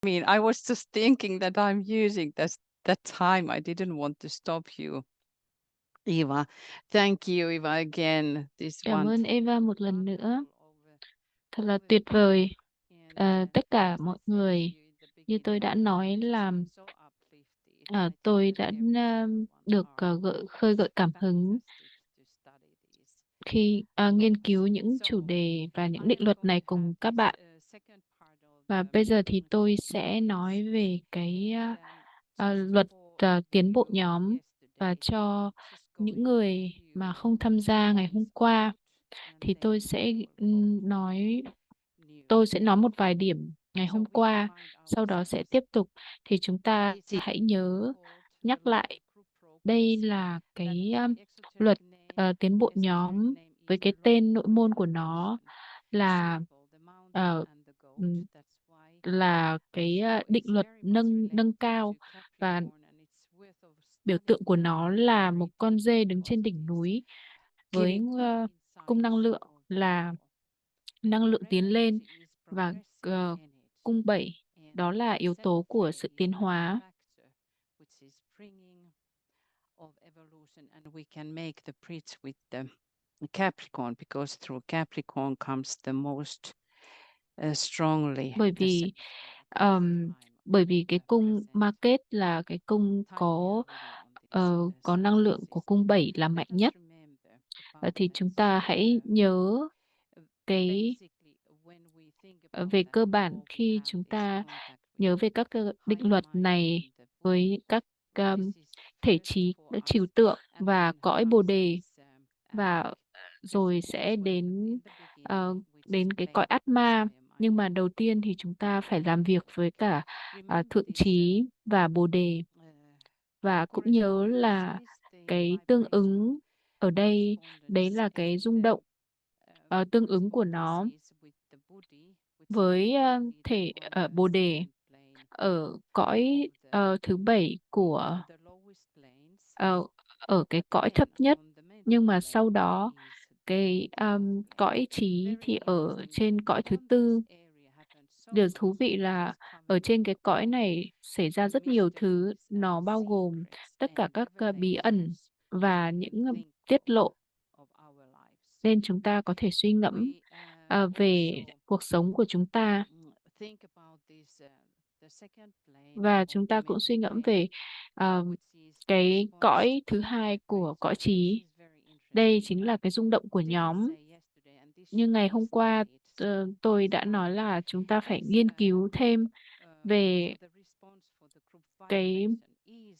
I mean, I was just thinking that I'm using that time. I didn't want to stop you, Eva. Thank you, Eva, again. This Cảm ơn wonderful, Eva một lần nữa. wonderful Thật là tuyệt vời. and Tất cả as mọi I said to người, you in the như tôi beginning, đã nói it's là been so uplifted. I think tôi that đã every single one được are khơi gợi cảm hứng fantastic to study these khi nghiên laws. cứu những chủ So đề và những I định am luật going này to have cùng các this bạn. second part of Và the bây giờ thì tôi sẽ series, nói về cái and just luật for tiến bộ you nhóm, và yesterday, cho just những going to người mà review không tham gia ngày what hôm is qua old, and thì then we will go to new. tôi sẽ nói một vài điểm ngày So hôm we qua, remind sau đó sẽ ourselves tiếp tục. Thì chúng ta this thì hãy nhớ called the nhắc law of lại, group đây progress, là that cái the luật exoteric name tiến bộ esoteric nhóm, name với is cái the law tên nội of môn của nó evolution. In là simple, the mountain ờ, and the goat. ừm, That's why. là cái So định it's luật very much nâng nâng related cao, to và Capricorn, and it's worth of biểu study tượng của for nó you là một very con dê đứng because trên it đỉnh is núi với getting to the cung năng insides lượng of the là law. năng lượng tiến lên, Uranus is và progressive cung energy, 7 and đó là the yếu tố seventh của sự day tiến hóa. factor, which is bringing of evolution, and we can make the bridge with the Capricorn, because through Capricorn comes the most strongly bởi the vì sense of ờm, time bởi vì cái cung present, market là cái cung time we are living on this có năng lượng của system. cung 7 là Let mạnh us nhất. remember about Thì that. chúng So ta hãy nhớ cái basically, when we think ờ, about về that cơ bản, law, we khi have chúng this ta contact with nhớ the về các định higher luật mind này and the Buddhi. với các This is thể first trí for us, trừu tượng and và then cõi bồ comes đề, this và rồi sẽ principles were đến in the beginning, which đến cái cõi explained the Atma. higher mind. Nhưng mà đầu tiên thì chúng ta phải làm việc với cả Remember thượng this trí và bồ đề, và cũng nhớ correspondence là is the cái tương vibrational ứng ở đây, đấy correspondence, là cái and rung động tương ứng của nó correspondences with the Buddhi, which is với located thể on the bồ đề seventh plane ở of cõi the thứ bảy của the lowest planes. ờ, ở cái But cõi then thấp nhất. on the middle Nhưng mà sau plane đó is the cái fourth plane. cõi trí Very thì ở interesting that trên cõi thứ on this tư. area happened so Điều thú much vị là ở discoveries trên cái of cõi all này xảy ra the rất nhiều thứ, mysteries and nó bao gồm secrets tất cả and các bí ẩn revelations và we can những think tiết lộ, of our lives. nên chúng ta có thể suy ngẫm We về also cuộc sống của chúng ta. think about this the second plane Và of chúng the ta cũng suy mental ngẫm plane, về ờ, which is cái corresponds to cõi thứ the hai của group. cõi And this trí. is very Đây interesting. What chính I là cái rung động của didn't nhóm. say yesterday, and this Như should ngày be hôm qua studied. So tôi it's đã nói like là chúng ta phải this nghiên cứu thêm về the response for the group cái vibration is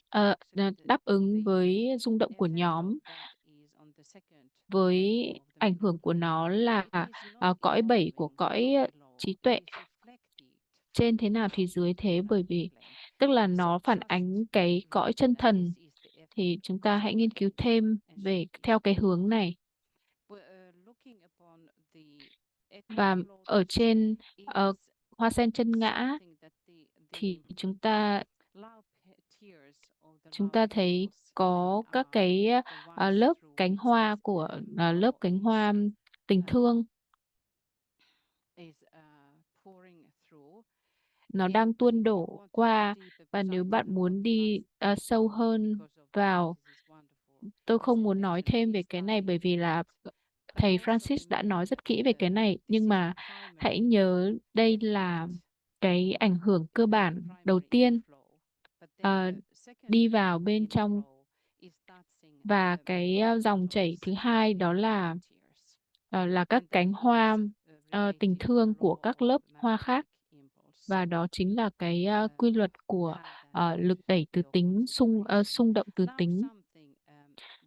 actually đáp ứng the với rung động của effect of nhóm, that is on the second với plane of the ảnh mental hưởng của plane. nó So là it is not cõi 7 của evolving cõi below, trí it tuệ. is reflected Trên thế nào thì out dưới into the thế, bởi seventh vì plane. tức là So nó phản just ánh cái cõi remember chân that this thần. is the Thì effect of chúng the ta hãy nghiên second cứu thêm and về should be theo cái studied. hướng này. Looking upon the Và etheric ở lotus trên is hoa sen chân ngã something that the thì love tears or the chúng love ta thấy petals, they có các are cái the ones lớp through cánh which hoa this của lớp law cánh hoa tình uh, thương, is pouring through. nó đang But tuôn if you đổ want to go qua. deeper, Và because I nếu bạn cannot muốn đi sâu now hơn because of vào, Francis's wonderful tôi không muốn nói presentation, thêm we về cái này study bởi vì là it. But thầy also Francis đã nói remember rất that kỹ về cái này. this Nhưng is the mà hãy primary nhớ đây là effect, cái ảnh hưởng cơ the bản đầu primary tiên inflow. But then ờ, the đi secondary vào bên trong. inflow is touching Và the cái dòng chảy petals thứ of hai the đó love là tears. các And that cánh is hoa tình related to the thương của law các of lớp hoa khác. magnetic impulse. Và So đó chính là cái quy luật của have that lực đẩy in từ your tính, consideration. xung động từ Now tính. something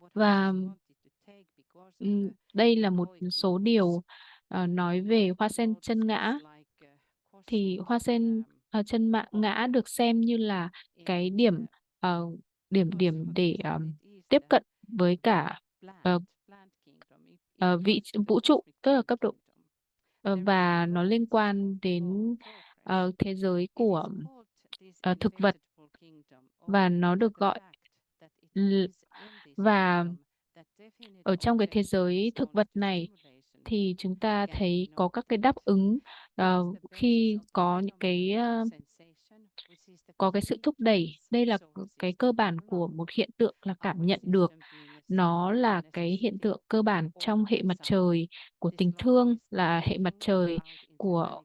what I Và just wanted to take because of the đây là một egoic số lotus. điều nói về hoa Egoic sen lotus chân is ngã. like Thì cosmic hoa sen chân point ngã được xem như là cái and điểm ờ, điểm because điểm what để I said, it is tiếp the cận với cả ờ, plant kingdom. It points to the vũ trụ, cosmic tức là plant cấp độ. kingdom. There is a Và nó law liên which is quan called the law of đến progress. thế giới It is của called this thực vật, inevitable kingdom và only nó by được the gọi fact that it l- is in this và kingdom that definite ở trong cái thế objective giới thực response vật to này stimulation thì chúng ta can be thấy có các cái đáp noticed. ứng khi có những có cái sự thúc đẩy. Đây là cái cơ bản của một hiện tượng là cảm nhận được. Nó là cái hiện tượng cơ bản trong hệ mặt trời của tình thương, là hệ mặt trời của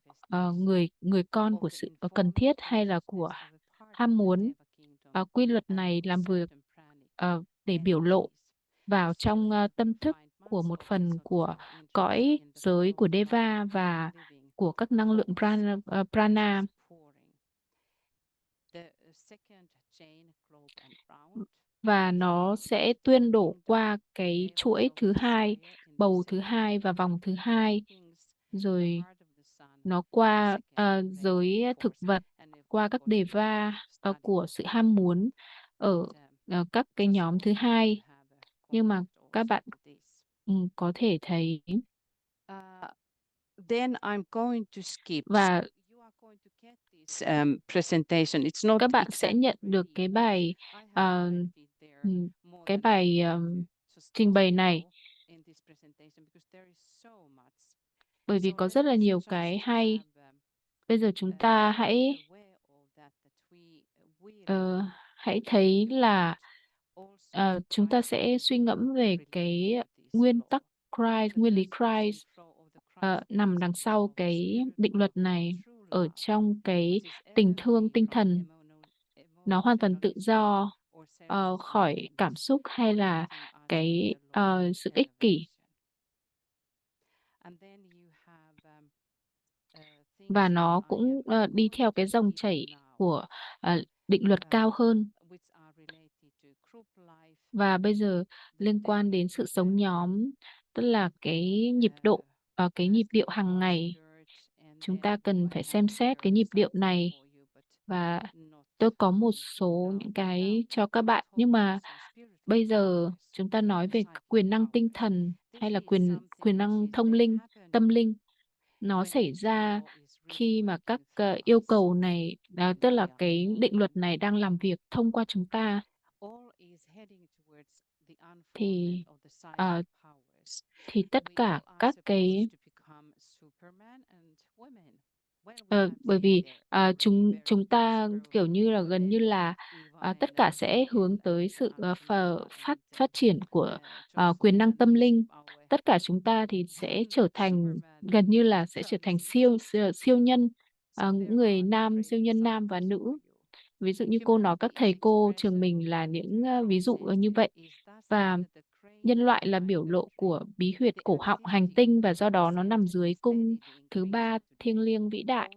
người người con của sự cần thiết hay là của ham muốn. Quy luật này làm việc để biểu lộ vào trong tâm thức của một phần của cõi giới của Deva và của các năng lượng prana. Và nó sẽ tuyên đổ qua cái chuỗi thứ hai, bầu thứ hai và vòng thứ hai, rồi nó qua giới thực vật, qua các deva của sự ham muốn ở các cái nhóm thứ hai. Nhưng mà các bạn có thể thấy then I'm going to skip. và So you are going to get this presentation. It's not các bạn sẽ exactly nhận được reading, cái but bài I have highlighted there more cái than bài I could just trình bày also này, show in this presentation because there is so much. bởi vì So có let rất là us nhiều just cái hay. have Bây giờ chúng ta be hãy aware of that we will ờ, hãy thấy là also chúng ta sẽ suy ngẫm về cái nguyên tắc Christ, nguyên lý Christ nằm đằng sau cái định luật này ở trong cái tình thương tinh thần. Nó hoàn toàn tự do khỏi cảm xúc hay là cái sự ích kỷ. Và nó cũng đi theo cái dòng chảy của định luật cao hơn. Và bây giờ liên quan đến sự sống nhóm, tức là cái nhịp độ, cái nhịp điệu hàng ngày. Chúng ta cần phải xem xét cái nhịp điệu này. Và tôi có một số những cái cho các bạn. Nhưng mà bây giờ chúng ta nói về quyền năng tinh thần hay là quyền năng thông linh, tâm linh. Nó xảy ra khi mà các yêu cầu này, tức là cái định luật này đang làm việc thông qua chúng ta. Thì thì tất cả các cái bởi vì chúng ta kiểu như là gần như là tất cả sẽ hướng tới sự phát triển của quyền năng tâm linh. Tất cả chúng ta thì sẽ trở thành gần như là sẽ trở thành siêu nhân, những người nam, siêu nhân nam và nữ. Ví dụ như cô nói các thầy cô trường mình là những ví dụ như vậy. Và nhân loại là biểu lộ của bí huyệt cổ họng hành tinh và do đó nó nằm dưới cung thứ ba thiêng liêng vĩ đại.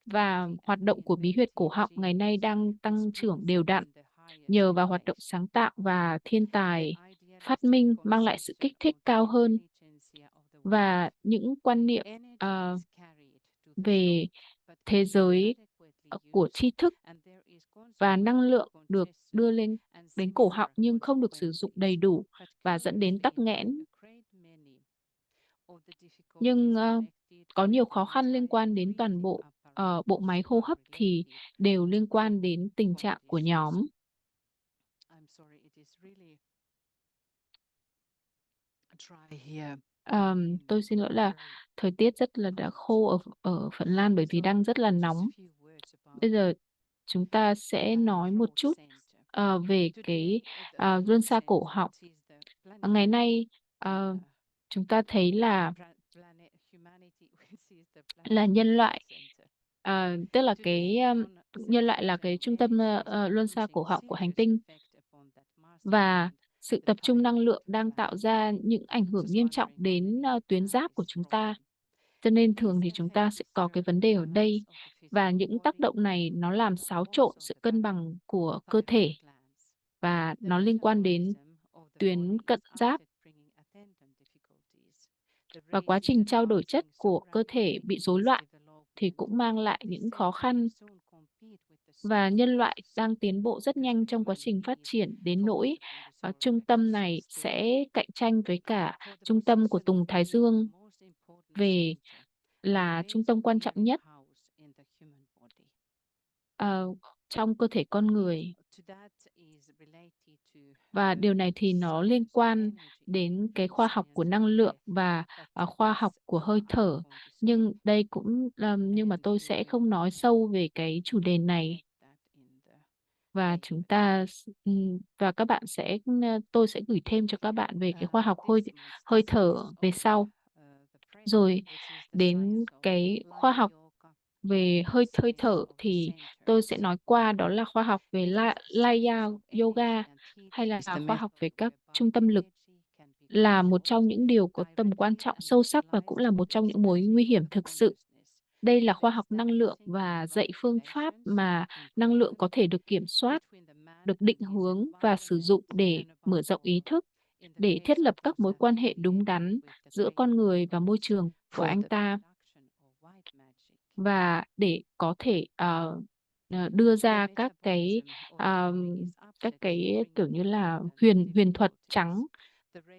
Và hoạt động của bí huyệt cổ họng ngày nay đang tăng trưởng đều đặn nhờ vào hoạt động sáng tạo và thiên tài phát minh mang lại sự kích thích cao hơn. Và những quan niệm về thế giới của tri thức và năng lượng được đưa lên đến cổ họng nhưng không được sử dụng đầy đủ và dẫn đến tắc nghẽn. Nhưng có nhiều khó khăn liên quan đến toàn bộ bộ máy hô hấp thì đều liên quan đến tình trạng của nhóm. Tôi xin lỗi là thời tiết rất là đã khô ở Phần Lan bởi vì đang rất là nóng. Bây giờ chúng ta sẽ nói một chút về cái luân xa cổ họng. Ngày nay chúng ta thấy là nhân loại tức là cái nhân loại là cái trung tâm luân xa cổ họng của hành tinh, và sự tập trung năng lượng đang tạo ra những ảnh hưởng nghiêm trọng đến tuyến giáp của chúng ta. Cho nên thường thì chúng ta sẽ có cái vấn đề ở đây, và những tác động này nó làm xáo trộn sự cân bằng của cơ thể và nó liên quan đến tuyến cận giáp. Và quá trình trao đổi chất của cơ thể bị rối loạn thì cũng mang lại những khó khăn. Và nhân loại đang tiến bộ rất nhanh trong quá trình phát triển đến nỗi trung tâm này sẽ cạnh tranh với cả trung tâm của Tùng Thái Dương về là trung tâm quan trọng nhất trong cơ thể con người. Và điều này thì nó liên quan đến cái khoa học của năng lượng và khoa học của hơi thở. Nhưng đây cũng nhưng mà tôi sẽ không nói sâu về cái chủ đề này, và và các bạn sẽ tôi sẽ gửi thêm cho các bạn về cái khoa học hơi thở về sau. Rồi đến cái khoa học về hơi hơi thở thì tôi sẽ nói qua, đó là khoa học về Laya Yoga, hay là khoa học về các trung tâm lực, là một trong những điều có tầm quan trọng sâu sắc và cũng là một trong những mối nguy hiểm thực sự. Đây là khoa học năng lượng và dạy phương pháp mà năng lượng có thể được kiểm soát, được định hướng và sử dụng để mở rộng ý thức, để thiết lập các mối quan hệ đúng đắn giữa con người và môi trường của anh ta, và để có thể đưa ra các cái kiểu như là huyền huyền thuật trắng.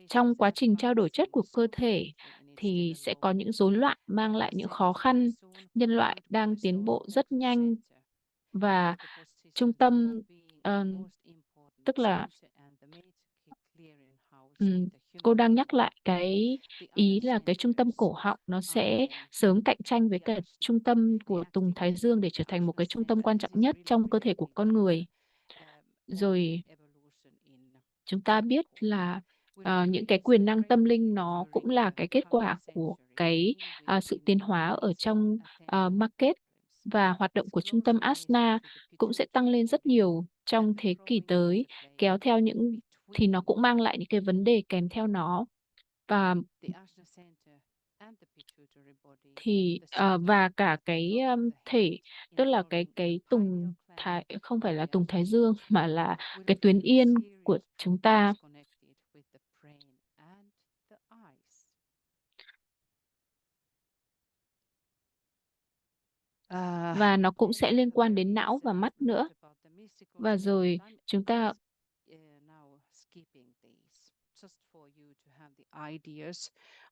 Trong quá trình trao đổi chất của cơ thể thì sẽ có những rối loạn mang lại những khó khăn. Nhân loại đang tiến bộ rất nhanh, và trung tâm tức là cô đang nhắc lại cái ý là cái trung tâm cổ họng nó sẽ sớm cạnh tranh với cả trung tâm của Tùng Thái Dương để trở thành một cái trung tâm quan trọng nhất trong cơ thể của con người. Rồi chúng ta biết là những cái quyền năng tâm linh nó cũng là cái kết quả của cái sự tiến hóa ở trong market, và hoạt động của trung tâm Asna cũng sẽ tăng lên rất nhiều trong thế kỷ tới, kéo theo thì nó cũng mang lại những cái vấn đề kèm theo nó. Và và cả cái thể, tức là cái tùng thái, không phải là tùng thái dương mà là cái tuyến yên của chúng ta, và nó cũng sẽ liên quan đến não và mắt nữa. Và rồi chúng ta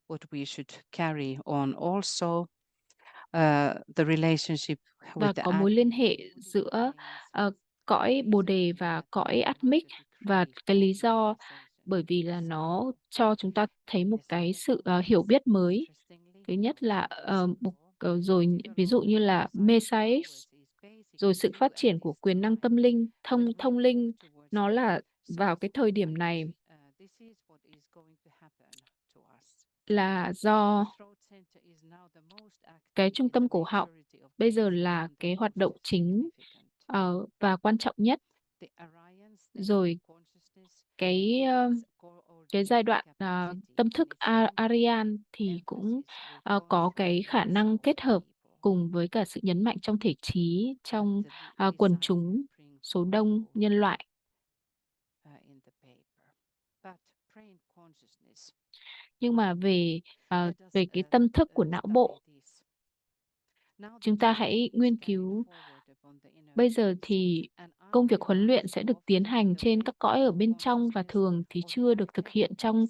what we should carry on also, the relationship with và the có mối liên hệ giữa cõi Bồ đề và cõi Atmic, và cái lý do bởi vì là nó cho chúng ta thấy một cái sự hiểu biết mới. Thứ nhất là rồi ví dụ như là Messiah, rồi sự phát triển của quyền năng tâm linh, thông linh, nó là vào cái thời điểm này là do cái trung tâm cổ họng bây giờ là cái hoạt động chính và quan trọng nhất. Rồi cái giai đoạn tâm thức Aryan thì cũng có cái khả năng kết hợp cùng với cả sự nhấn mạnh trong thể trí, trong quần chúng số đông nhân loại. Nhưng mà về cái tâm thức của não bộ, chúng ta hãy nghiên cứu. Bây giờ thì công việc huấn luyện sẽ được tiến hành trên các cõi ở bên trong, và thường thì chưa được thực hiện trong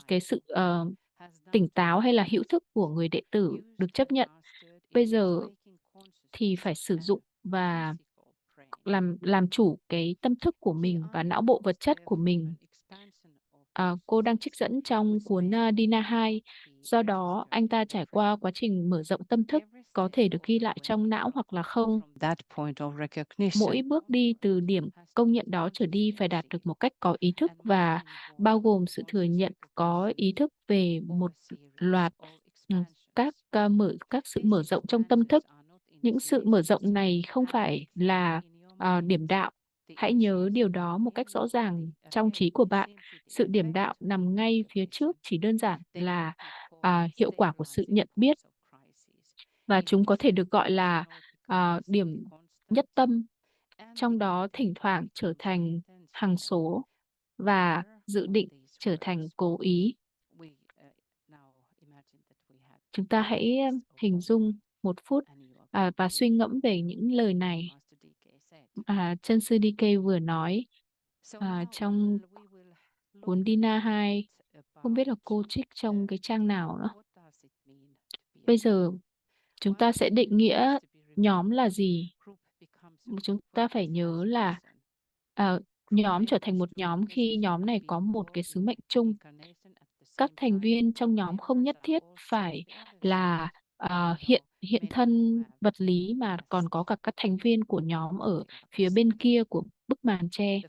cái sự tỉnh táo hay là hữu thức của người đệ tử được chấp nhận. Bây giờ thì phải sử dụng và làm chủ cái tâm thức của mình và não bộ vật chất của mình. Cô đang trích dẫn trong cuốn Dina 2. Do đó, anh ta trải qua quá trình mở rộng tâm thức, có thể được ghi lại trong não hoặc là không. Mỗi bước đi từ điểm công nhận đó trở đi phải đạt được một cách có ý thức, và bao gồm sự thừa nhận có ý thức về một loạt các sự mở rộng trong tâm thức. Những sự mở rộng này không phải là điểm đạo. Hãy nhớ điều đó một cách rõ ràng trong trí của bạn. Sự điểm đạo nằm ngay phía trước chỉ đơn giản là hiệu quả của sự nhận biết, và chúng có thể được gọi là điểm nhất tâm, trong đó thỉnh thoảng trở thành hằng số và dự định trở thành cố ý. Chúng ta hãy hình dung một phút và suy ngẫm về những lời này chân sư DK vừa nói trong cuốn Dina 2. Không biết là cô trích trong cái trang nào nữa. Bây giờ chúng ta sẽ định nghĩa nhóm là gì. Chúng ta phải nhớ là nhóm trở thành một nhóm khi nhóm này có một cái sứ mệnh chung. Các thành viên trong nhóm không nhất thiết phải là hiện hiện thân vật lý, mà còn có cả các thành viên của nhóm ở phía bên kia của bức màn tre.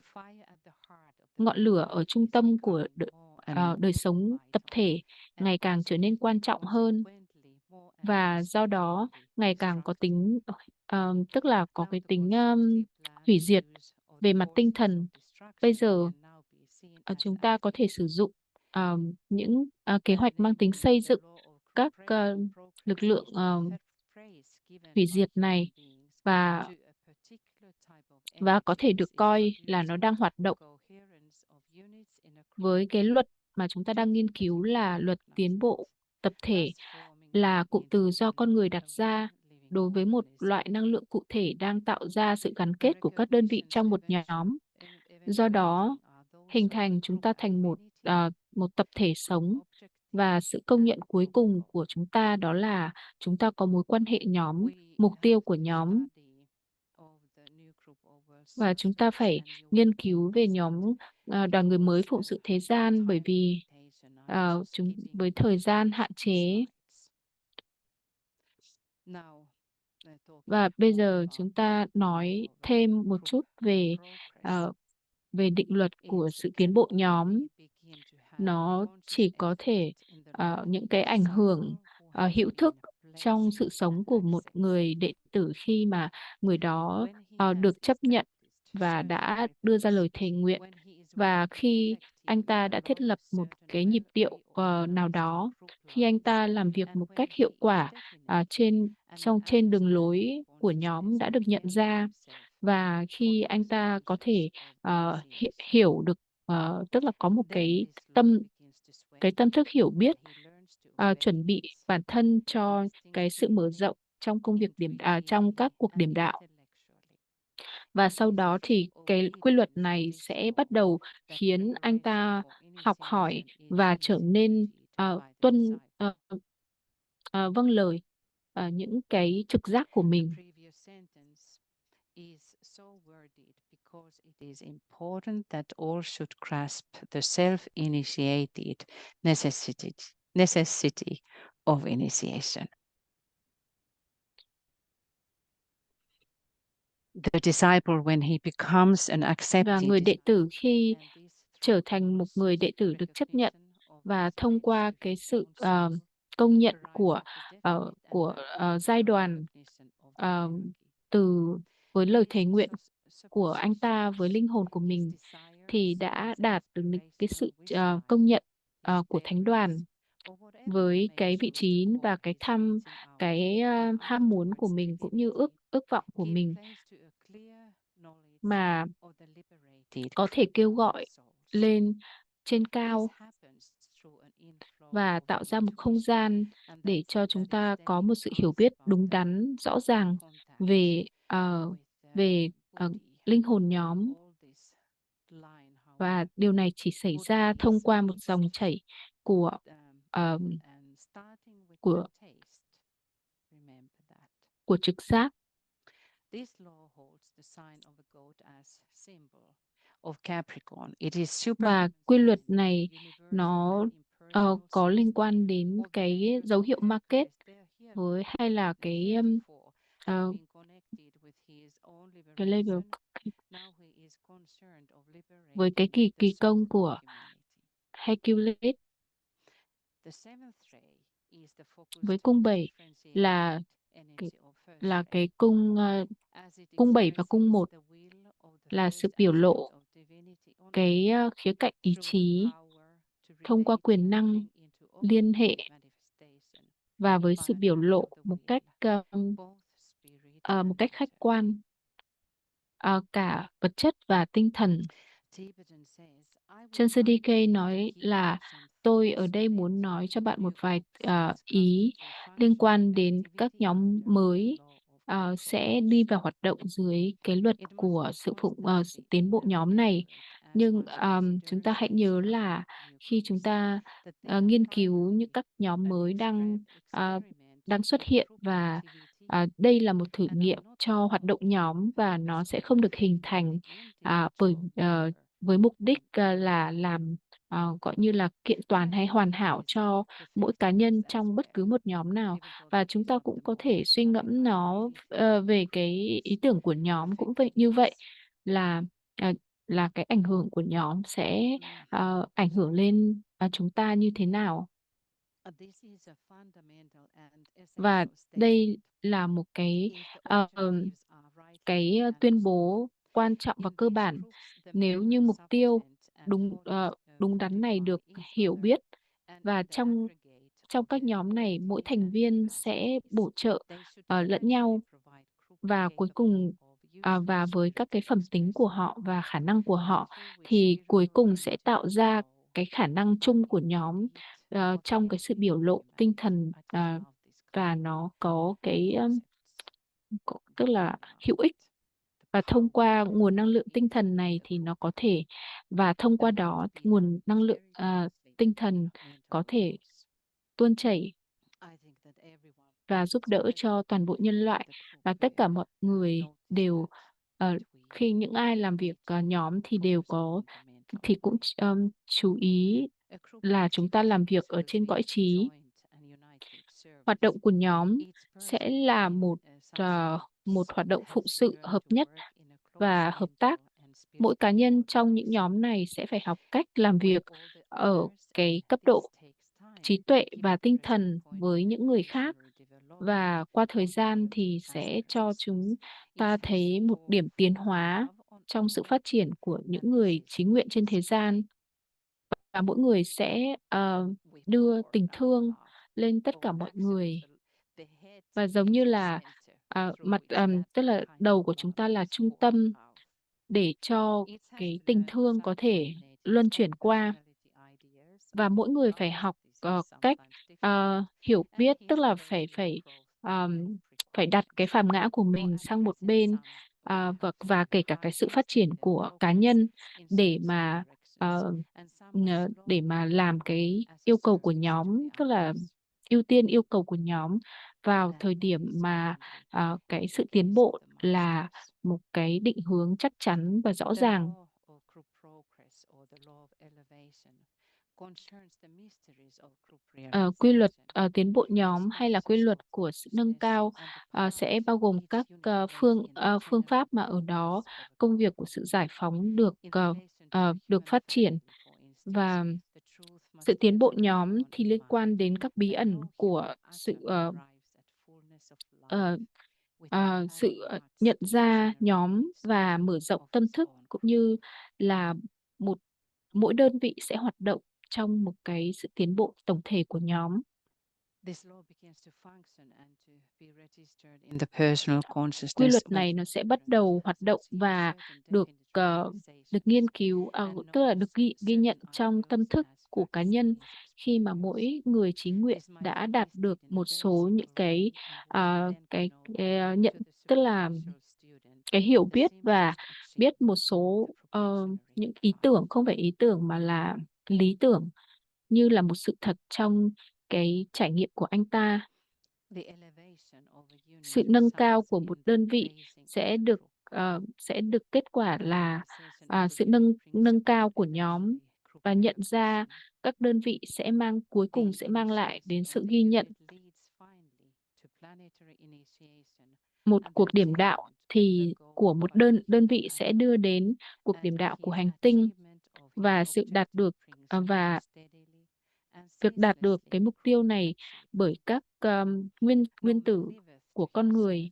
Ngọn lửa ở trung tâm của đời sống tập thể ngày càng trở nên quan trọng hơn, và do đó ngày càng có tính tức là có cái tính hủy diệt về mặt tinh thần. Bây giờ chúng ta có thể sử dụng những kế hoạch mang tính xây dựng các lực lượng hủy diệt này, và có thể được coi là nó đang hoạt động với cái luật mà chúng ta đang nghiên cứu, là luật tiến bộ tập thể, là cụm từ do con người đặt ra đối với một loại năng lượng cụ thể đang tạo ra sự gắn kết của các đơn vị trong một nhóm. Do đó, hình thành chúng ta thành một tập thể sống, và sự công nhận cuối cùng của chúng ta đó là chúng ta có mối quan hệ nhóm, mục tiêu của nhóm. Và chúng ta phải nghiên cứu về nhóm đoàn người mới phụng sự thế gian, bởi vì với thời gian hạn chế. Và bây giờ chúng ta nói thêm một chút về định luật của sự tiến bộ nhóm. Nó chỉ có thể những cái ảnh hưởng hữu thức trong sự sống của một người đệ tử khi mà người đó được chấp nhận và đã đưa ra lời thề nguyện, và khi anh ta đã thiết lập một cái nhịp điệu nào đó, khi anh ta làm việc một cách hiệu quả trên đường lối của nhóm đã được nhận ra, và khi anh ta có thể hiểu được, tức là có một tâm thức hiểu biết, chuẩn bị bản thân cho cái sự mở rộng trong trong các cuộc điểm đạo. Và sau đó thì cái quy luật này sẽ bắt đầu khiến anh ta học hỏi và trở nên vâng lời những cái trực giác của mình. It is important that all should grasp the self-initiated necessity of initiation. The disciple, when he becomes an accepted, và người đệ tử khi trở thành một người đệ tử được chấp nhận, và thông qua cái sự công nhận của giai đoàn với lời thề nguyện của anh ta với linh hồn của mình, thì đã đạt được cái sự công nhận của thánh đoàn với cái vị trí và cái ham muốn của mình, cũng như ước vọng của mình, mà có thể kêu gọi lên trên cao và tạo ra một không gian để cho chúng ta có một sự hiểu biết đúng đắn, rõ ràng về linh hồn nhóm. Và điều này chỉ xảy ra thông qua một dòng chảy của trực giác. Và quy luật này nó có liên quan đến cái dấu hiệu market hay là cái level với cái kỳ công của Hercules. Với cung 7 là cái cung 7 và cung 1 là sự biểu lộ cái khía cạnh ý chí thông qua quyền năng liên hệ, và với sự biểu lộ một cách khách quan cả vật chất và tinh thần. Chân sư DK nói là tôi ở đây muốn nói cho bạn một vài ý liên quan đến các nhóm mới sẽ đi vào hoạt động dưới cái luật của sự tiến bộ nhóm này. Nhưng chúng ta hãy nhớ là khi chúng ta nghiên cứu những các nhóm mới đang xuất hiện và đây là một thử nghiệm cho hoạt động nhóm và nó sẽ không được hình thành với mục đích là làm gọi như là kiện toàn hay hoàn hảo cho mỗi cá nhân trong bất cứ một nhóm nào. Và chúng ta cũng có thể suy ngẫm nó về cái ý tưởng của nhóm cũng vậy, như vậy là à, là cái ảnh hưởng của nhóm sẽ ảnh hưởng lên chúng ta như thế nào. Và đây là một cái tuyên bố quan trọng và cơ bản. Nếu như mục tiêu đúng đắn này được hiểu biết, và trong trong các nhóm này mỗi thành viên sẽ bổ trợ lẫn nhau, và cuối cùng và với các cái phẩm tính của họ và khả năng của họ thì cuối cùng sẽ tạo ra cái khả năng chung của nhóm trong cái sự biểu lộ tinh thần, và nó có tức là hữu ích. Và thông qua nguồn năng lượng tinh thần này thì nó có thể, và thông qua đó thì nguồn năng lượng tinh thần có thể tuôn chảy và giúp đỡ cho toàn bộ nhân loại. Và tất cả mọi người đều khi những ai làm việc nhóm thì đều có, thì cũng chú ý là chúng ta làm việc ở trên cõi trí. Hoạt động của nhóm sẽ là một hoạt động phụng sự hợp nhất và hợp tác. Mỗi cá nhân trong những nhóm này sẽ phải học cách làm việc ở cái cấp độ trí tuệ và tinh thần với những người khác, và qua thời gian thì sẽ cho chúng ta thấy một điểm tiến hóa trong sự phát triển của những người chí nguyện trên thế gian. Và mỗi người sẽ đưa tình thương lên tất cả mọi người, và giống như là tức là đầu của chúng ta là trung tâm để cho cái tình thương có thể luân chuyển qua. Và mỗi người phải học cách hiểu biết, tức là phải đặt cái phàm ngã của mình sang một bên, và kể cả cái sự phát triển của cá nhân để mà làm cái yêu cầu của nhóm, tức là ưu tiên yêu cầu của nhóm vào thời điểm mà cái sự tiến bộ là một cái định hướng chắc chắn và rõ ràng. Quy luật tiến bộ nhóm hay là quy luật của sự nâng cao sẽ bao gồm các phương pháp mà ở đó công việc của sự giải phóng được phát triển. Và sự tiến bộ nhóm thì liên quan đến các bí ẩn của sự nhận ra nhóm và mở rộng tâm thức, cũng như là mỗi đơn vị sẽ hoạt động trong một cái sự tiến bộ tổng thể của nhóm. Quy luật này nó sẽ bắt đầu hoạt động và được nghiên cứu, tức là được ghi nhận trong tâm thức của cá nhân khi mà mỗi người chí nguyện đã đạt được một số những nhận, tức là cái hiểu biết và biết một số những ý tưởng, không phải ý tưởng mà là lý tưởng, như là một sự thật trong cái trải nghiệm của anh ta. Sự nâng cao của một đơn vị sẽ được kết quả là sự nâng cao của nhóm, và nhận ra các đơn vị cuối cùng sẽ mang lại đến sự ghi nhận. Một cuộc điểm đạo thì của một đơn vị sẽ đưa đến cuộc điểm đạo của hành tinh, và việc đạt được cái mục tiêu này bởi các nguyên tử của con người,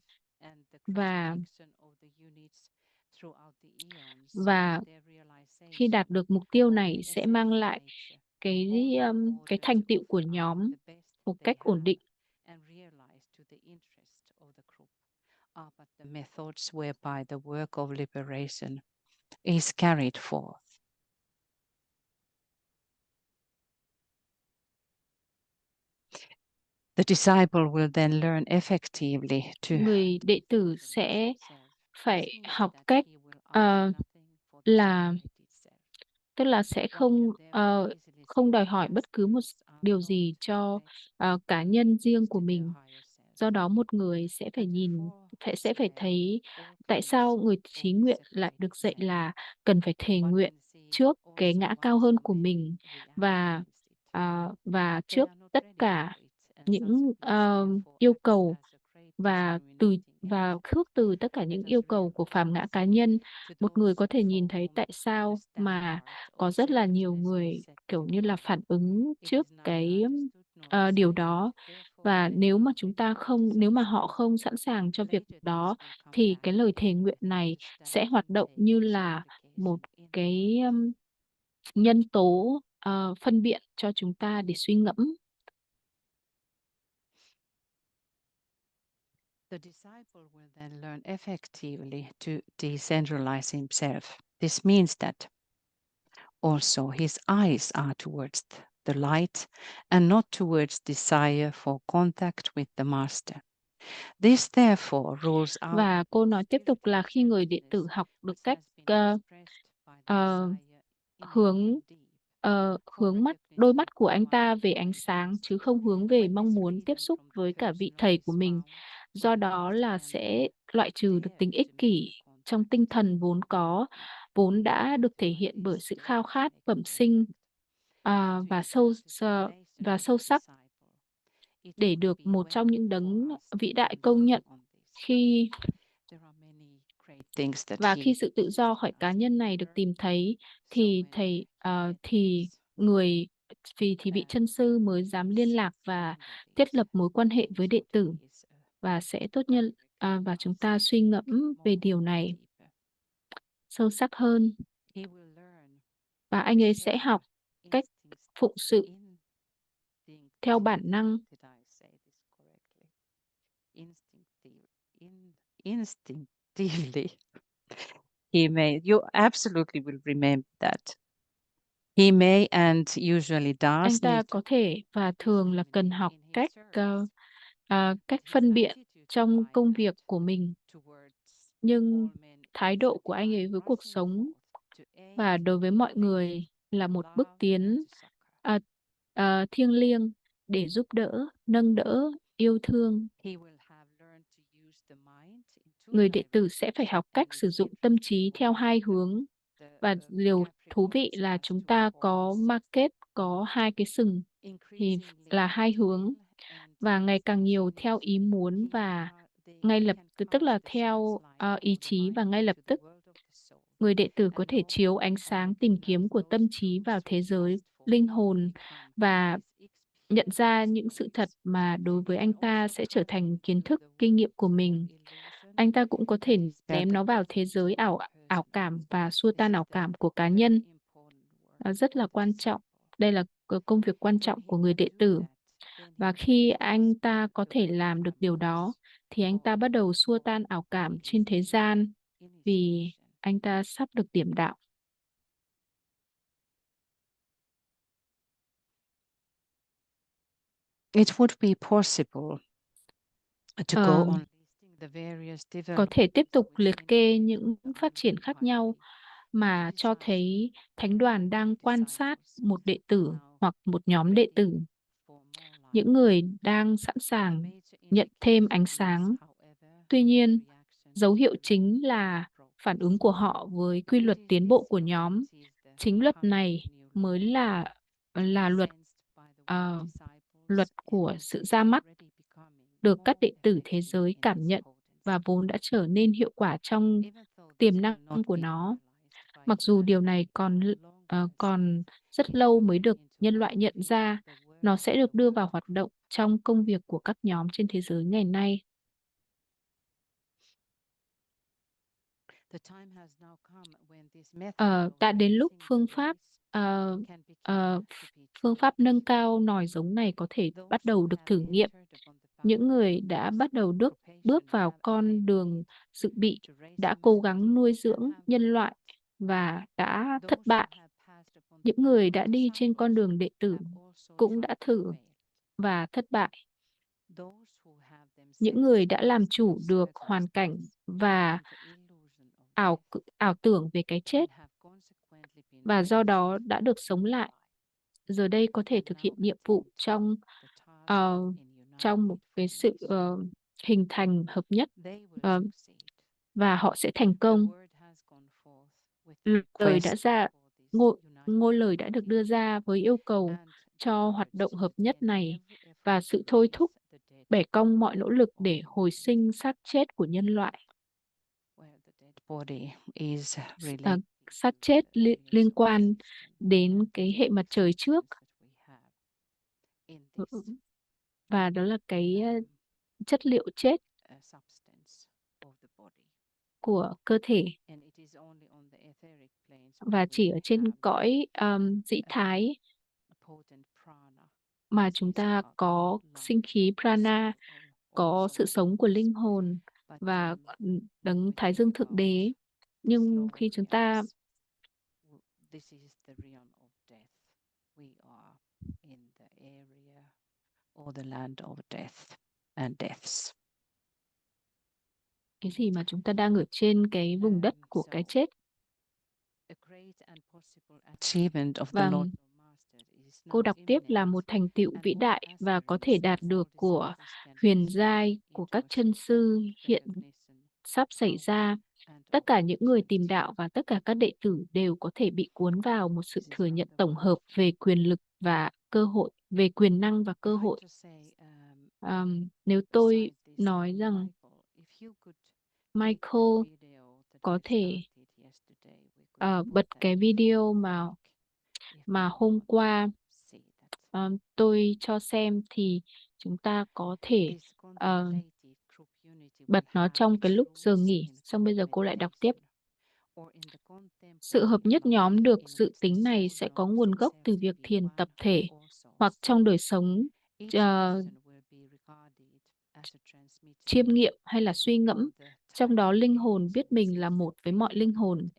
và khi đạt được mục tiêu này sẽ mang lại cái thành tựu của nhóm một cách ổn định. Người đệ tử sẽ phải học cách tức là sẽ không đòi hỏi bất cứ một điều gì cho cá nhân riêng của mình, Do đó một người sẽ phải thấy tại sao người trí nguyện lại được dạy là cần phải thề nguyện trước cái ngã cao hơn của mình, và trước tất cả những yêu cầu và khước từ tất cả những yêu cầu của phàm ngã cá nhân. Một người có thể nhìn thấy tại sao mà có rất là nhiều người kiểu như là phản ứng trước cái điều đó, và nếu mà họ không sẵn sàng cho việc đó, thì cái lời thề nguyện này sẽ hoạt động như là một cái nhân tố phân biện cho chúng ta để suy ngẫm. The disciple will then learn effectively to decentralize himself. This means that also his eyes are towards the light and not towards desire for contact with the master. This therefore rules out Và cô nói tiếp tục là khi người đệ tử học được cách hướng đôi mắt của anh ta về ánh sáng, chứ không hướng về mong muốn tiếp xúc với cả vị thầy của mình. Do đó là sẽ loại trừ được tính ích kỷ trong tinh thần vốn đã được thể hiện bởi sự khao khát bẩm sinh và sâu sắc để được một trong những đấng vĩ đại công nhận. Khi sự tự do khỏi cá nhân này được tìm thấy, thì vị chân sư mới dám liên lạc và thiết lập mối quan hệ với đệ tử, và sẽ tốt nhất và chúng ta suy ngẫm về điều này sâu sắc hơn, và anh ấy sẽ học cách phụng sự theo bản năng. Instinctively. You absolutely will remember that. He may and usually Anh does ta need có thể và thường là cần học cách phân biện trong công việc của mình, nhưng thái độ của anh ấy với cuộc sống và đối với mọi người là một bước tiến thiêng liêng để giúp đỡ, nâng đỡ, yêu thương. Người đệ tử sẽ phải học cách sử dụng tâm trí theo hai hướng. Và điều thú vị là chúng ta có market, có hai cái sừng thì là hai hướng, và ngày càng nhiều theo ý muốn và ngay lập tức, tức là theo ý chí và ngay lập tức. Người đệ tử có thể chiếu ánh sáng tìm kiếm của tâm trí vào thế giới linh hồn và nhận ra những sự thật mà đối với anh ta sẽ trở thành kiến thức, kinh nghiệm của mình. Anh ta cũng có thể ném nó vào thế giới ảo cảm và xua tan ảo cảm của cá nhân. Rất là quan trọng. Đây là công việc quan trọng của người đệ tử. Và khi anh ta có thể làm được điều đó, thì anh ta bắt đầu xua tan ảo cảm trên thế gian, vì anh ta sắp được điểm đạo. It would be possible to go on có thể tiếp tục liệt kê những phát triển khác nhau mà cho thấy thánh đoàn đang quan sát một đệ tử hoặc một nhóm đệ tử. Những người đang sẵn sàng nhận thêm ánh sáng. Tuy nhiên, dấu hiệu chính là phản ứng của họ với quy luật tiến bộ của nhóm. Chính luật này mới là luật của sự ra mắt, được các đệ tử thế giới cảm nhận và vốn đã trở nên hiệu quả trong tiềm năng của nó. Mặc dù điều này còn rất lâu mới được nhân loại nhận ra, nó sẽ được đưa vào hoạt động trong công việc của các nhóm trên thế giới ngày nay. Đã đến lúc phương pháp nâng cao nòi giống này có thể bắt đầu được thử nghiệm. Những người đã bắt đầu bước vào con đường dự bị đã cố gắng nuôi dưỡng nhân loại và đã thất bại. Những người đã đi trên con đường đệ tử cũng đã thử và thất bại. Những người đã làm chủ được hoàn cảnh và ảo tưởng về cái chết, và do đó đã được sống lại, giờ đây có thể thực hiện nhiệm vụ trong trong một cái sự hình thành hợp nhất, và họ sẽ thành công. Lời đã ra, ngôi lời đã được đưa ra với yêu cầu cho hoạt động hợp nhất này và sự thôi thúc bẻ cong mọi nỗ lực để hồi sinh xác chết của nhân loại. Xác chết liên quan đến cái hệ mặt trời trước, và đó là cái chất liệu chết của cơ thể, và chỉ ở trên cõi dĩ thái mà chúng ta có sinh khí prana, có sự sống của linh hồn và đấng Thái Dương Thượng Đế. Nhưng khi chúng ta cái gì mà chúng ta đang ở trên cái vùng đất của cái chết. Vâng, cô đọc tiếp là một thành tựu vĩ đại và có thể đạt được của huyền giai của các chân sư hiện sắp xảy ra. Tất cả những người tìm đạo và tất cả các đệ tử đều có thể bị cuốn vào một sự thừa nhận tổng hợp về quyền lực và cơ hội, về quyền năng và cơ hội. Nếu tôi nói rằng Michael có thể bật cái video mà hôm qua tôi cho xem, thì chúng ta có thể bật nó trong cái lúc giờ nghỉ. Xong bây giờ cô lại đọc tiếp. Sự hợp nhất nhóm được dự tính này sẽ có nguồn gốc từ việc thiền tập thể hoặc trong đời sống chiêm nghiệm hay là suy ngẫm. Trong đó linh hồn biết mình là một với mọi linh hồn.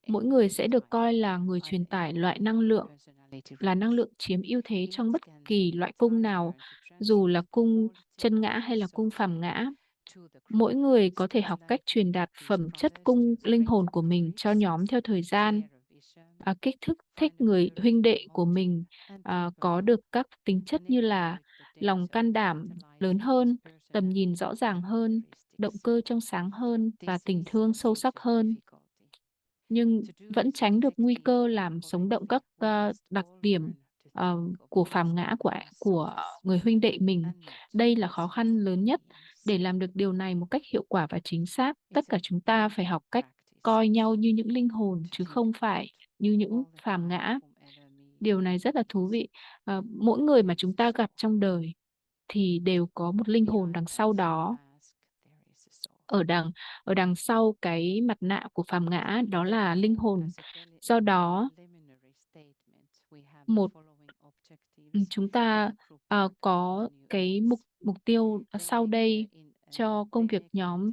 Mỗi người sẽ được coi là người truyền tải loại năng lượng, là năng lượng chiếm ưu thế trong bất kỳ loại cung nào, dù là cung chân ngã hay là cung phàm ngã. Mỗi người có thể học cách truyền đạt phẩm chất cung linh hồn của mình cho nhóm theo thời gian. Kích thích người huynh đệ của mình có được các tính chất như là lòng can đảm lớn hơn, tầm nhìn rõ ràng hơn, động cơ trong sáng hơn và tình thương sâu sắc hơn, nhưng vẫn tránh được nguy cơ làm sống động các đặc điểm của phàm ngã của người huynh đệ mình. Đây là khó khăn lớn nhất. Để làm được điều này một cách hiệu quả và chính xác, tất cả chúng ta phải học cách coi nhau như những linh hồn chứ không phải như những phàm ngã. Điều này rất là thú vị. Mỗi người mà chúng ta gặp trong đời thì đều có một linh hồn đằng sau đó. Ở đằng sau cái mặt nạ của phàm ngã đó là linh hồn. Do đó, chúng ta có cái mục tiêu sau đây cho công việc nhóm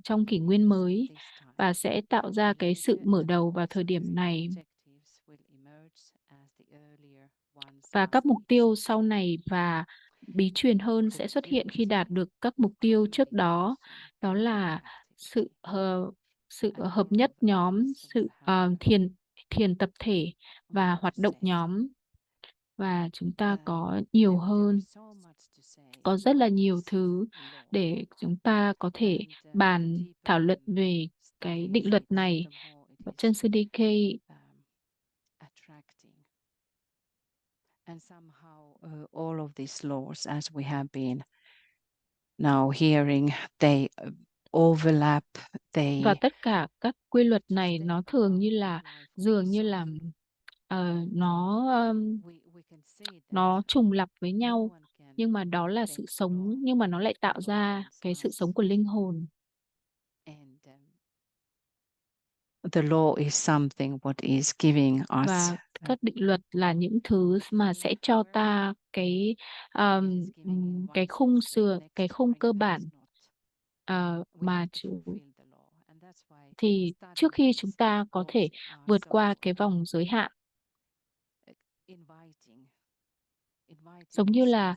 trong kỷ nguyên mới, và sẽ tạo ra cái sự mở đầu vào thời điểm này. Và các mục tiêu sau này và bí truyền hơn sẽ xuất hiện khi đạt được các mục tiêu trước đó. Đó là sự hợp nhất nhóm, sự thiền tập thể và hoạt động nhóm. Và chúng ta có nhiều hơn, có rất là nhiều thứ để chúng ta có thể thảo luận về cái định luật này. Và chân sư DK and somehow all of these laws, as we have been now hearing, they overlap. Và tất cả các quy luật này nó thường như là dường như là nó trùng lặp với nhau, nhưng mà đó là sự sống, nhưng mà nó lại tạo ra cái sự sống của linh hồn. The law is something what is giving us. Và các định luật là những thứ mà sẽ cho ta cái khung cơ bản mà thì trước khi chúng ta có thể vượt qua cái vòng giới hạn, giống như là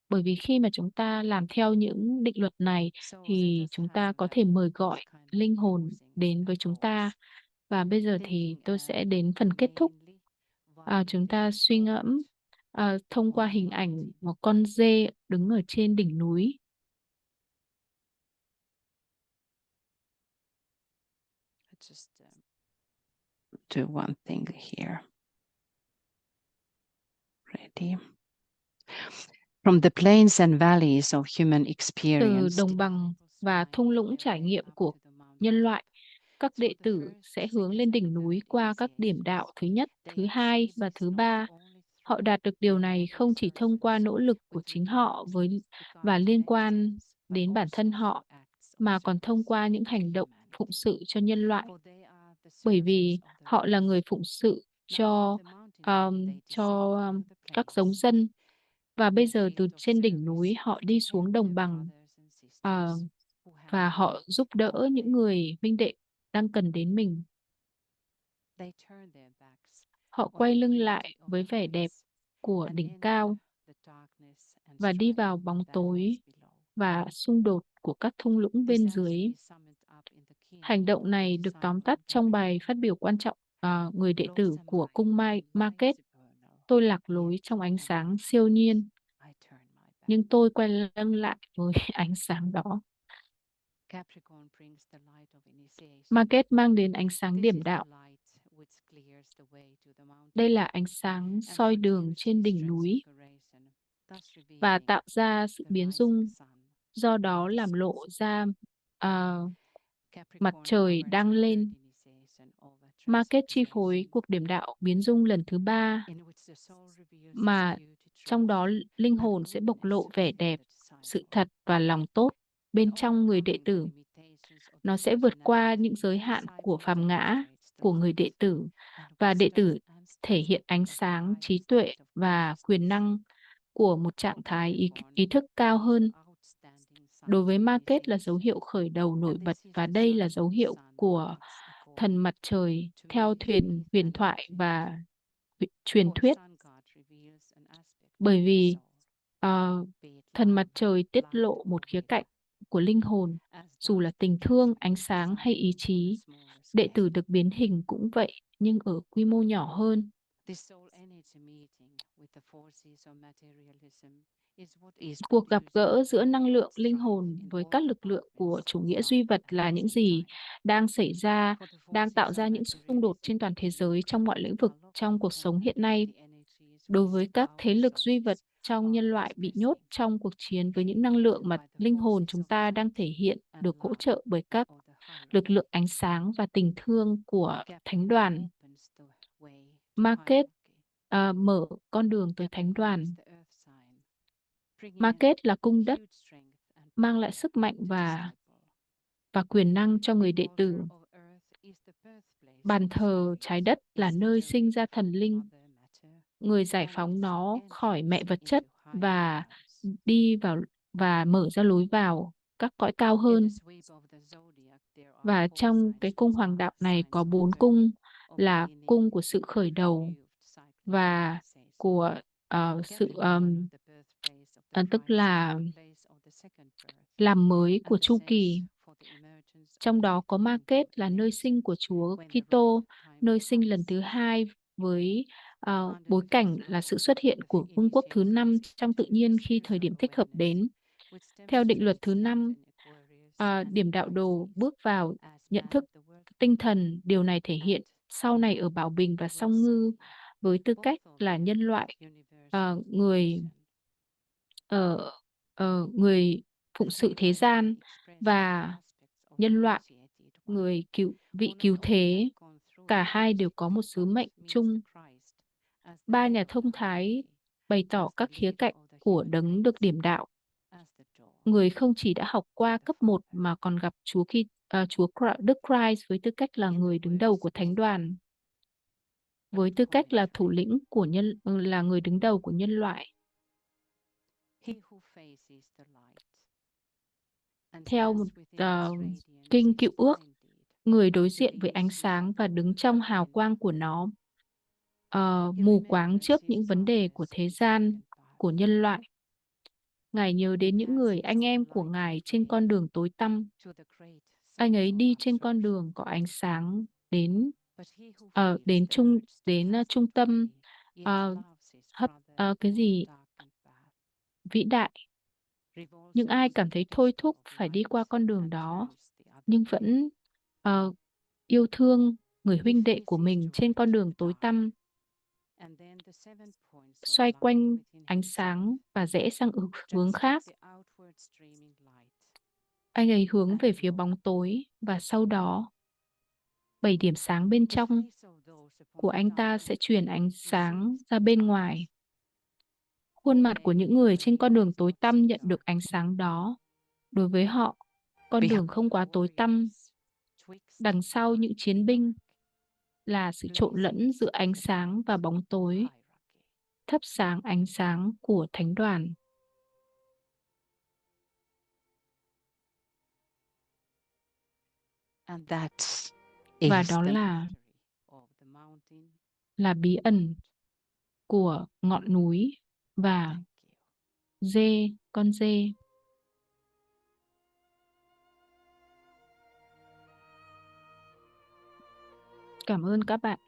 bởi vì khi mà chúng ta làm theo những định luật này thì chúng ta có thể mời gọi linh hồn đến với chúng ta. Và bây giờ thì tôi sẽ đến phần kết thúc. Chúng ta suy ngẫm thông qua hình ảnh một con dê đứng ở trên đỉnh núi. Just do one thing here. Ready. From the plains and valleys of human Từ experience. đồng bằng và thung lũng trải nghiệm của nhân loại, các đệ tử sẽ hướng lên đỉnh núi qua các điểm đạo thứ nhất, thứ hai và thứ ba. Họ đạt được điều này không chỉ thông qua nỗ lực của chính họ và liên quan đến bản thân họ, mà còn thông qua những hành động phụng sự cho nhân loại, bởi vì họ là người phụng sự cho các giống dân. Và bây giờ từ trên đỉnh núi họ đi xuống đồng bằng, và họ giúp đỡ những người huynh đệ đang cần đến mình. Họ quay lưng lại với vẻ đẹp của đỉnh cao và đi vào bóng tối và xung đột của các thung lũng bên dưới. Hành động này được tóm tắt trong bài phát biểu quan trọng người đệ tử của cung Market. Tôi lạc lối trong ánh sáng siêu nhiên, nhưng tôi quay lưng lại với ánh sáng đó. Market mang đến ánh sáng điểm đạo. Đây là ánh sáng soi đường trên đỉnh núi và tạo ra sự biến dung, do đó làm lộ ra mặt trời đang lên. Market chi phối cuộc điểm đạo biến dung lần thứ 3, mà trong đó linh hồn sẽ bộc lộ vẻ đẹp, sự thật và lòng tốt bên trong người đệ tử. Nó sẽ vượt qua những giới hạn của phàm ngã của người đệ tử, và đệ tử thể hiện ánh sáng, trí tuệ và quyền năng của một trạng thái ý thức cao hơn. Đối với Market là dấu hiệu khởi đầu nổi bật, và đây là dấu hiệu của thần mặt trời theo huyền thoại và truyền thuyết. Bởi vì thần mặt trời tiết lộ một khía cạnh của linh hồn, dù là tình thương, ánh sáng hay ý chí. Đệ tử được biến hình cũng vậy, nhưng ở quy mô nhỏ hơn. Cuộc gặp gỡ giữa năng lượng linh hồn với các lực lượng của chủ nghĩa duy vật là những gì đang xảy ra, đang tạo ra những xung đột trên toàn thế giới trong mọi lĩnh vực trong cuộc sống hiện nay. Đối với các thế lực duy vật trong nhân loại bị nhốt trong cuộc chiến với những năng lượng mà linh hồn chúng ta đang thể hiện, được hỗ trợ bởi các lực lượng ánh sáng và tình thương của thánh đoàn. Market mở con đường tới thánh đoàn. Market là cung đất, mang lại sức mạnh và quyền năng cho người đệ tử. Bàn thờ trái đất là nơi sinh ra thần linh, người giải phóng nó khỏi mẹ vật chất và đi vào và mở ra lối vào các cõi cao hơn. Và trong cái cung hoàng đạo này có 4 cung, là cung của sự khởi đầu và của tức là làm mới của chu kỳ. Trong đó có Market là nơi sinh của Chúa Kitô, nơi sinh lần thứ 2, với bối cảnh là sự xuất hiện của vương quốc thứ 5 trong tự nhiên khi thời điểm thích hợp đến. Theo định luật thứ 5, điểm đạo đồ bước vào nhận thức tinh thần. Điều này thể hiện sau này ở Bảo Bình và Song Ngư với tư cách là nhân loại, người phụng sự thế gian, và nhân loại, vị cứu thế. Cả hai đều có một sứ mệnh chung. 3 nhà thông thái bày tỏ các khía cạnh của đấng được điểm đạo. Người không chỉ đã học qua cấp 1 mà còn gặp Chúa Đức Christ với tư cách là người đứng đầu của thánh đoàn, với tư cách là thủ lĩnh của là người đứng đầu của nhân loại. Theo một kinh Cựu Ước, người đối diện với ánh sáng và đứng trong hào quang của nó, mù quáng trước những vấn đề của thế gian, của nhân loại. Ngài nhớ đến những người anh em của Ngài trên con đường tối tăm. Anh ấy đi trên con đường có ánh sáng đến trung tâm cái gì vĩ đại. Những ai cảm thấy thôi thúc phải đi qua con đường đó, nhưng vẫn yêu thương người huynh đệ của mình trên con đường tối tăm, xoay quanh ánh sáng và rẽ sang hướng khác. Anh ấy hướng về phía bóng tối và sau đó 7 điểm sáng bên trong của anh ta sẽ truyền ánh sáng ra bên ngoài. Khuôn mặt của những người trên con đường tối tăm nhận được ánh sáng đó. Đối với họ, con đường không quá tối tăm. Đằng sau những chiến binh là sự trộn lẫn giữa ánh sáng và bóng tối, thắp sáng ánh sáng của thánh đoàn. Và đó là bí ẩn của ngọn núi và con dê. Cảm ơn các bạn.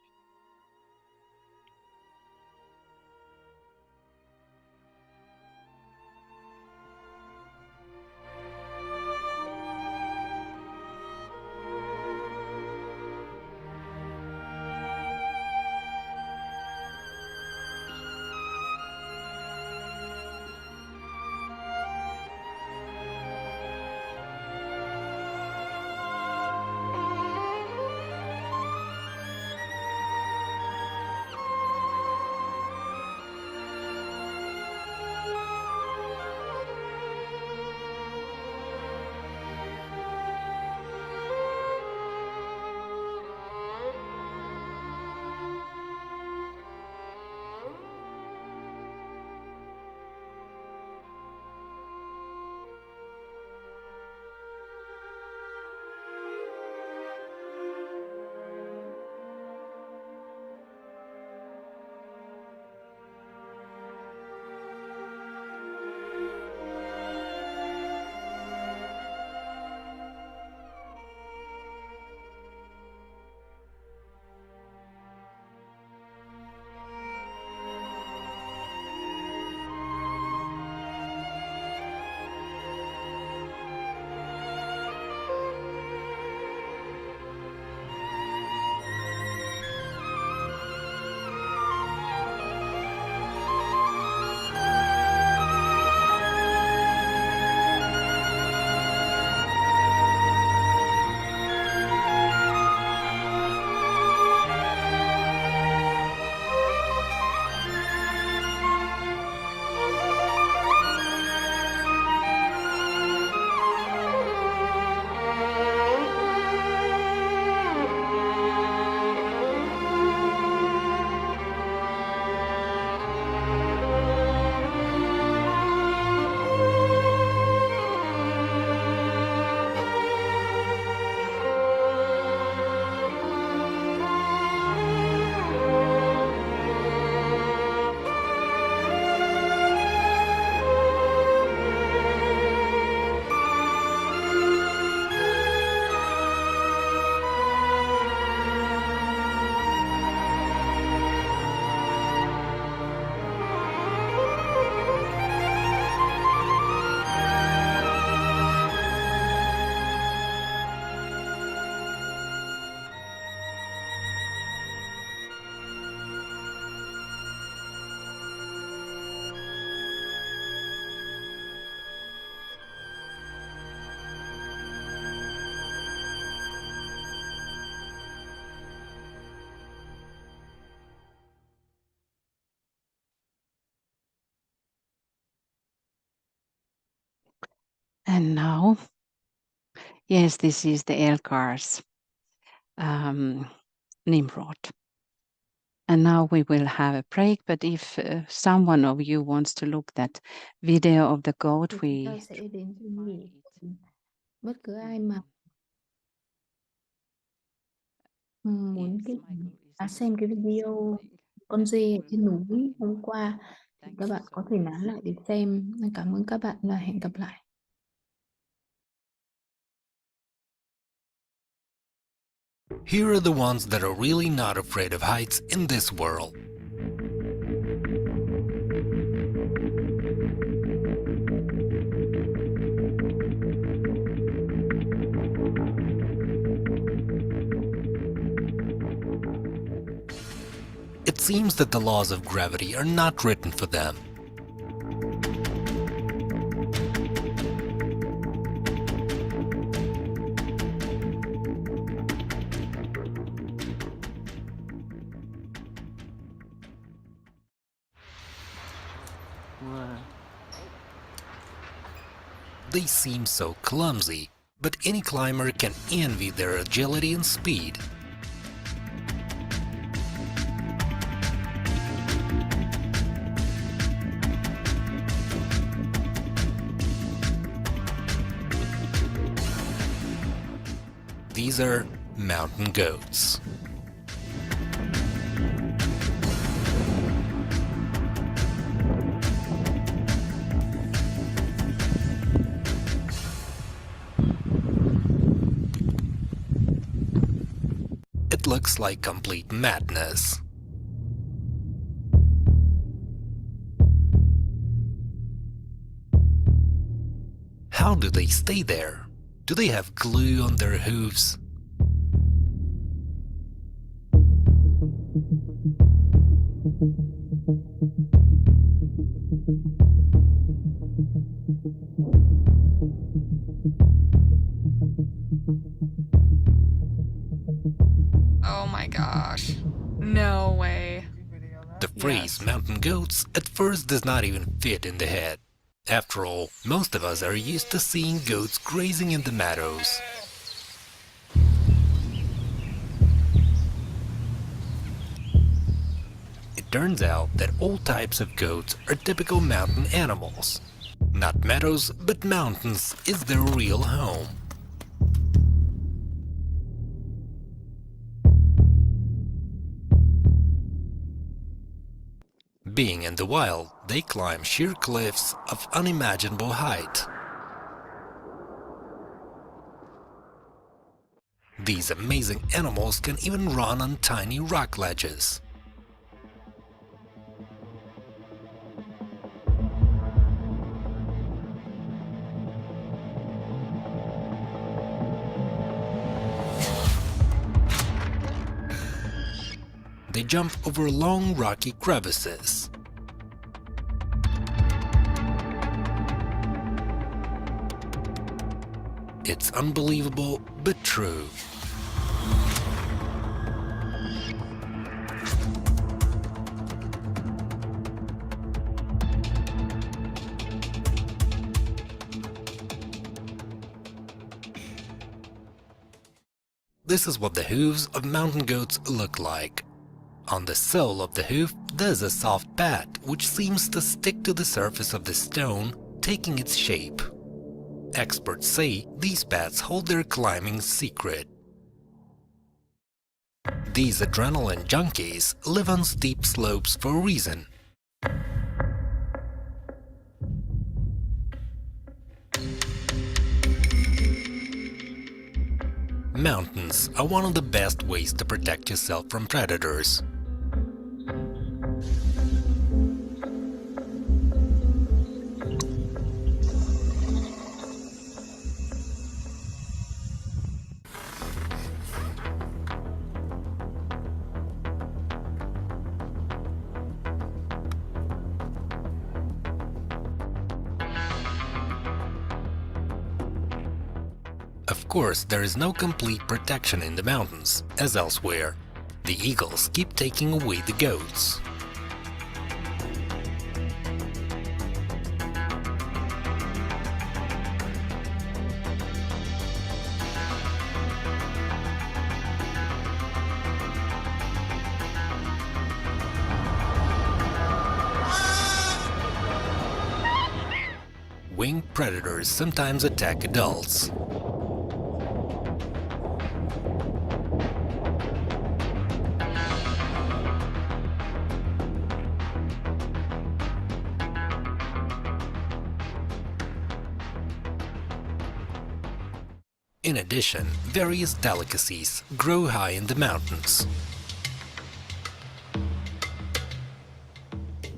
And now, yes, this is the Elgar's Nimrod. And now we will have a break, but if someone of you wants to look that video of the goat, Chúng ta sẽ đến chương nghỉ. Bất cứ ai mà muốn xem cái video con dê ở trên núi hôm qua thì các bạn có thể nán lại để xem. Cảm ơn các bạn và hẹn gặp lại. Here are the ones that are really not afraid of heights in this world. It seems that the laws of gravity are not written for them. They seem so clumsy, but any climber can envy their agility and speed. These are mountain goats. It looks like complete madness. How do they stay there? Do they have glue on their hooves? Oh my gosh. No way. The phrase mountain goats at first does not even fit in the head. After all, most of us are used to seeing goats grazing in the meadows. It turns out that all types of goats are typical mountain animals. Not meadows, but mountains is their real home. Being in the wild, they climb sheer cliffs of unimaginable height. These amazing animals can even run on tiny rock ledges. They jump over long rocky crevices. It's unbelievable, but true. This is what the hooves of mountain goats look like. On the sole of the hoof, there's a soft pad which seems to stick to the surface of the stone, taking its shape. Experts say these pads hold their climbing secret. These adrenaline junkies live on steep slopes for a reason. Mountains are one of the best ways to protect yourself from predators. Of course, there is no complete protection in the mountains, as elsewhere. The eagles keep taking away the goats. Winged predators sometimes attack adults. In addition, various delicacies grow high in the mountains.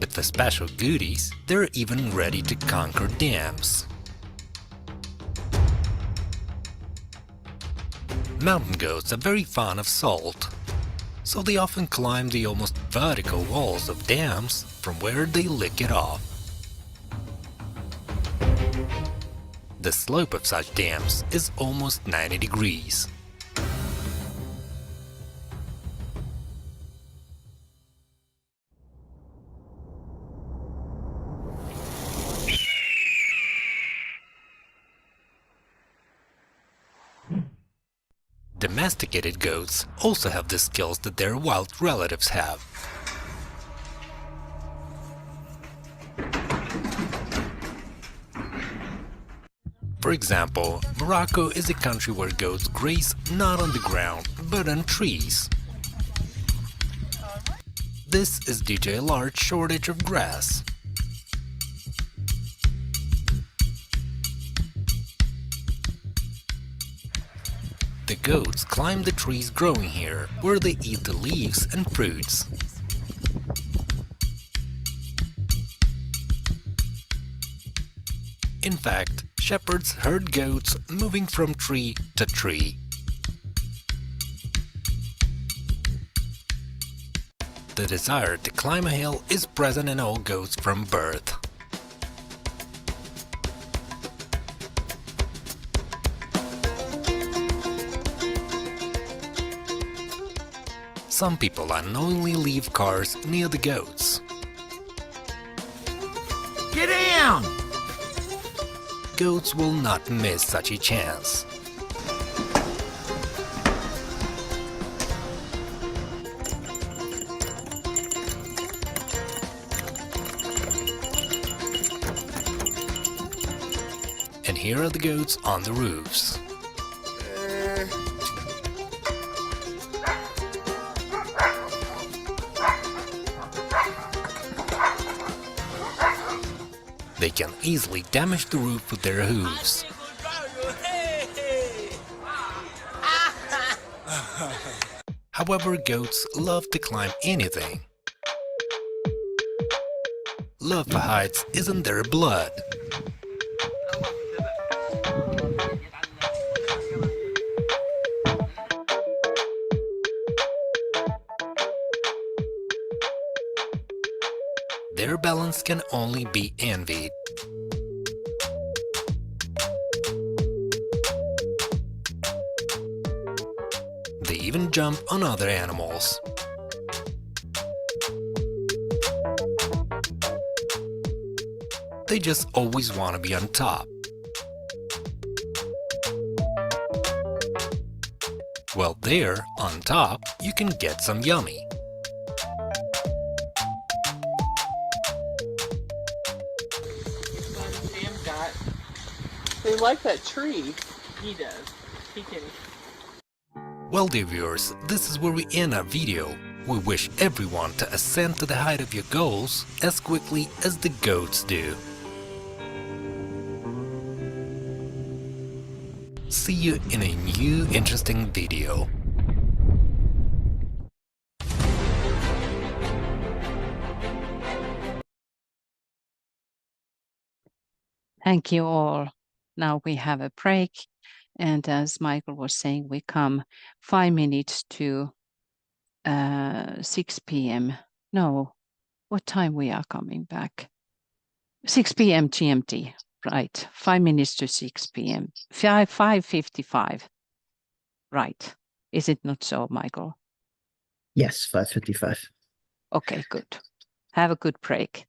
But for special goodies, they're even ready to conquer dams. Mountain goats are very fond of salt. so they often climb the almost vertical walls of dams from where they lick it off. The slope of such dams is almost 90 degrees. Domesticated goats also have the skills that their wild relatives have. For example, Morocco is a country where goats graze not on the ground, but on trees. This is due to a large shortage of grass. The goats climb the trees growing here, where they eat the leaves and fruits. In fact, shepherds herd goats moving from tree to tree. The desire to climb a hill is present in all goats from birth. Some people unknowingly leave cars near the goats. Get down! Goats will not miss such a chance. And here are the goats on the roofs. They can easily damage the roof with their hooves. However, goats love to climb anything. Love for heights is in their blood. Their balance can only be envied. They even jump on other animals. They just always want to be on top. Well, there, on top, you can get some yummy. They like that tree. He does. He can. Well, dear viewers, this is where we end our video. We wish everyone to ascend to the height of your goals as quickly as the goats do. See you in a new interesting video. Thank you all. Now we have a break, and as Michael was saying, we come 5 minutes to 6 p.m. No, what time we are coming back? 6 p.m. GMT, right? 5 minutes to 6 p.m. 5:55, right? Is it not so, Michael? Yes, 5:55. Okay, good. Have a good break.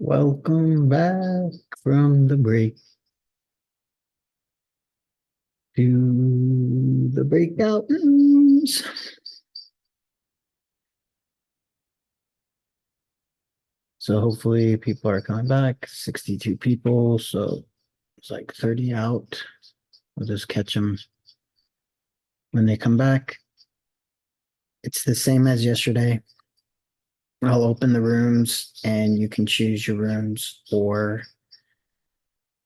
Welcome back from the break to the breakout rooms. So hopefully people are coming back. 62 people, so it's like 30 out. We'll just catch them when they come back. It's the same as yesterday. I'll open the rooms and you can choose your rooms, or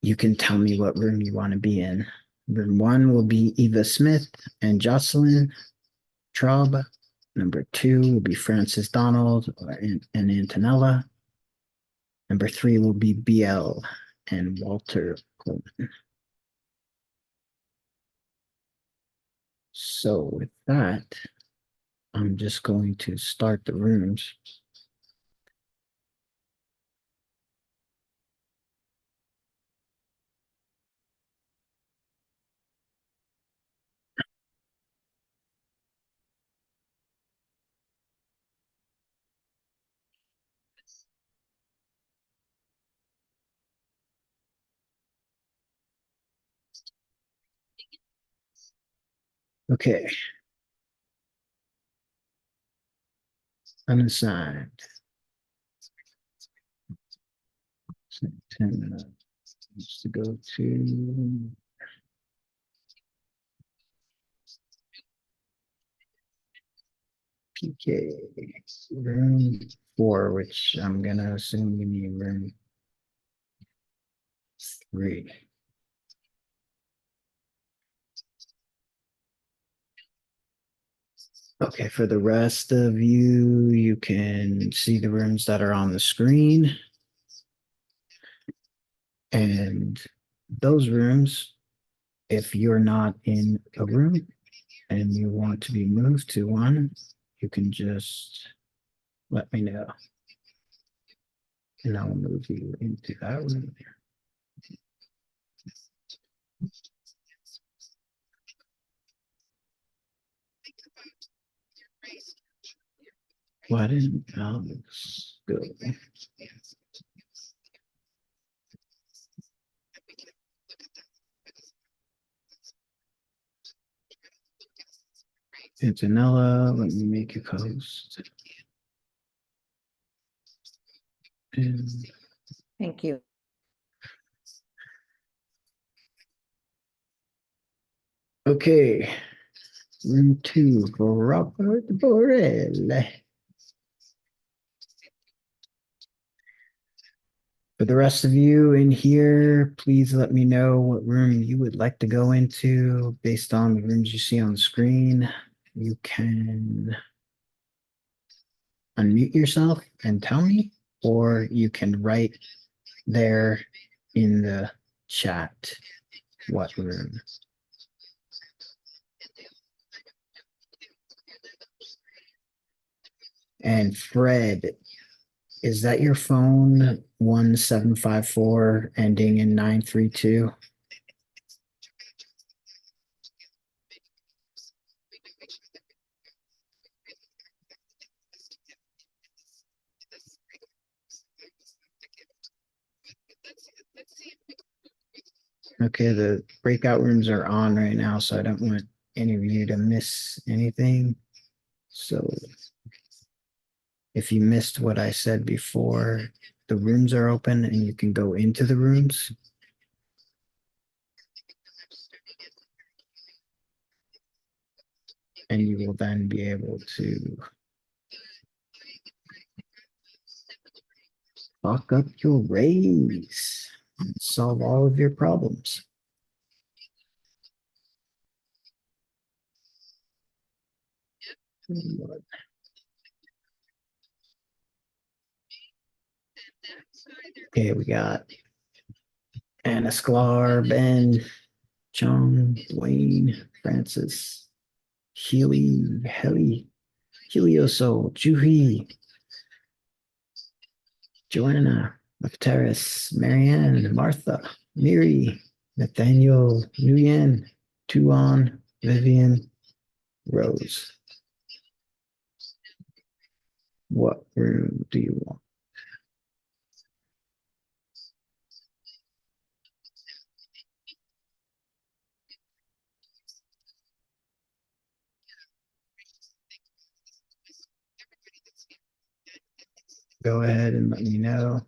you can tell me what room you want to be in. Room 1 will be Eva Smith and Jocelyn Traub. Number 2 will be Francis Donald and Antonella. Number 3 will be BL and Walter Coleman. So with that, I'm just going to start the rooms. Okay. Unassigned. 10 minutes to go to PK room 4, which I'm gonna assume you mean room 3. Okay, for the rest of you, you can see the rooms that are on the screen. And those rooms, if you're not in a room and you want to be moved to one, you can just let me know. And I'll move you into that room. Why didn't Alex go? Antonella, let me make you host. And Thank you. okay, room 2 for Robert Borrell. For the rest of you in here, please let me know what room you would like to go into based on the rooms you see on the screen. You can unmute yourself and tell me, or you can write there in the chat what room. And Fred, is that your phone 1754 ending in 932? Okay, the breakout rooms are on right now, so I don't want any of you to miss anything. So if you missed what I said before, the rooms are open and you can go into the rooms. And you will then be able to talk up your raise and solve all of your problems. Okay, we got Anna Sklar, Ben, John, Wayne, Francis, Healy, Helly, Helioso, Juhi, Joanna, Lefteris, Marianne, Martha, Miri, Nathaniel, Nguyen, Tuan, Vivian, Rose. What room do you want? go ahead and let me know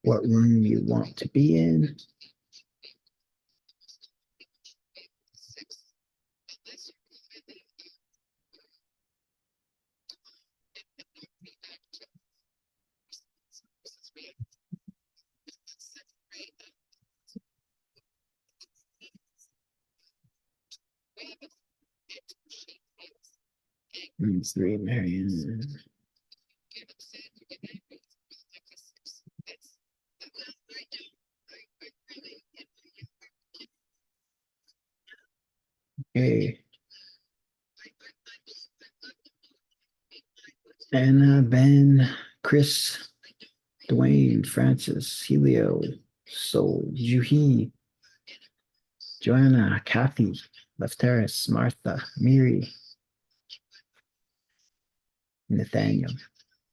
what room you want to be in. Room 3, Marion. Okay. Anna, Ben, Chris, Dwayne, Francis, Helio, Soul, Juhi, Joanna, Kathy, Left Terrace, Martha, Miri, Nathaniel,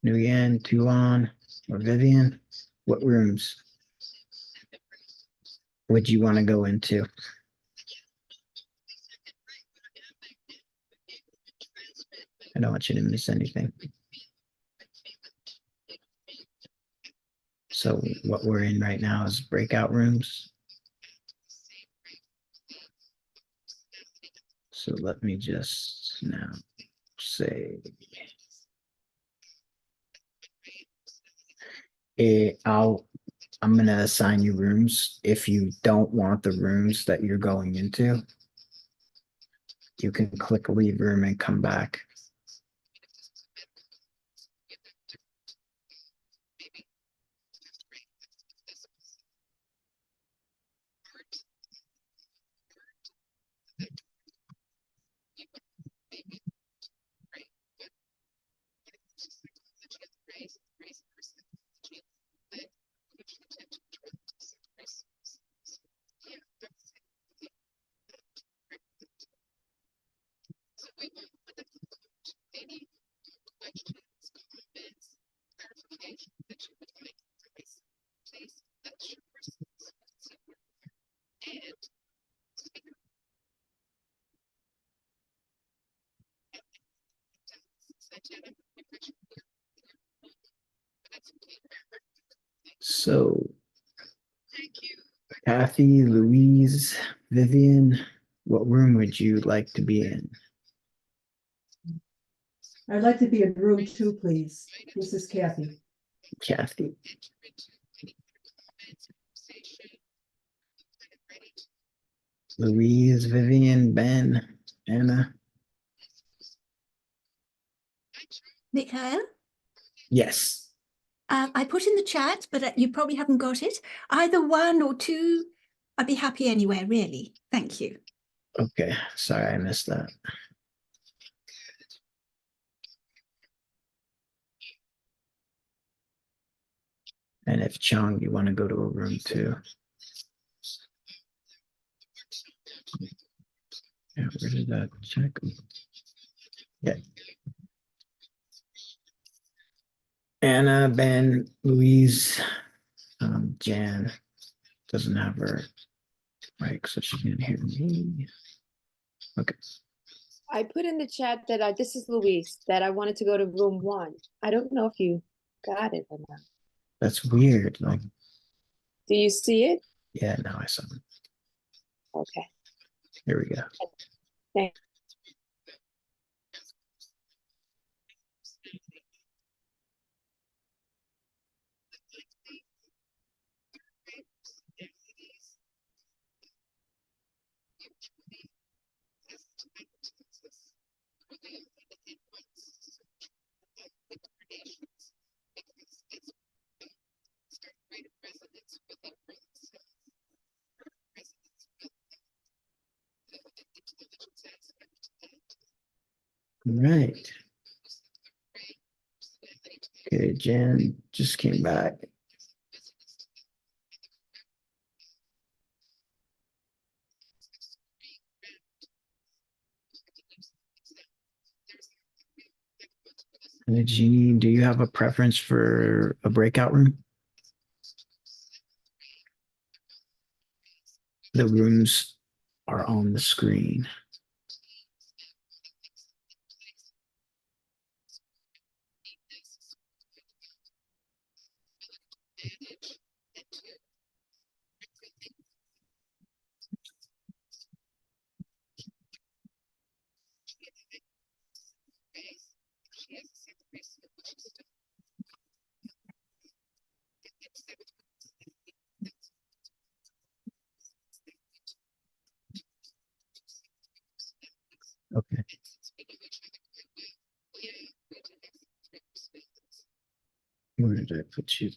Nguyen, Tuan, or Vivian. What rooms would you want to go into? I don't want you to miss anything. So what we're in right now is breakout rooms. So let me just now say, I'm going to assign you rooms. If you don't want the rooms that you're going into, you can click leave room and come back. So, Kathy, Louise, Vivian, what room would you like to be in? I'd like to be in room 2, please. This is Kathy. Kathy. Louise, Vivian, Ben, Anna. Mikhail, Yes. I put in the chat, but you probably haven't got it. Either 1 or 2, I'd be happy anywhere, really. Thank you. Okay. Sorry, I missed that. And if Chung, you want to go to a room 2. Yeah, where did that check? Yeah. Anna, Ben, Louise, Jan doesn't have her mic, so she can't hear me. Okay. I put in the chat that this is Louise, that I wanted to go to room 1. I don't know if you got it or not. That's weird. Like, Do you see it? yeah, now I saw it. Okay. Here we go. Thanks. Right. Okay, Jan just came back. And Jeannie, do you have a preference for a breakout room? The rooms are on the screen. Okay. Where did I put you?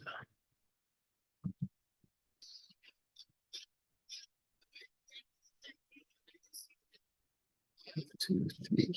2, 3.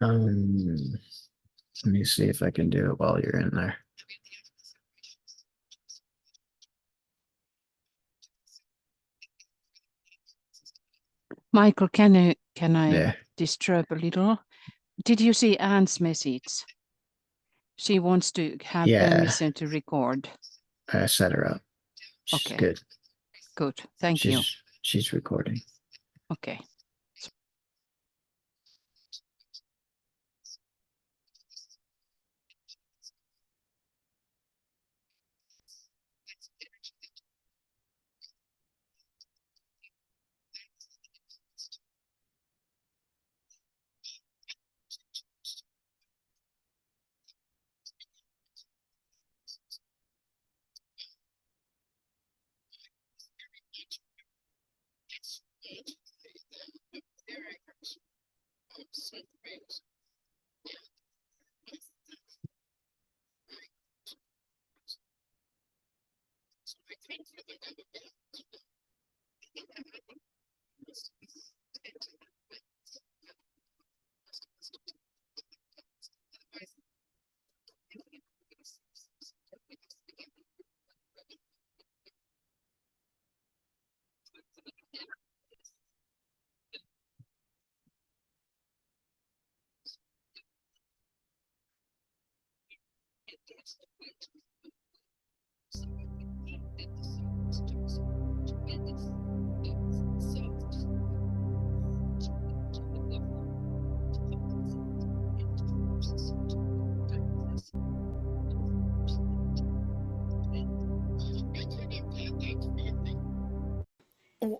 Let me see if I can do it while you're in there. Michael, can I Yeah. disturb a little? Did you see Anne's message? She wants to have permission to record. I set her up. She's Okay. Good. Thank you. She's recording. Okay.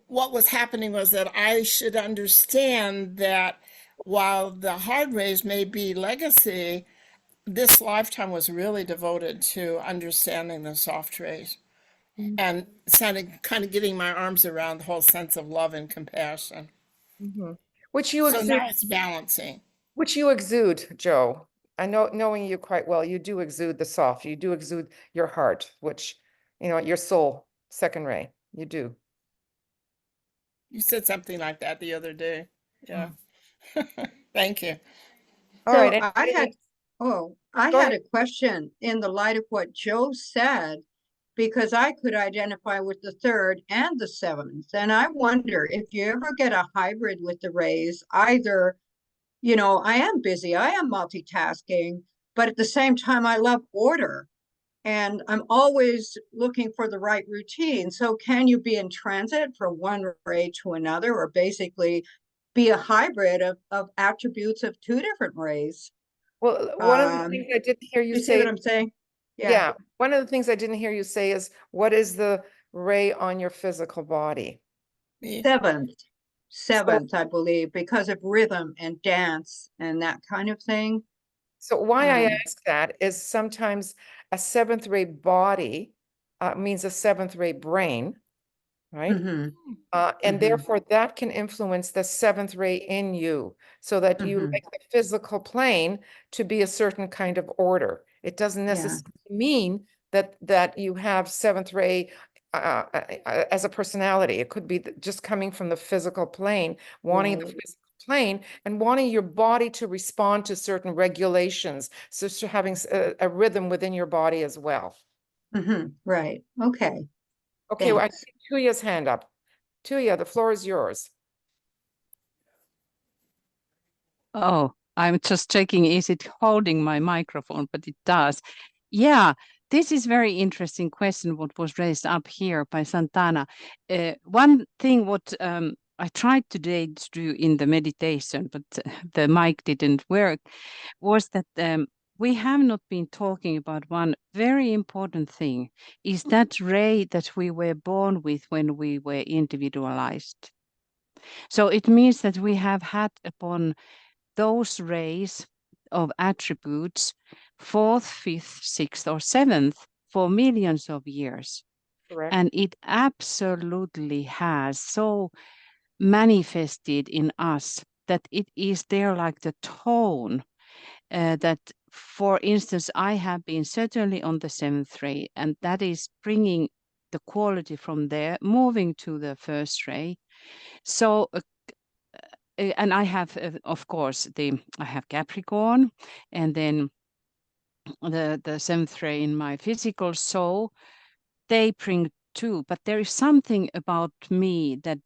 What was happening was that I should understand that while the hard rays may be legacy, this lifetime was really devoted to understanding the soft rays and kind of getting my arms around the whole sense of love and compassion. Which you So exude, now it's balancing. which you exude, Joe. I know, knowing you quite well, you do exude the soft. You do exude your heart, which, your soul, second ray. You do. You said something like that the other day. Yeah. Thank you. All So right. I Go had ahead. a question in the light of what Joe said, because I could identify with the 3rd and the 7th. And I wonder if you ever get a hybrid with the rays, either, I am busy, I am multitasking, but at the same time, I love order. And I'm always looking for the right routine. So can you be in transit from one ray to another, or basically be a hybrid of attributes of 2 different rays? Well, one of the things I didn't hear you You see say. what I'm saying? Yeah. One of the things I didn't hear you say is, what is the ray on your physical body? 7th, I believe, because of rhythm and dance and that kind of thing. So why I ask that is sometimes a 7th ray body means a 7th ray brain, right? And therefore that can influence the 7th ray in you, so that you like the physical plane to be a certain kind of order. It doesn't necessarily mean that you have 7th ray as a personality. It could be just coming from the physical plane, wanting the physical plane and wanting your body to respond to certain regulations. So having a rhythm within your body as well. Right. Okay. Okay. Well, I see Tuija's hand up. Tuija, the floor is yours. Oh, I'm just checking, is it holding my microphone? But it does. Yeah, this is very interesting question, what was raised up here by Santana. One thing what I tried today to do in the meditation, but the mic didn't work, was that we have not been talking about one very important thing, is that ray that we were born with when we were individualized. So it means that we have had upon those rays of attributes, 4th, 5th, 6th, or 7th for millions of years. Correct. And it absolutely has so manifested in us that it is there like the tone that, for instance, I have been certainly on the 7th ray, and that is bringing the quality from there, moving to the 1st ray. So and I have, of course, I have Capricorn, and then the 7th ray in my physical soul, they bring too. But there is something about me that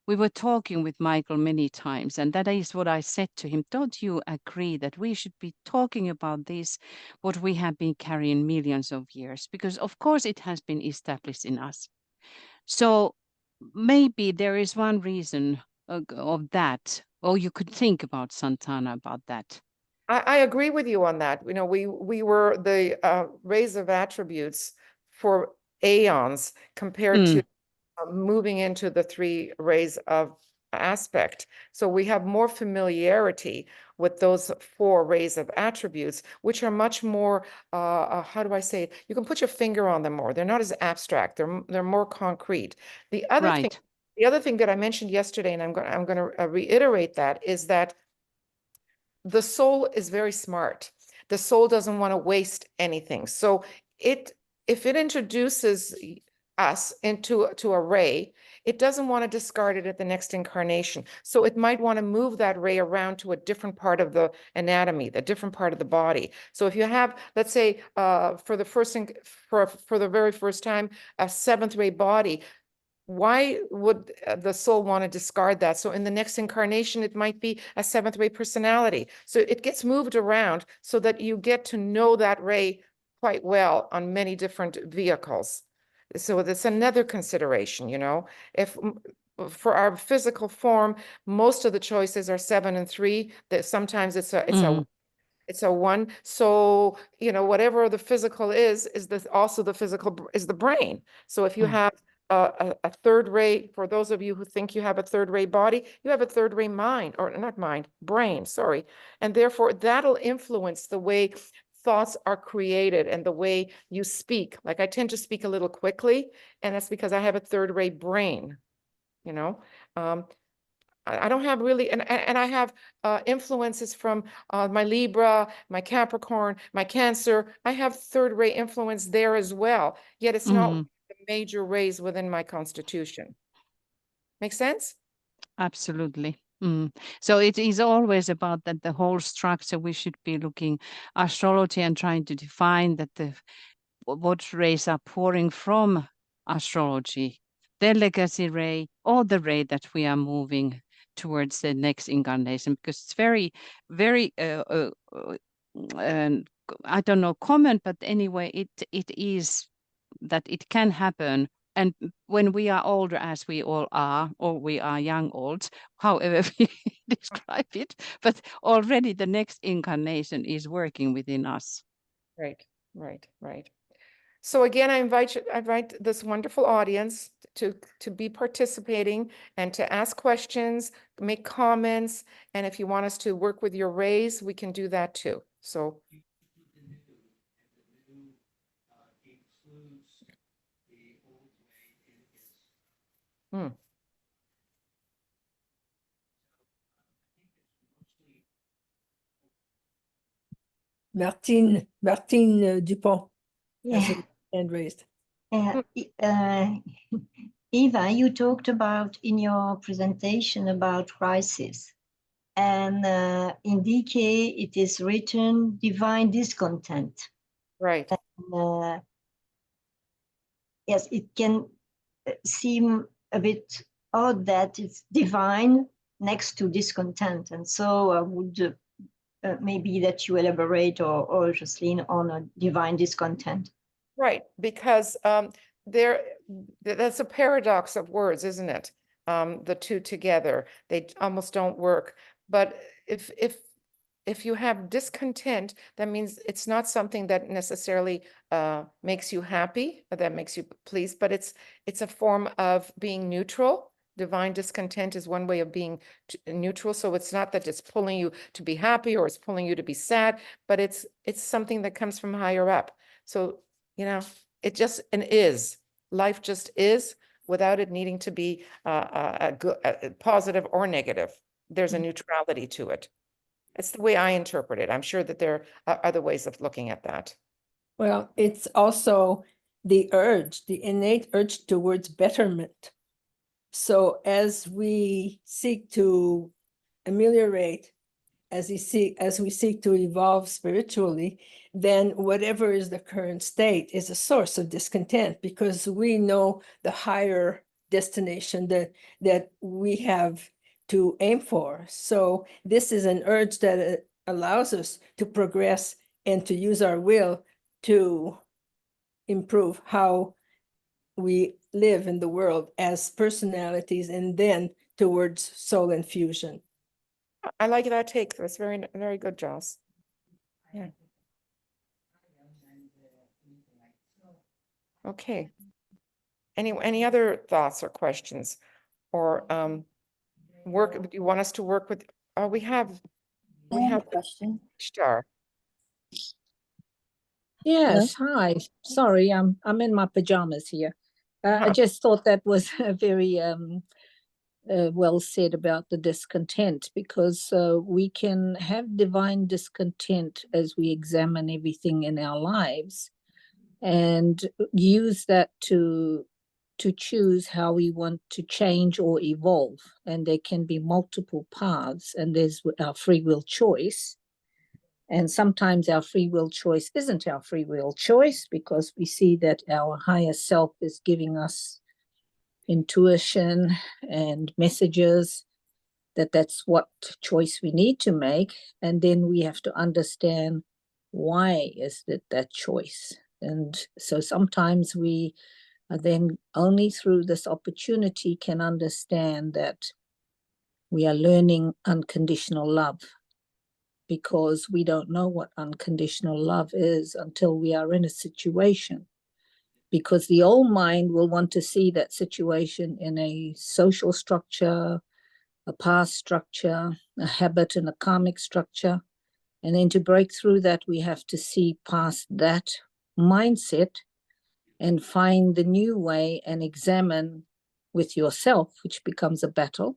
we were talking with Michael many times, and that is what I said to him. Don't you agree that we should be talking about this, what we have been carrying millions of years? Because of course it has been established in us. So maybe there is one reason of that, or you could think about, Santana, about that. I agree with you on that. You know, we were the rays of attributes for aeons compared to moving into the 3 rays of aspect. So we have more familiarity with those 4 rays of attributes, which are much more, how do I say it? You can put your finger on them more. They're not as abstract. They're more concrete. The other thing that I mentioned yesterday, and I'm going to reiterate that, is that the soul is very smart. The soul doesn't want to waste anything. So if it introduces us into a ray, it doesn't want to discard it at the next incarnation. So it might want to move that ray around to a different part of the anatomy, the different part of the body. So if you have, let's say, for the very first time, a 7th ray body, why would the soul want to discard that? So in the next incarnation, it might be a 7th ray personality. So it gets moved around so that you get to know that ray quite well on many different vehicles. So that's another consideration, you know. If for our physical form, most of the choices are 7 and 3. That sometimes it's a 1. So, you know, whatever the physical is also the physical is the brain. So if you have a 3rd ray, for those of you who think you have a 3rd ray body, you have a 3rd ray mind, or not mind, brain, sorry. And therefore that'll influence the way thoughts are created and the way you speak. Like I tend to speak a little quickly, and that's because I have a 3rd ray brain, you know. I don't have really, and I have influences from my Libra, my Capricorn, my Cancer. I have 3rd ray influence there as well, yet it's not the major rays within my constitution. Make sense? Absolutely. So it is always about that the whole structure. We should be looking astrology and trying to define that what rays are pouring from astrology, the legacy ray or the ray that we are moving towards the next incarnation, because it's very, very I don't know, common, but anyway, it is that it can happen. And when we are older, as we all are, or we are young olds, however we describe it, but already the next incarnation is working within us. Right. So again, I invite this wonderful audience to be participating and to ask questions, make comments, and if you want us to work with your rays, we can do that too. So. Martine Dupont. Yeah. Hand raised. Eva, you talked about in your presentation about crisis, and in DK it is written divine discontent. Right. And, yes, it can seem a bit odd that it's divine next to discontent, and so I would maybe that you elaborate or Jocelyn on a divine discontent. Right, because that's a paradox of words, isn't it? The two together, they almost don't work. But if you have discontent, that means it's not something that necessarily makes you happy, or that makes you pleased, but it's a form of being neutral. Divine discontent is one way of being neutral. So it's not that it's pulling you to be happy or it's pulling you to be sad, but it's something that comes from higher up. So, you know, it just is. Life just is, without it needing to be a positive or negative. There's a neutrality to it. It's the way I interpret it. I'm sure that there are other ways of looking at that. Well, it's also the urge, the innate urge towards betterment. So as we seek to ameliorate, as we seek to evolve spiritually, then whatever is the current state is a source of discontent, because we know the higher destination that we have to aim for. So this is an urge that allows us to progress and to use our will to improve how we live in the world as personalities, and then towards soul infusion. I like that take. That's very, very good, Joss. Yeah. Okay. Any other thoughts or questions, or work? Do you want us to work with? We have a question. Star. Yes. Hi. Sorry, I'm in my pajamas here. I just thought that was very well said about the discontent, because we can have divine discontent as we examine everything in our lives, and use that to choose how we want to change or evolve. And there can be multiple paths, and there's our free will choice. And sometimes our free will choice isn't our free will choice, because we see that our higher self is giving us intuition and messages that that's what choice we need to make. And then we have to understand, why is it that choice? And so sometimes we then only through this opportunity can understand that we are learning unconditional love, because we don't know what unconditional love is until we are in a situation. Because the old mind will want to see that situation in a social structure, a past structure, a habit and a karmic structure. And then to break through that, we have to see past that mindset and find the new way and examine with yourself, which becomes a battle,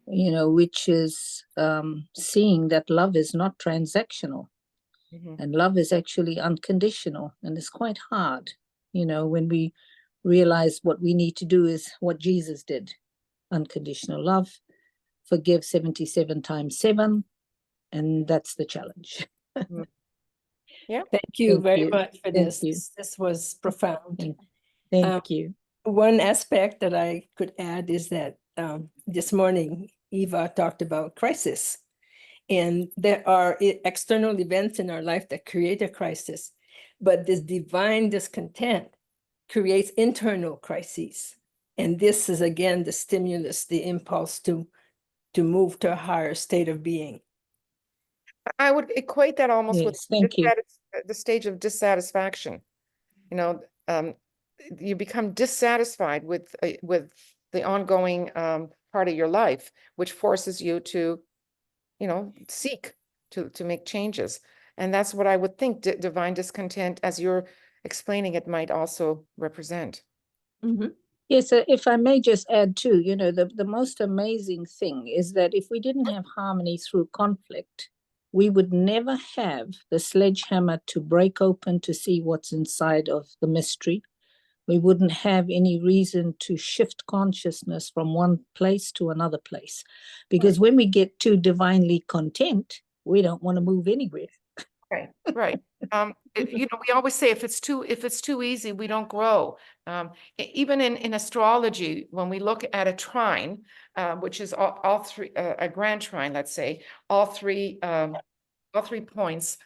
you know, which is seeing that love is not transactional. And love is actually unconditional. And it's quite hard, you know, when we realize what we need to do is what Jesus did. Unconditional love, forgive 77 times 7. And that's the challenge. Yeah. Thank you very much for this. This was profound. Thank you. One aspect that I could add is that this morning, Eva talked about crisis. And there are external events in our life that create a crisis. But this divine discontent creates internal crises. And this is, again, the stimulus, the impulse to move to a higher state of being. I would equate that almost with the stage of dissatisfaction. You know, you become dissatisfied with the ongoing part of your life, which forces you to, you know, seek to make changes. And that's what I would think divine discontent, as you're explaining it, might also represent. Yes, if I may just add too, you know, the most amazing thing is that if we didn't have harmony through conflict, we would never have the sledgehammer to break open to see what's inside of the mystery. We wouldn't have any reason to shift consciousness from one place to another place. Because when we get too divinely content, we don't want to move anywhere. Right. We always say if it's too easy, we don't grow. Even in astrology, when we look at a trine, which is all three, a grand trine, let's say, all three points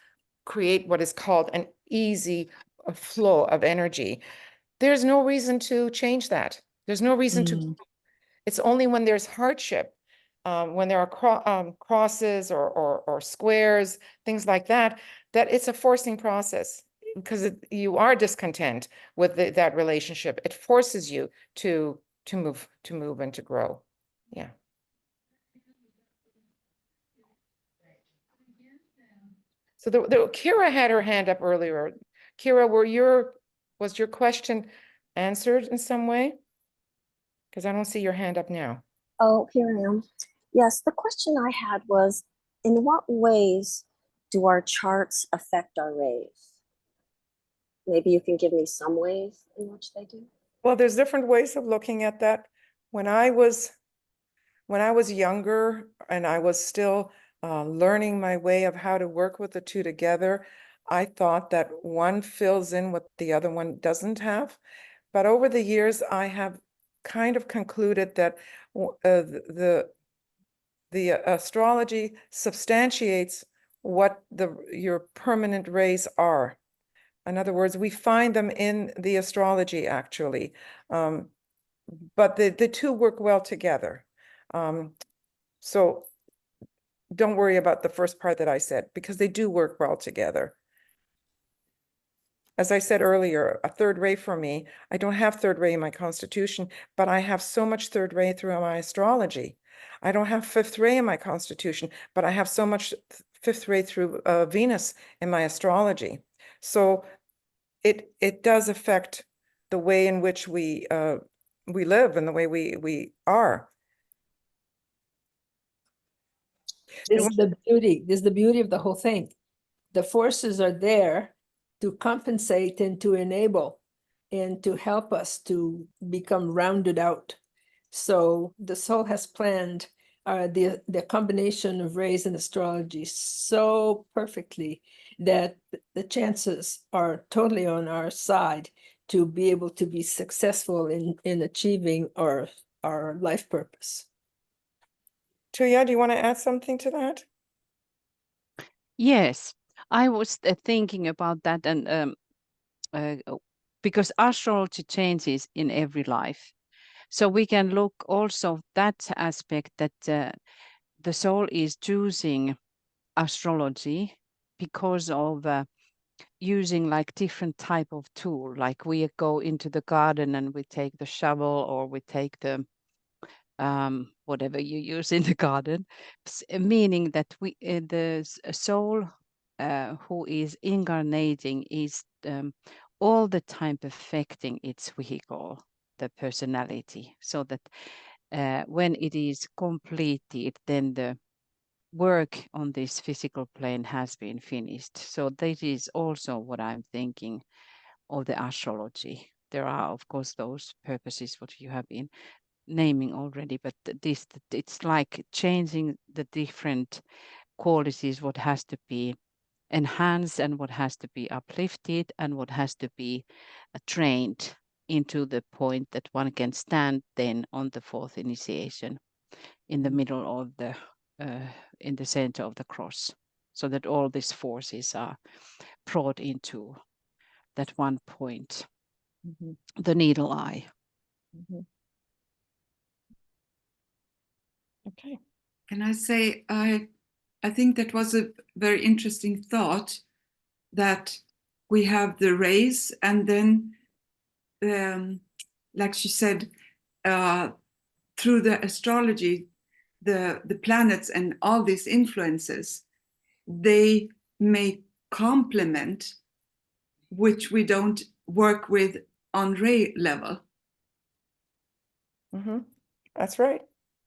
create what is called an easy flow of energy. There's no reason to change that. There's no reason to. It's only when there's hardship, when there are crosses or squares, things like that, that it's a forcing process, because you are discontent with that relationship. It forces you to move and to grow. Yeah. So Kira had her hand up earlier. Kira, was your question answered in some way? Because I don't see your hand up now. Oh, here I am. Yes, the question I had was, in what ways do our charts affect our rays? Maybe you can give me some ways in which they do. Well, there's different ways of looking at that. When I was younger and I was still learning my way of how to work with the two together, I thought that one fills in what the other one doesn't have. But over the years, I have kind of concluded that the astrology substantiates what your permanent rays are. In other words, we find them in the astrology, actually. But the two work well together. So don't worry about the first part that I said, because they do work well together. As I said earlier, a third ray for me, I don't have third ray in my constitution, but I have so much third ray through my astrology. I don't have fifth ray in my constitution, but I have so much fifth ray through Venus in my astrology. So it does affect the way in which we live and the way we are. This is the beauty of the whole thing. The forces are there to compensate and to enable and to help us to become rounded out. So the soul has planned the combination of rays and astrology so perfectly that the chances are totally on our side to be able to be successful in achieving our life purpose. Tuija, do you want to add something to that? Yes, I was thinking about that, and because astrology changes in every life. So we can look also that aspect that the soul is choosing astrology because of using like different type of tool. Like we go into the garden and we take the shovel, or we take the whatever you use in the garden, meaning that the soul who is incarnating is all the time perfecting its vehicle, the personality, so that when it is completed, then the work on this physical plane has been finished. So that is also what I'm thinking of the astrology. There are, of course, those purposes what you have been naming already, but it's like changing the different qualities, what has to be enhanced and what has to be uplifted and what has to be trained into the point that one can stand then on the fourth initiation in the middle of the in the center of the cross, so that all these forces are brought into that one point, the needle eye. Okay. Can I say, I think that was a very interesting thought, that we have the rays, and then, like she said, through the astrology, the planets and all these influences, they may complement, which we don't work with on ray level. That's right.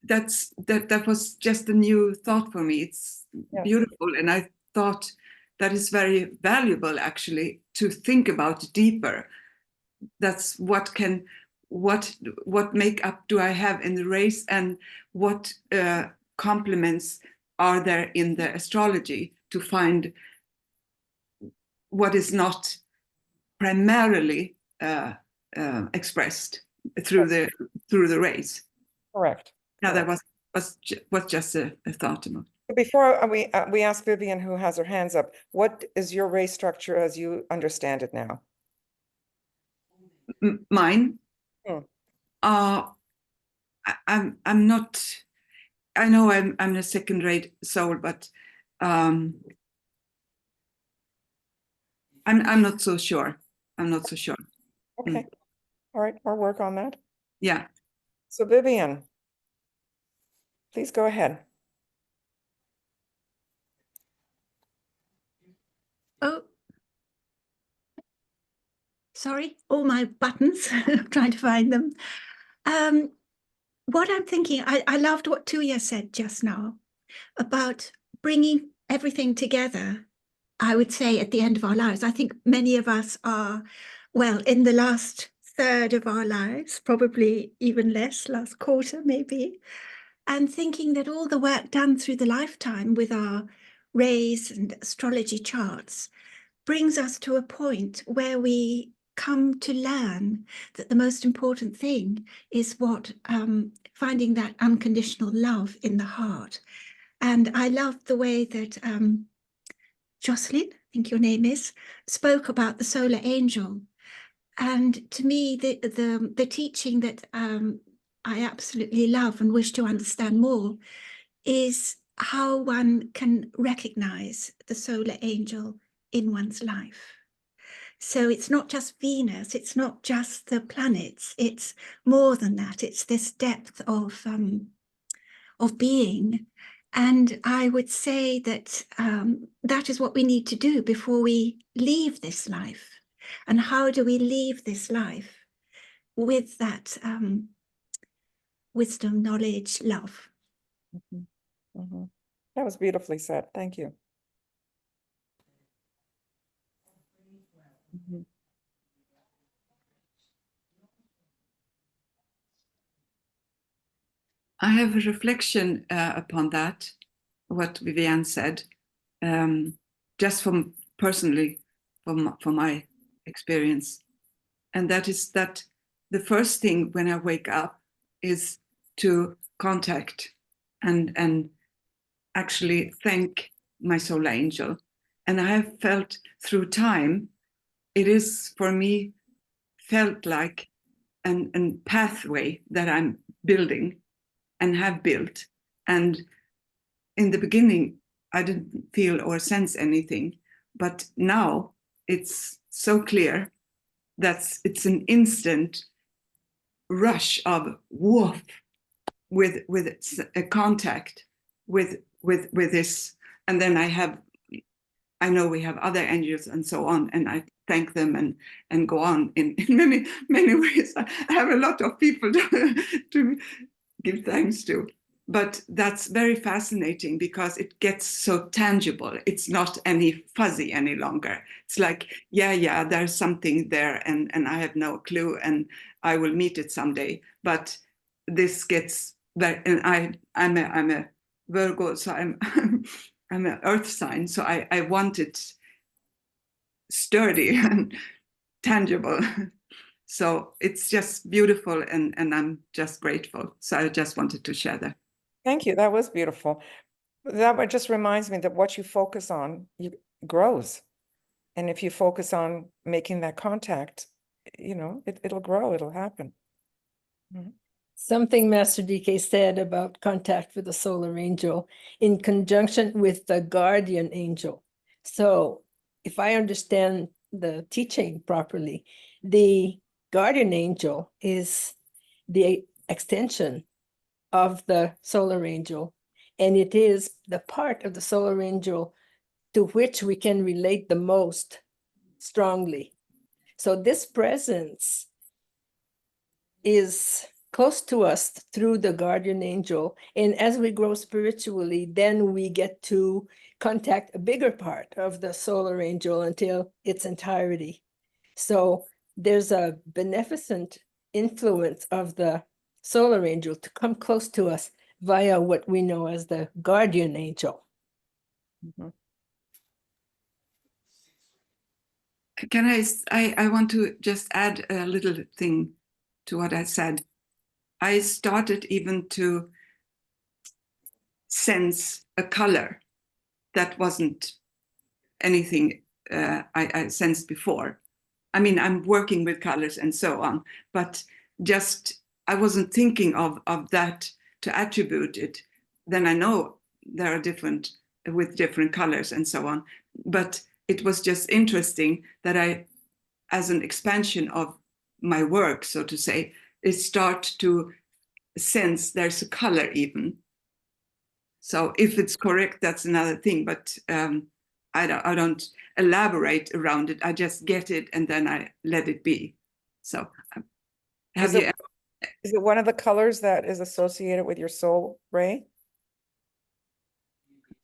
That was just a new thought for me. It's beautiful, and I thought that is very valuable, actually, to think about deeper. That's what makeup do I have in the race, and what complements are there in the astrology, to find what is not primarily expressed through the rays. Correct. Now that was just a thought about. Before we ask Vivian, who has her hands up, what is your ray structure as you understand it now? Mine. I'm not. I know I'm a second-rate soul, but I'm not so sure. I'm not so sure. Okay. All right. I'll work on that. Yeah. So Vivian, please go ahead. Oh, sorry, all my buttons. I'm trying to find them. What I'm thinking, I loved what Tuija said just now about bringing everything together. I would say at the end of our lives, I think many of us are, well, in the last third of our lives, probably even less, last quarter maybe, and thinking that all the work done through the lifetime with our rays and astrology charts brings us to a point where we come to learn that the most important thing is what finding that unconditional love in the heart. And I love the way that Jocelyn, I think your name is, spoke about the solar angel. And to me, the teaching that I absolutely love and wish to understand more is how one can recognize the solar angel in one's life. So it's not just Venus, it's not just the planets, it's more than that. It's this depth of being. And I would say that that is what we need to do before we leave this life. And how do we leave this life? With that wisdom, knowledge, love. Mm-hmm. Mm-hmm. That was beautifully said. Thank you. Mm-hmm. I have a reflection upon that, what Vivian said, just from personally, from my experience. And that is that the first thing when I wake up is to contact and actually thank my soul angel. And I have felt through time, it is for me felt like a pathway that I'm building and have built. And in the beginning, I didn't feel or sense anything, but now it's so clear that it's an instant rush of woof with a contact with this. And then I know we have other angels and so on, and I thank them and go on in many ways. I have a lot of people to give thanks to, but that's very fascinating because it gets so tangible. It's not any fuzzy any longer. It's like, yeah, there's something there, and I have no clue, and I will meet it someday. But this gets very, and I'm a Virgo, so I'm I'm an earth sign, so I want it sturdy and tangible. So it's just beautiful, and I'm just grateful. So I just wanted to share that. Thank you. That was beautiful. That just reminds me that what you focus on grows. And if you focus on making that contact, it'll grow, it'll happen. Mm-hmm. Something Master DK said about contact with the solar angel in conjunction with the guardian angel. So if I understand the teaching properly, the guardian angel is the extension of the solar angel, and it is the part of the solar angel to which we can relate the most strongly. So this presence is close to us through the guardian angel, and as we grow spiritually, then we get to contact a bigger part of the solar angel until its entirety. So there's a beneficent influence of the solar angel to come close to us via what we know as the guardian angel. Mm-hmm. Can I want to just add a little thing to what I said. I started even to sense a color that wasn't anything I sensed before. I mean, I'm working with colors and so on, but just I wasn't thinking of that to attribute it. Then I know there are different with different colors and so on, but it was just interesting that I, as an expansion of my work, so to say, it start to sense there's a color even. So if it's correct, that's another thing, but I don't elaborate around it. I just get it and then I let it be. So Is it one of the colors that is associated with your soul ray?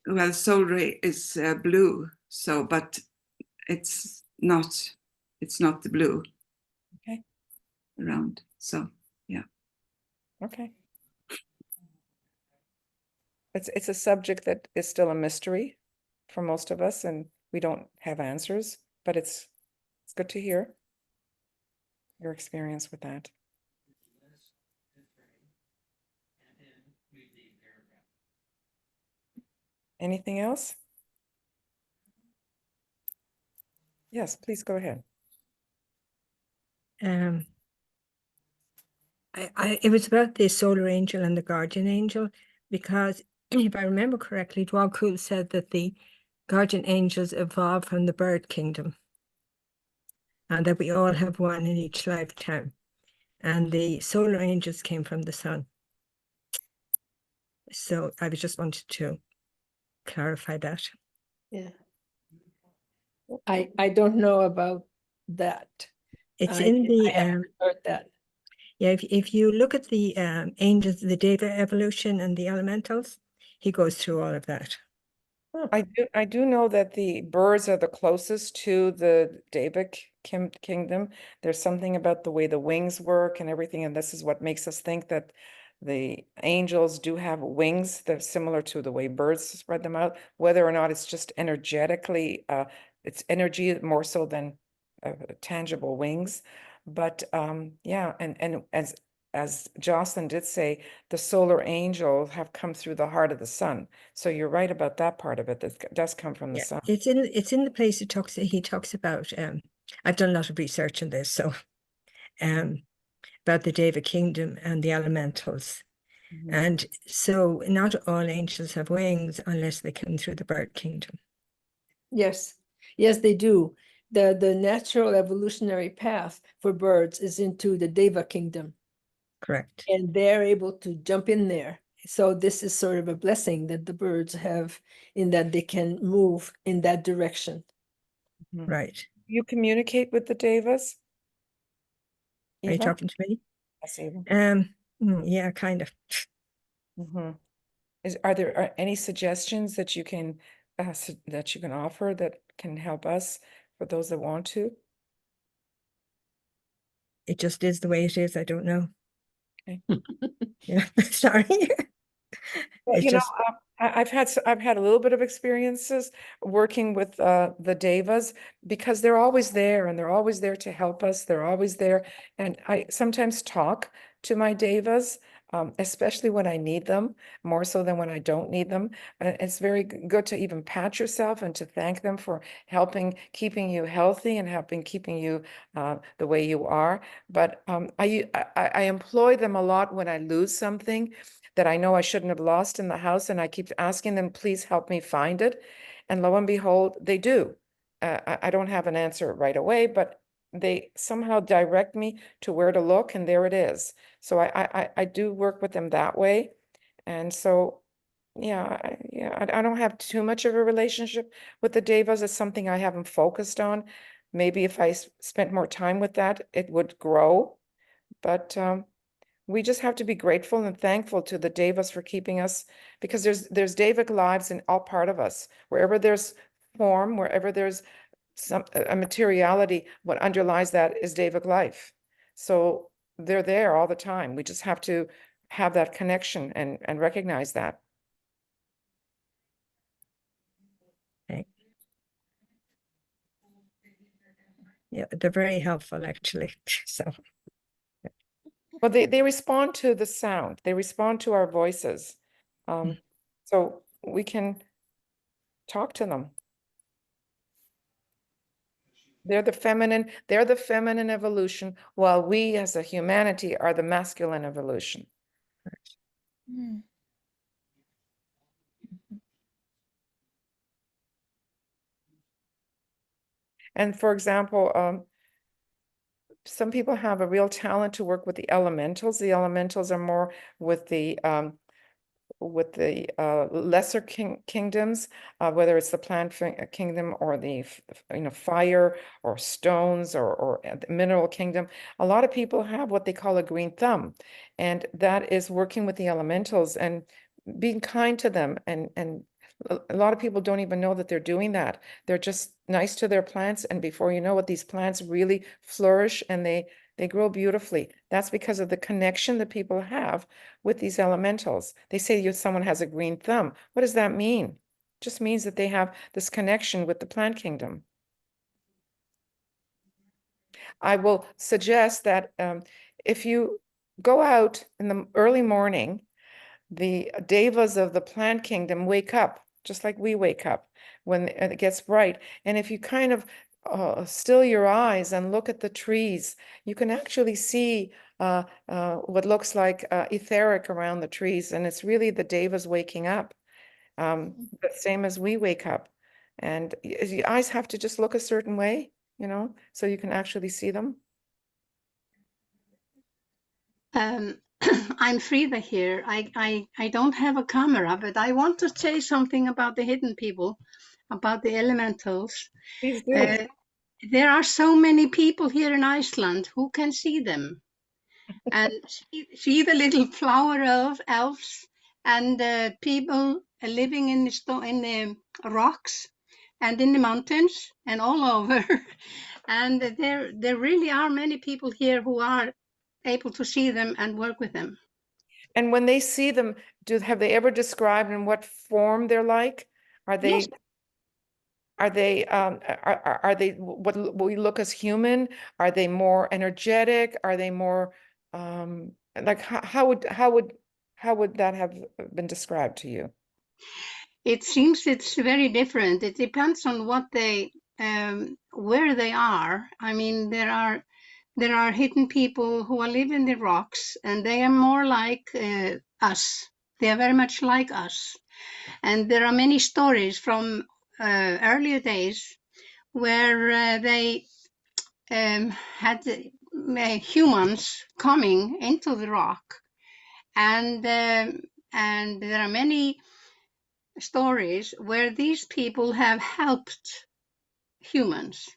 Well, soul ray is blue, so but it's not the blue. Okay. Around. So yeah. Okay. It's a subject that is still a mystery for most of us, and we don't have answers, but it's good to hear your experience with that. Anything else? Yes, please go ahead. It was about the solar angel and the guardian angel, because if I remember correctly, Dwagkul said that the guardian angels evolved from the bird kingdom, and that we all have one in each lifetime. And the solar angels came from the sun. So I just wanted to clarify that. Yeah. I don't know about that. It's in the I haven't heard that. Yeah, if you look at the angels, the Deva evolution and the elementals, he goes through all of that. I do know that the birds are the closest to the Devic kingdom. There's something about the way the wings work and everything, and this is what makes us think that the angels do have wings that are similar to the way birds spread them out, whether or not it's just energetically, it's energy more so than tangible wings. But yeah, and as Jocelyn did say, the solar angels have come through the heart of the sun. So you're right about that part of it. That does come from the sun. It's in the place he talks about. I've done a lot of research on this, so about the Deva kingdom and the elementals. Mm-hmm. And so not all angels have wings unless they come through the bird kingdom. Yes, they do. The natural evolutionary path for birds is into the Deva kingdom. Correct. And they're able to jump in there. So this is sort of a blessing that the birds have, in that they can move in that direction. Mm-hmm. Right. You communicate with the Devas? Are you talking to me? Yes, Eva. Yeah, kind of. Mm-hmm. Are there any suggestions that you can offer that can help us, for those that want to? It just is the way it is. I don't know. Okay. Yeah, sorry. Well, you know, I've had a little bit of experiences working with the Devas, because they're always there and they're always there to help us. They're always there. And I sometimes talk to my Devas, especially when I need them, more so than when I don't need them. It's very good to even pat yourself and to thank them for helping, keeping you healthy and helping keeping you the way you are. But I employ them a lot when I lose something that I know I shouldn't have lost in the house, and I keep asking them, please help me find it. And lo and behold, they do. I don't have an answer right away, but they somehow direct me to where to look, and there it is. So I do work with them that way. And so, yeah, I don't have too much of a relationship with the Devas. It's something I haven't focused on. Maybe if I spent more time with that, it would grow. But we just have to be grateful and thankful to the Devas for keeping us, because there's Devic lives in all part of us. Wherever there's form, wherever there's a materiality, what underlies that is Devic life. So they're there all the time. We just have to have that connection and recognize that. Okay. Yeah, they're very helpful actually. So Well, they respond to the sound. They respond to our voices. So we can talk to them. They're the feminine evolution, while we as a humanity are the masculine evolution. And for example, some people have a real talent to work with the elementals. The elementals are more with the lesser kingdoms, whether it's the plant kingdom or the fire or stones or the mineral kingdom. A lot of people have what they call a green thumb, and that is working with the elementals and being kind to them. And a lot of people don't even know that they're doing that. They're just nice to their plants, and before you know it, these plants really flourish and they grow beautifully. That's because of the connection that people have with these elementals. They say someone has a green thumb. What does that mean? It just means that they have this connection with the plant kingdom. I will suggest that if you go out in the early morning, the devas of the plant kingdom wake up, just like we wake up when it gets bright. And if you kind of still your eyes and look at the trees, you can actually see what looks like etheric around the trees. And it's really the devas waking up, the same as we wake up. And your eyes have to just look a certain way, so you can actually see them. I'm Frida here. I don't have a camera, but I want to say something about the hidden people, about the elementals. Please do. There are so many people here in Iceland who can see them and see the little flower elves and people living in the rocks and in the mountains and all over. And there really are many people here who are able to see them and work with them. And when they see them, have they ever described in what form they're like? Are they? Yes. Are they what we look as human? Are they more energetic? Are they more like how would that have been described to you? It seems it's very different. It depends on what they where they are. I mean, there are hidden people who live in the rocks, and they are more like us. They are very much like us. And there are many stories from earlier days where they had humans coming into the rock. And there are many stories where these people have helped humans.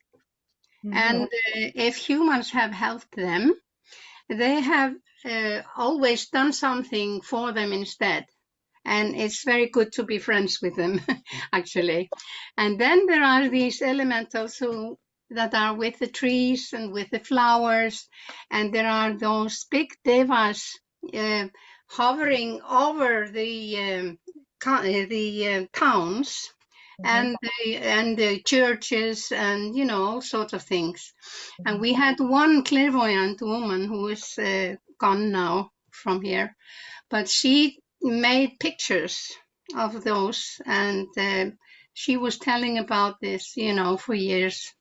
And if humans have helped them, they have always done something for them instead. And it's very good to be friends with them, actually. And then there are these elementals that are with the trees and with the flowers. And there are those big devas hovering over the towns and the churches and all sorts of things. And we had one clairvoyant woman who is gone now from here, but she made pictures of those, and she was telling about this for years.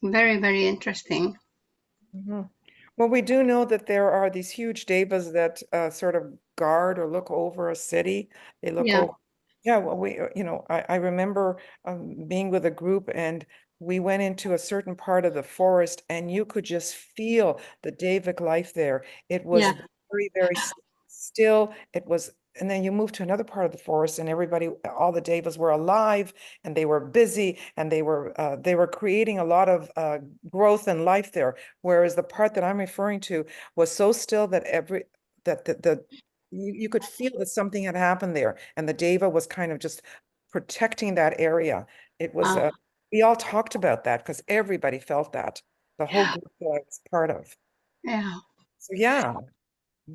Very, very interesting. Well, we do know that there are these huge devas that sort of guard or look over a city. They look over. Yeah, well, I remember being with a group, and we went into a certain part of the forest, and you could just feel the Devic life there. It was very, very still. It was, and then you move to another part of the forest, and all the devas were alive, and they were busy, and they were creating a lot of growth and life there. Whereas the part that I'm referring to was so still that you could feel that something had happened there, and the deva was kind of just protecting that area. It was we all talked about that because everybody felt that, the whole group that I was part of. Yeah. So yeah.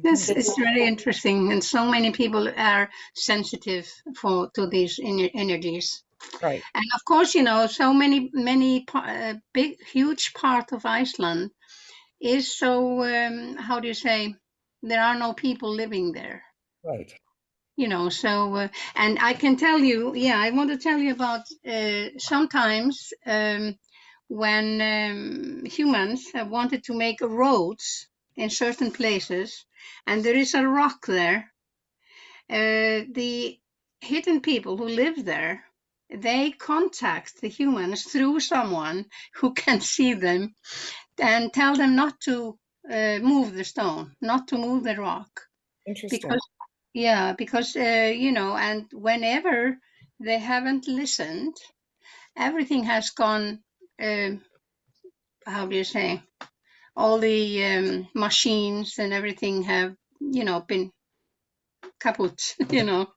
Yes, it's very interesting, and so many people are sensitive to these energies. Right. And of course, you know, so many big, huge part of Iceland is so, how do you say, there are no people living there. Right. You know, so, and I can tell you, yeah, I want to tell you about sometimes when humans have wanted to make roads in certain places, and there is a rock there, the hidden people who live there, they contact the humans through someone who can see them and tell them not to move the stone, not to move the rock. Interesting. Because you know, and whenever they haven't listened, everything has gone, how do you say, all the machines and everything have, you know, been kaput, you know,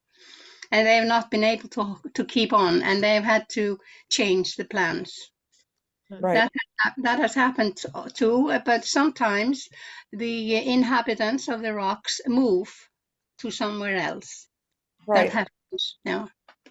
and they've not been able to keep on, and they've had to change the plans. Right. That has happened too, but sometimes the inhabitants of the rocks move to somewhere else. Right. That happens, yeah.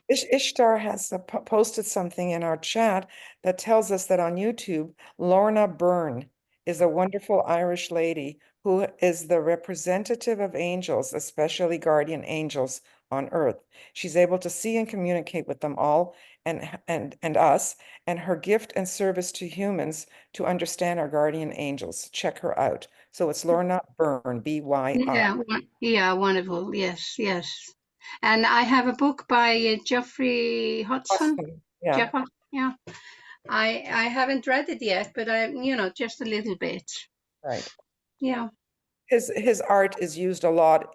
Ishtar has posted something in our chat that tells us that on YouTube, Lorna Byrne is a wonderful Irish lady who is the representative of angels, especially guardian angels on earth. She's able to see and communicate with them all and us, and her gift and service to humans to understand our guardian angels. Check her out. So it's Lorna Byrne, B-Y-R. Yeah, wonderful. Yes, yes. And I have a book by Geoffrey Hodgson. Yeah. Jeff Hodgson, yeah. I haven't read it yet, but I, you know, just a little bit. Right. Yeah. His art is used a lot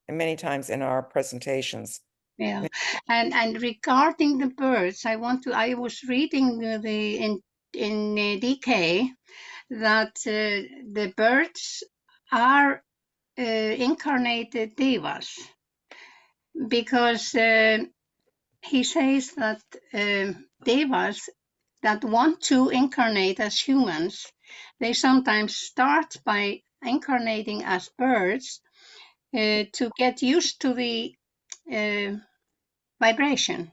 many times in our presentations. Yeah. And regarding the birds, I was reading in DK that the birds are incarnated devas, because he says that devas that want to incarnate as humans, they sometimes start by incarnating as birds to get used to the vibration.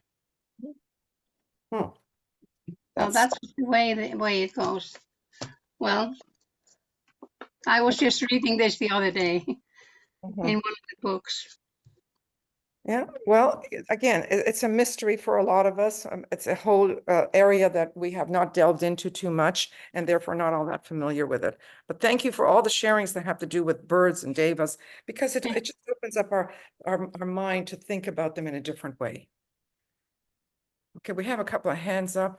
Hmm. So that's the way it goes. Well, I was just reading this the other day in one of the books. Yeah, well, again, it's a mystery for a lot of us. It's a whole area that we have not delved into too much, and therefore not all that familiar with it. But thank you for all the sharings that have to do with birds and devas, because it just opens up our mind to think about them in a different way. Okay, we have a couple of hands up.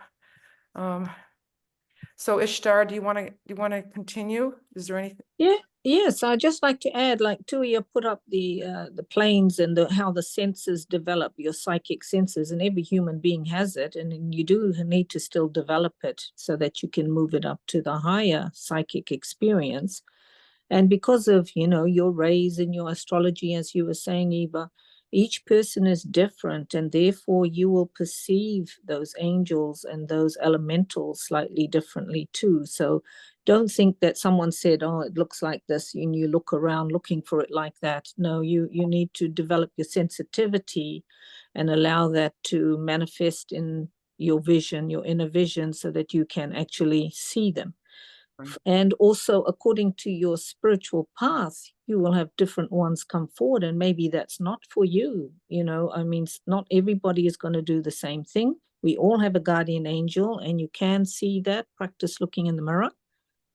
So Ishtar, do you want to continue? Is there anything? Yes, I'd just like to add, like Tuija put up the planes and how the senses develop, your psychic senses, and every human being has it, and you do need to still develop it so that you can move it up to the higher psychic experience. And because of, you know, your rays and your astrology, as you were saying, Eva, each person is different, and therefore you will perceive those angels and those elementals slightly differently too. So don't think that someone said, oh, it looks like this, and you look around looking for it like that. No, you need to develop your sensitivity and allow that to manifest in your vision, your inner vision, so that you can actually see them. And also, according to your spiritual path, you will have different ones come forward, and maybe that's not for you. You know, I mean, not everybody is going to do the same thing. We all have a guardian angel, and you can see that. Practice looking in the mirror.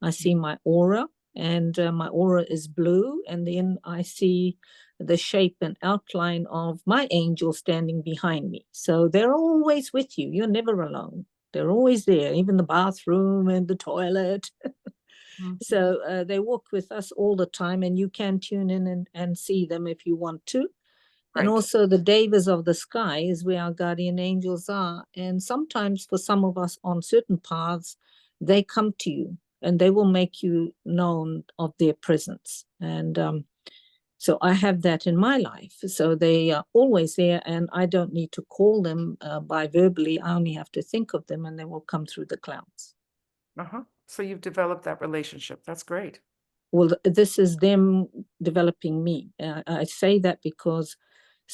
I see my aura, and my aura is blue, and then I see the shape and outline of my angel standing behind me. So they're always with you. You're never alone. They're always there, even the bathroom and the toilet. So they walk with us all the time, and you can tune in and see them if you want to. And also the devas of the sky is where our guardian angels are. And sometimes for some of us on certain paths, they come to you and they will make you known of their presence. And so I have that in my life. So they are always there, and I don't need to call them by verbally. I only have to think of them, and they will come through the clouds. So you've developed that relationship. That's great. Well, this is them developing me. I say that because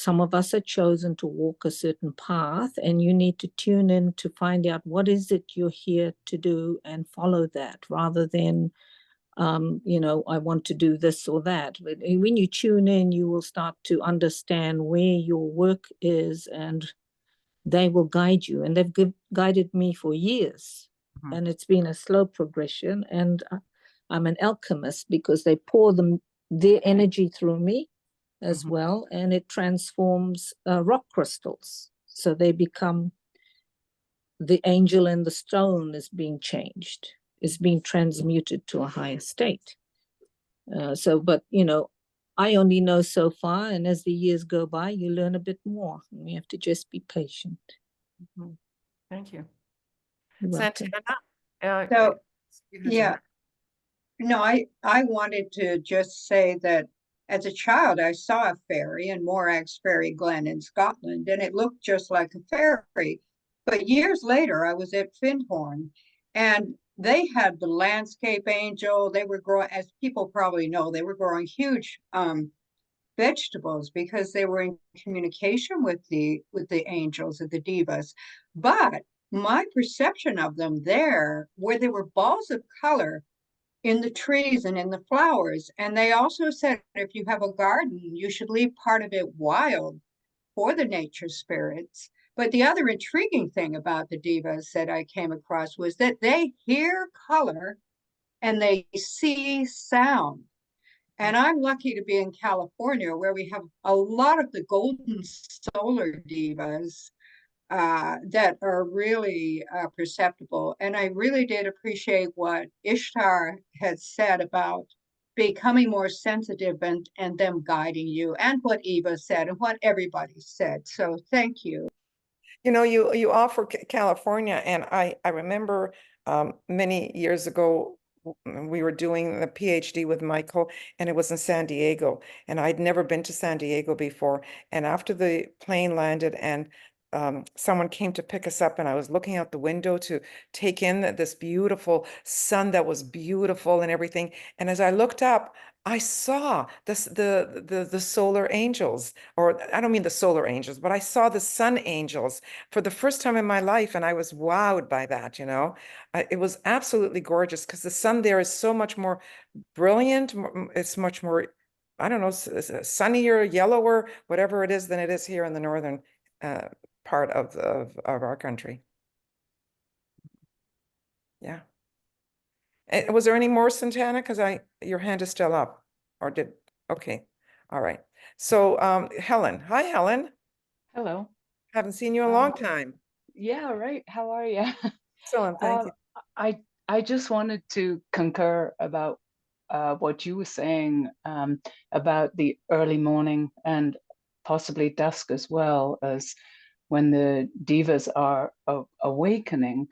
Some of us are chosen to walk a certain path, and you need to tune in to find out what is it you're here to do and follow that, rather than, you know, I want to do this or that. But when you tune in, you will start to understand where your work is, and they will guide you. And they've guided me for years. And it's been a slow progression. And I'm an alchemist because they pour their energy through me as well, and it transforms rock crystals. So they become, the angel and the stone is being changed, is being transmuted to a higher state. But, you know, I only know so far, and as the years go by, you learn a bit more. And you have to just be patient. Thank you. You're welcome. Santana? So, yeah. No, I wanted to just say that as a child, I saw a fairy in Morag's Fairy Glen in Scotland, and it looked just like a fairy. But years later, I was at Findhorn, and they had the landscape angel. They were growing, as people probably know, they were growing huge vegetables because they were in communication with the angels of the divas. But my perception of them there, where they were balls of color in the trees and in the flowers. And they also said, if you have a garden, you should leave part of it wild for the nature spirits. But the other intriguing thing about the divas that I came across was that they hear color and they see sound. And I'm lucky to be in California, where we have a lot of the golden solar divas that are really perceptible. And I really did appreciate what Ishtar had said about becoming more sensitive and them guiding you, and what Eva said and what everybody said. So thank you. You know, you offer California, and I remember many years ago, we were doing the PhD with Michael, and it was in San Diego, and I'd never been to San Diego before. And after the plane landed and someone came to pick us up, and I was looking out the window to take in this beautiful sun that was beautiful and everything. And as I looked up, I saw the solar angels, or I don't mean the solar angels, but I saw the sun angels for the first time in my life, and I was wowed by that. You know, it was absolutely gorgeous because the sun there is so much more brilliant. It's much more, I don't know, sunnier, yellower, whatever it is, than it is here in the northern part of our country. Yeah. And was there any more, Santana? Because your hand is still up, or did, okay. All right. So Helen. Hi, Helen. Hello. Haven't seen you in a long time. Yeah, right. How are you? Excellent, thank you. I just wanted to concur about what you were saying about the early morning and possibly dusk as well, as when the divas are awakening.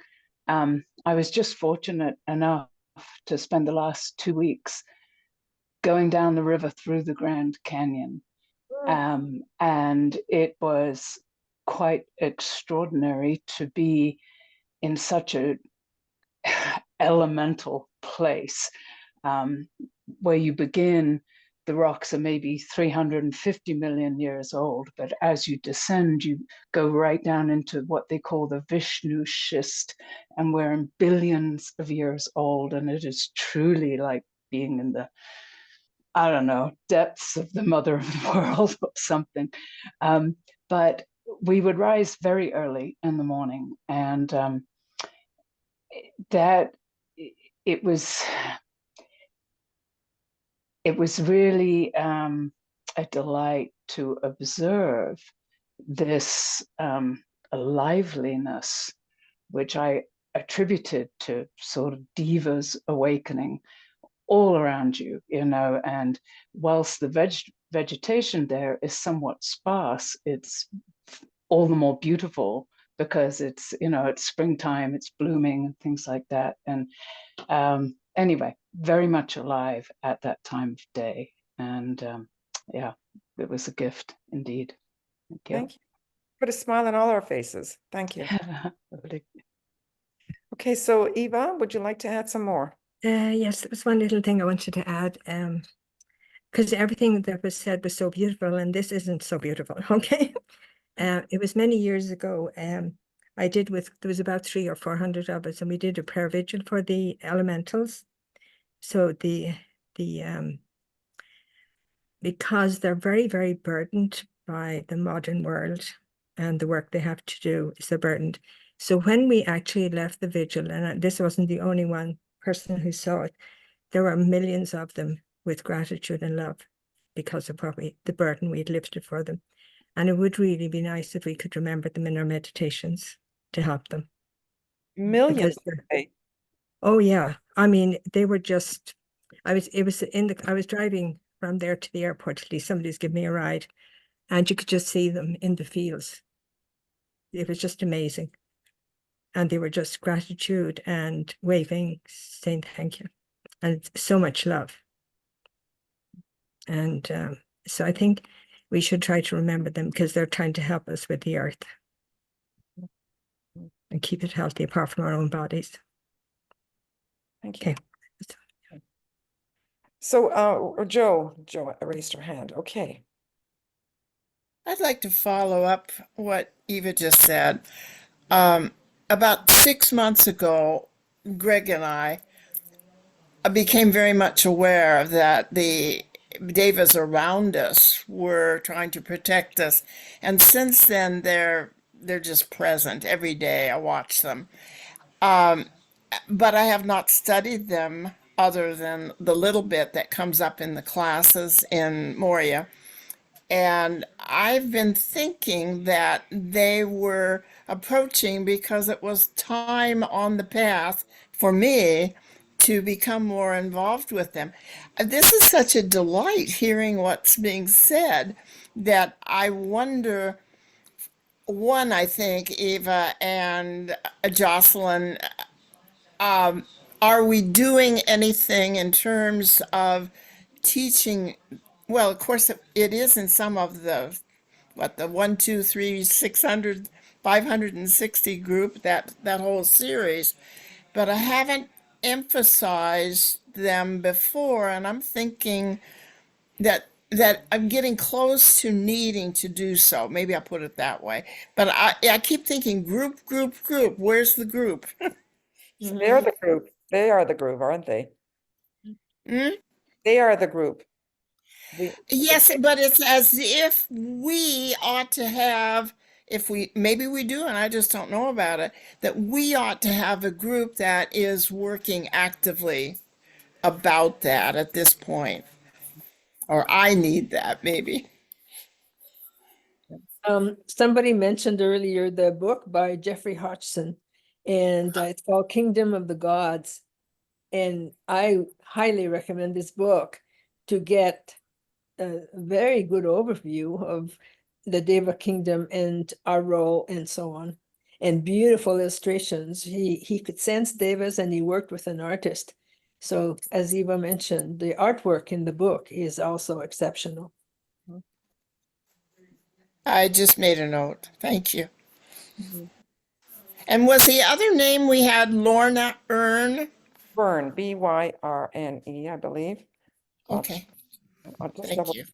I was just fortunate enough to spend the last 2 weeks going down the river through the Grand Canyon. And it was quite extraordinary to be in such a elemental place. Where you begin, the rocks are maybe 350 million years old, but as you descend, you go right down into what they call the Vishnu schist, and we're in billions of years old, and it is truly like being in the, I don't know, depths of the mother of the world or something. But we would rise very early in the morning, and that it was really a delight to observe this liveliness, which I attributed to sort of divas awakening all around you, you know. And whilst the vegetation there is somewhat sparse, it's all the more beautiful because it's, you know, it's springtime, it's blooming and things like that. And anyway, very much alive at that time of day. And yeah, it was a gift indeed. Thank you. Thank you. Put a smile on all our faces. Thank you. Okay, so Eva, would you like to add some more? Yes, there was one little thing I wanted to add. because everything that was said was so beautiful, and this isn't so beautiful, okay? It was many years ago. I did there was about 300 or 400 of us, and we did a prayer vigil for the elementals. So because they're very, very burdened by the modern world and the work they have to do is they're burdened. So when we actually left the vigil, and this wasn't the only one person who saw it, there were millions of them with gratitude and love because of the burden we'd lifted for them. And it would really be nice if we could remember them in our meditations to help them. Millions. Oh yeah. I mean, they were just, I was driving from there to the airport, at least somebody's given me a ride, and you could just see them in the fields. It was just amazing. And they were just gratitude and waving, saying thank you. And so much love. And so I think we should try to remember them because they're trying to help us with the earth and keep it healthy apart from our own bodies. Thank you. Okay. So Joe raised her hand. Okay. I'd like to follow up what Eva just said. About 6 months ago, Greg and I became very much aware that the devas around us were trying to protect us. And since then, they're just present every day. I watch them. But I have not studied them other than the little bit that comes up in the classes in Morya. And I've been thinking that they were approaching because it was time on the path for me to become more involved with them. This is such a delight hearing what's being said that I wonder, one, I think, Eva and Jocelyn, are we doing anything in terms of teaching? Well, of course, it is in some of the 1, 2, 3, 600, 560 group, that whole series, but I haven't emphasized them before, and I'm thinking that I'm getting close to needing to do so. Maybe I'll put it that way. But I keep thinking group. Where's the group? They're the group. They are the group, aren't they? They are the group. Yes, but it's as if we ought to have, maybe we do, and I just don't know about it, that we ought to have a group that is working actively about that at this point. Or I need that, maybe. Somebody mentioned earlier the book by Jeffrey Hodgson, and it's called Kingdom of the Gods. And I highly recommend this book to get a very good overview of the Deva kingdom and our role and so on. And beautiful illustrations. He could sense devas and he worked with an artist. So as Eva mentioned, the artwork in the book is also exceptional. I just made a note. Thank you. And was the other name we had Lorna Byrne? Byrne, B-Y-R-N-E, I believe. Okay. I'll just Thank you.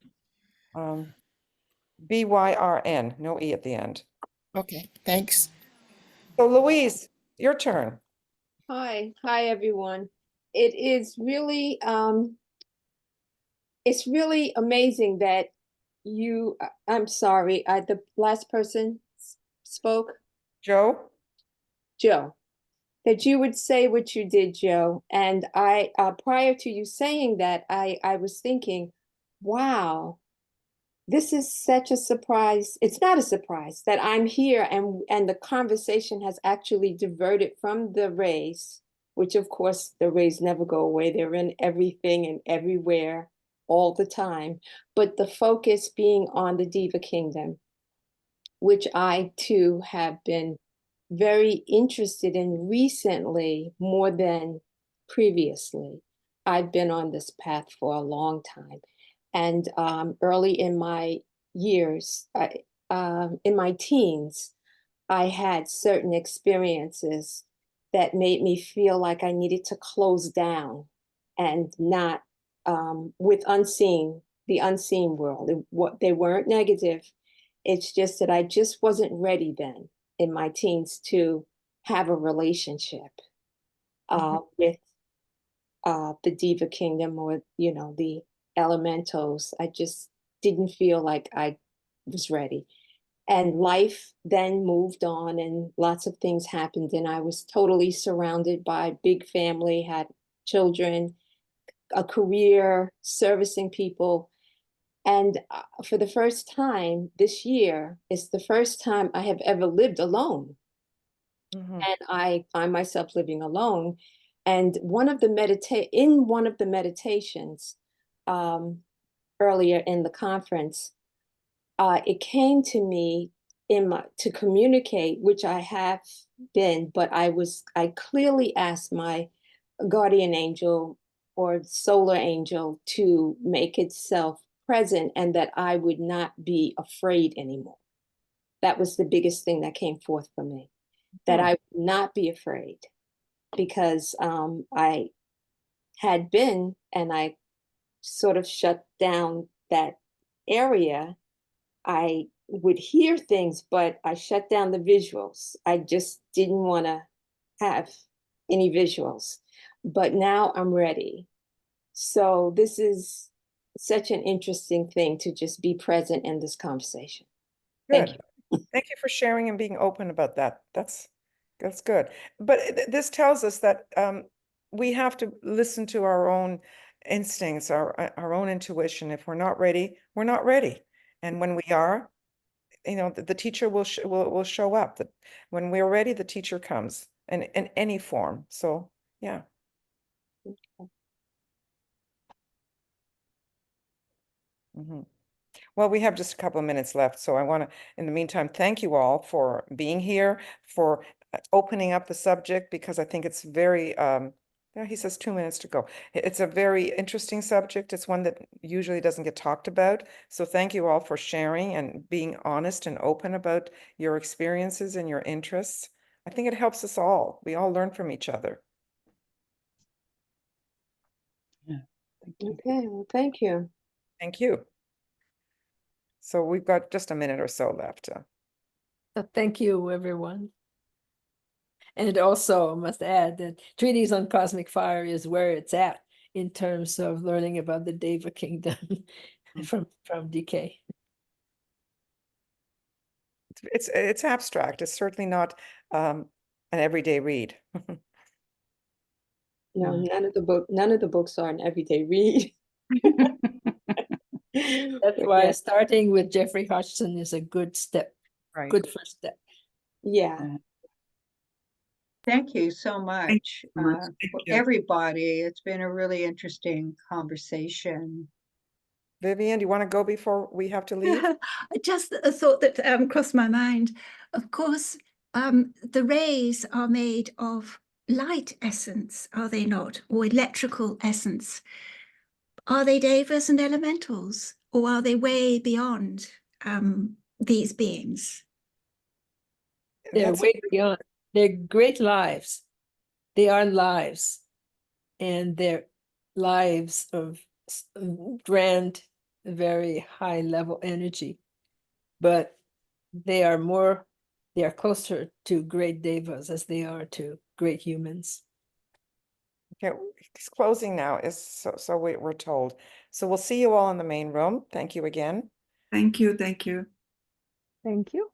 B-Y-R-N, no E at the end. Okay, thanks. So Louise, your turn. Hi everyone. It is really it's really amazing that you, I'm sorry, the last person spoke. Joe, that you would say what you did, Joe. And I, prior to you saying that, I was thinking, wow, this is such a surprise. It's not a surprise that I'm here and the conversation has actually diverted from the rays, which of course the rays never go away. They're in everything and everywhere all the time. But the focus being on the Deva Kingdom, which I too have been very interested in recently more than previously. I've been on this path for a long time. And early in my years, in my teens, I had certain experiences that made me feel like I needed to close down and not with the unseen world. What they weren't negative. It's just that I just wasn't ready then in my teens to have a relationship with the Diva Kingdom, or, you know, the elementals. I just didn't feel like I was ready. And life then moved on and lots of things happened. And I was totally surrounded by a big family, had children, a career, servicing people. And for the first time this year, it's the first time I have ever lived alone. And I find myself living alone. And in one of the meditations earlier in the conference, it came to me to communicate, which I have been, but I clearly asked my guardian angel or solar angel to make itself present, and that I would not be afraid anymore. That was the biggest thing that came forth for me, that I would not be afraid, because I had been, and I sort of shut down that area. I would hear things, but I shut down the visuals. I just didn't want to have any visuals. But now I'm ready. So this is such an interesting thing to just be present in this conversation. Good. Thank you. Thank you for sharing and being open about that. That's good. But this tells us that we have to listen to our own instincts, our own intuition. If we're not ready, we're not ready. And when we are, you know, the teacher will show up. That when we're ready, the teacher comes in any form. So yeah. Well, we have just a couple of minutes left, so I want to, in the meantime, thank you all for being here, for opening up the subject, because I think it's very, he says 2 minutes to go. It's a very interesting subject. It's one that usually doesn't get talked about. So thank you all for sharing and being honest and open about your experiences and your interests. I think it helps us all. We all learn from each other. Yeah. Okay, well, thank you. Thank you. So we've got just a minute or so left. Thank you, everyone. And also, I must add that Treaties on Cosmic Fire is where it's at in terms of learning about the Deva Kingdom from DK. It's abstract. It's certainly not an everyday read. No, none of the books are an everyday read. That's why starting with Jeffrey Hodgson is a good step. Right. Good first step. Yeah. Thank you so much, Thank you. everybody. It's been a really interesting conversation. Vivian, do you want to go before we have to leave? Just a thought that crossed my mind. Of course, the rays are made of light essence, are they not? Or electrical essence. Are they devas and elementals? Or are they way beyond these beings? They're way beyond. They're great lives. They are lives. And they're lives of grand, very high level energy. But they are closer to great devas as they are to great humans. Okay, it's closing now, so we're told. So we'll see you all in the main room. Thank you again. Thank you. Thank you. Thank you.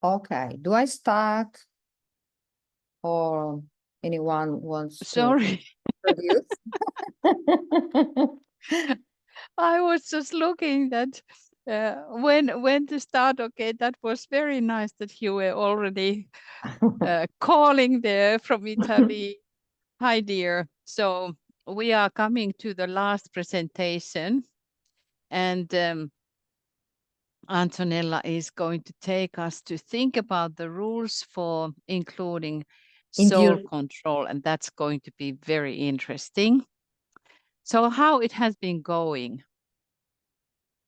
Okay, do I start or anyone wants Sorry. to produce? I was just looking that when to start. Okay, that was very nice that you were already calling there from Italy. Hi, dear. So we are coming to the last presentation, and Antonella is going to take us to think about the rules for including soul control, and that's going to be very interesting. So how it has been going?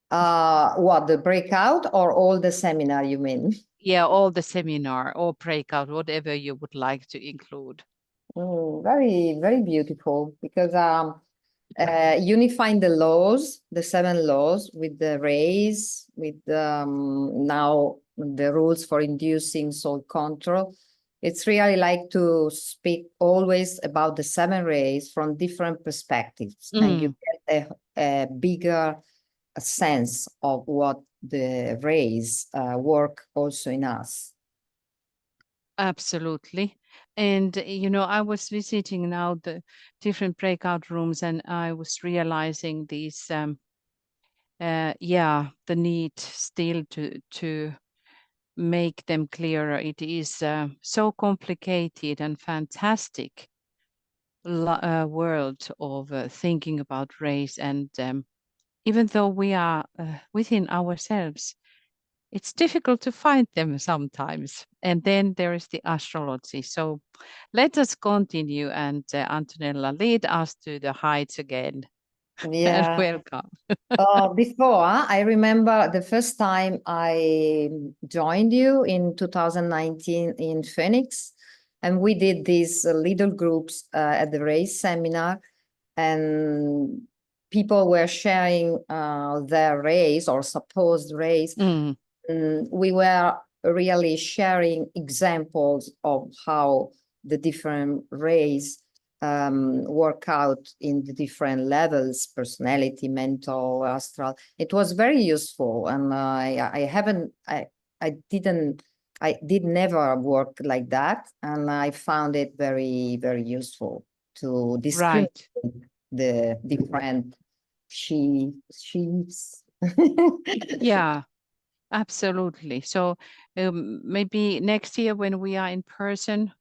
What, the breakout or all the seminar, you mean? Yeah, all the seminar or breakout, whatever you would like to include. Very, very beautiful, because unifying the laws, the 7 laws with the rays, with now the rules for inducing soul control. It's really like to speak always about the 7 rays from different perspectives, and you get a bigger sense of what the rays work also in us. Absolutely. And, you know, I was visiting now the different breakout rooms, and I was realizing these, the need still to make them clearer. It is so complicated and fantastic world of thinking about race. And even though we are within ourselves, it's difficult to find them sometimes. And then there is the astrology. So let us continue, and Antonella, lead us to the heights again. Yeah. Welcome. Before, I remember the first time I joined you in 2019 in Phoenix, and we did these little groups at the race seminar, and people were sharing their race or supposed race. We were really sharing examples of how the different rays work out in the different levels: personality, mental, astral. It was very useful, and I did never work like that, and I found it very, very useful to discriminate the different sheaves. Yeah, absolutely. So maybe next year when we are in person,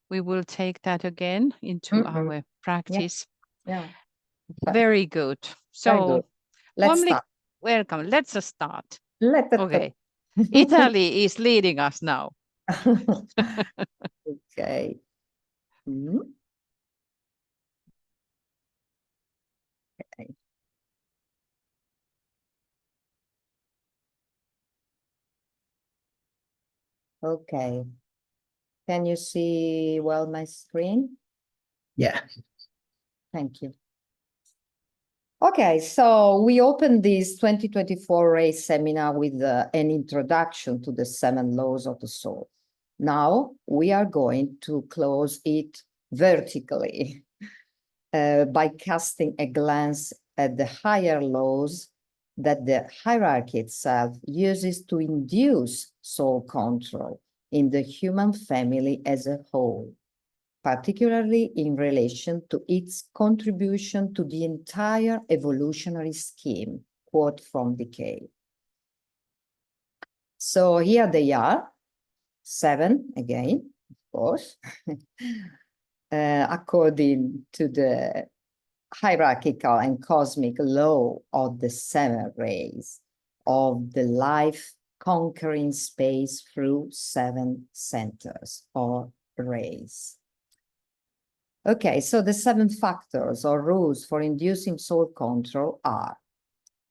we will take that again into our practice. Yeah. Very good. So Very good. Let's start. Welcome. Let's start. Okay. Italy is leading us now. Okay. Okay. Okay. Can you see well my screen? Yeah. Thank you. Okay, so we opened this 2024 race seminar with an introduction to the 7 laws of the soul. Now we are going to close it vertically by casting a glance at the higher laws that the hierarchy itself uses to induce soul control in the human family as a whole, particularly in relation to its contribution to the entire evolutionary scheme, quote from Decay. So here they are, 7 again, of course, according to the hierarchical and cosmic law of the 7 rays of the life conquering space through 7 centers or rays. Okay, so the 7 factors or rules for inducing soul control are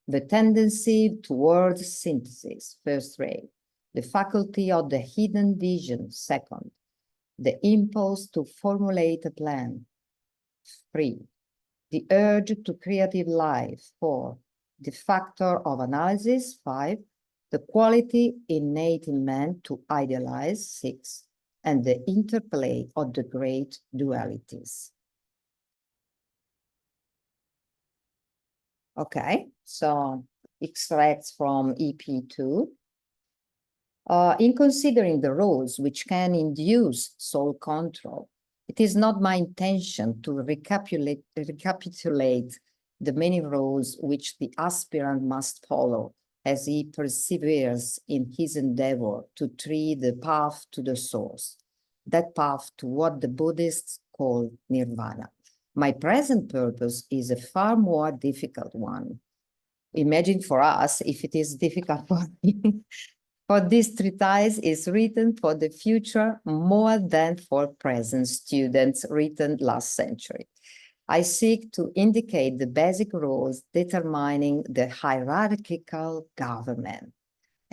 the tendency towards synthesis, first ray, the faculty of the hidden vision, second, the impulse to formulate a plan, 3, the urge to creative life, 4, the factor of analysis, 5, the quality innate in man to idealize, 6, and the interplay of the great dualities. Okay, so extracts from EP2. In considering the roles which can induce soul control, it is not my intention to recapitulate the many roles which the aspirant must follow as he perseveres in his endeavor to tread the path to the source, that path to what the Buddhists call nirvana. My present purpose is a far more difficult one. Imagine for us if it is difficult for me. For this treatise is written for the future more than for present students written last century. I seek to indicate the basic rules determining the hierarchical government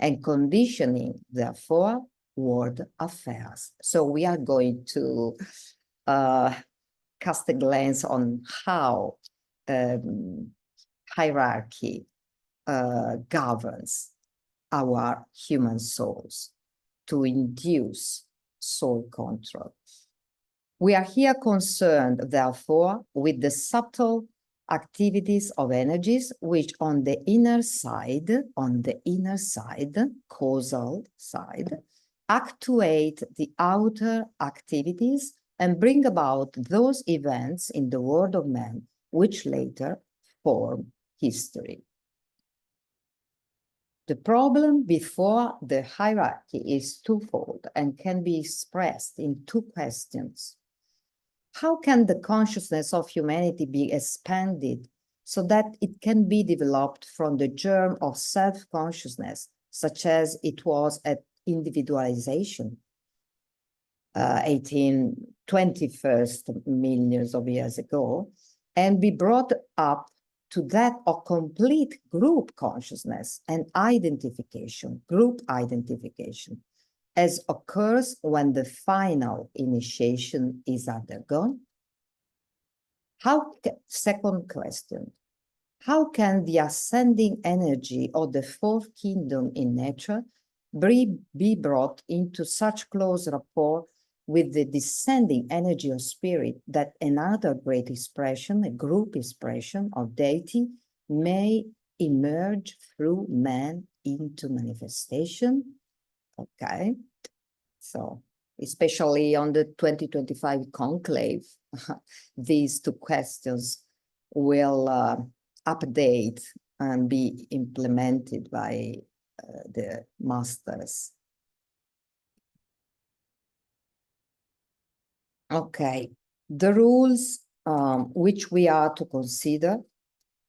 and conditioning, therefore, world affairs. So we are going to cast a glance on how hierarchy governs our human souls to induce soul control. We are here concerned, therefore, with the subtle activities of energies which on the inner side, causal side, actuate the outer activities and bring about those events in the world of man which later form history. The problem before the hierarchy is twofold and can be expressed in two questions. How can the consciousness of humanity be expanded so that it can be developed from the germ of self-consciousness, such as it was at individualization 21st millions of years ago, and be brought up to that of complete group consciousness and identification, group identification, as occurs when the final initiation is undergone? Second question, how can the ascending energy of the fourth kingdom in nature be brought into such close rapport with the descending energy of spirit that another great expression, a group expression of deity, may emerge through man into manifestation? Okay, so especially on the 2025 conclave, these two questions will update and be implemented by the masters. Okay, the rules which we are to consider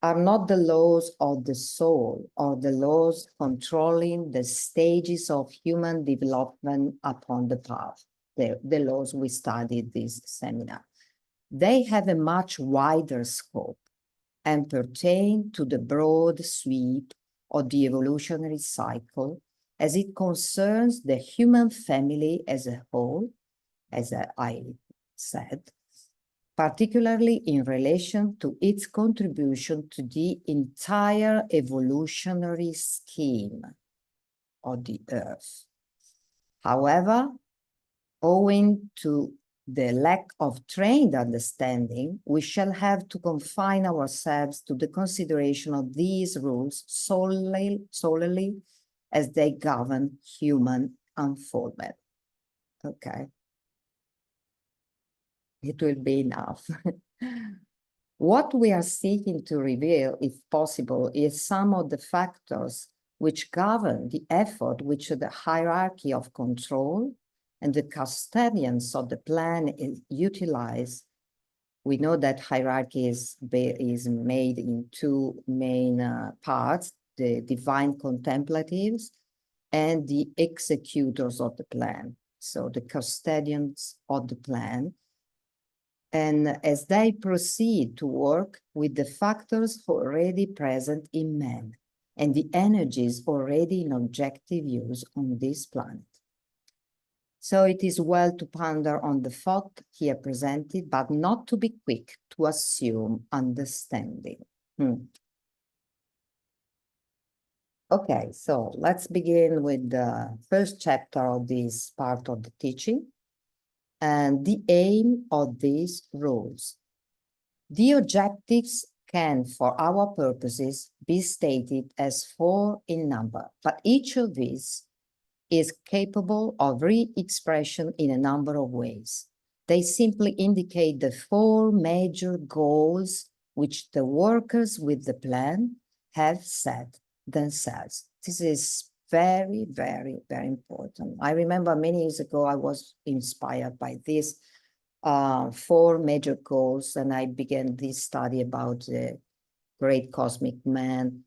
are not the laws of the soul or the laws controlling the stages of human development upon the path, the laws we studied this seminar. They have a much wider scope and pertain to the broad sweep of the evolutionary cycle as it concerns the human family as a whole, as I said, particularly in relation to its contribution to the entire evolutionary scheme of the Earth. However, owing to the lack of trained understanding, we shall have to confine ourselves to the consideration of these rules solely as they govern human unfoldment. Okay. It will be enough. What we are seeking to reveal, if possible, is some of the factors which govern the effort which the hierarchy of control and the custodians of the plan utilize. We know that hierarchy is made in two main parts, the divine contemplatives and the executors of the plan. So the custodians of the plan. And as they proceed to work with the factors already present in man and the energies already in objective use on this planet. So it is well to ponder on the thought here presented, but not to be quick to assume understanding. Okay, so let's begin with the first chapter of this part of the teaching. And the aim of these rules. The objectives can, for our purposes, be stated as 4 in number, but each of these is capable of re-expression in a number of ways. They simply indicate the 4 major goals which the workers with the plan have set themselves. This is very, very, very important. I remember many years ago, I was inspired by these 4 major goals, and I began this study about the great cosmic man,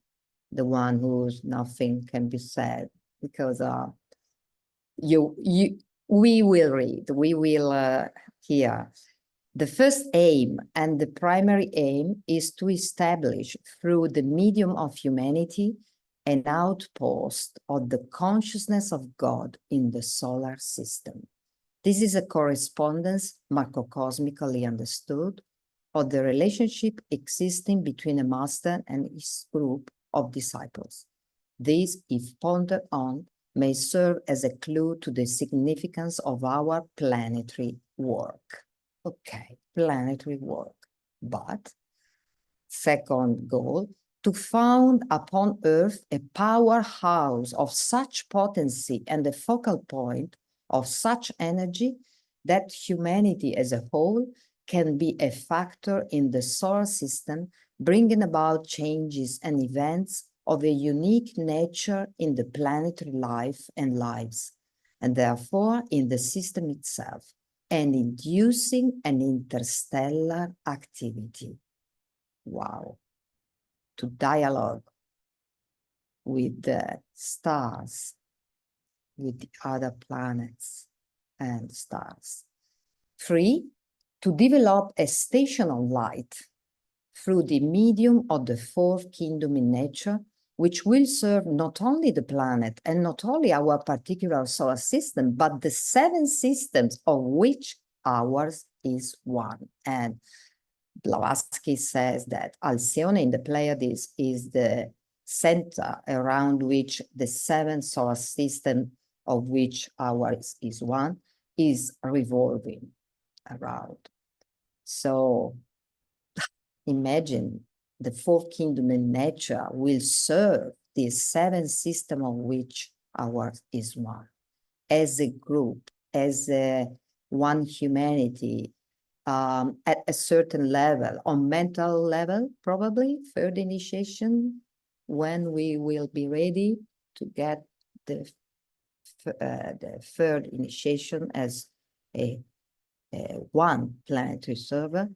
the one whose nothing can be said, because we will read, we will hear. The first aim and the primary aim is to establish through the medium of humanity an outpost of the consciousness of God in the solar system. This is a correspondence, macrocosmically understood, of the relationship existing between a master and his group of disciples. This, if pondered on, may serve as a clue to the significance of our planetary work. Okay, planetary work. But, second goal, to found upon Earth a powerhouse of such potency and a focal point of such energy that humanity as a whole can be a factor in the solar system, bringing about changes and events of a unique nature in the planetary life and lives, and therefore in the system itself, and inducing an interstellar activity. Wow. To dialogue with the stars, with the other planets and stars. 3, to develop a station of light through the medium of the 4th kingdom in nature, which will serve not only the planet and not only our particular solar system, but the 7 systems of which ours is one. And Blavatsky says that Alcyone in the Pleiades is the center around which the 7 solar system of which ours is one is revolving around. So imagine the 4th kingdom in nature will serve the 7 system of which ours is one. As a group, as one humanity, at a certain level, on mental level, probably 3rd initiation, when we will be ready to get the 3rd initiation as a one planetary server.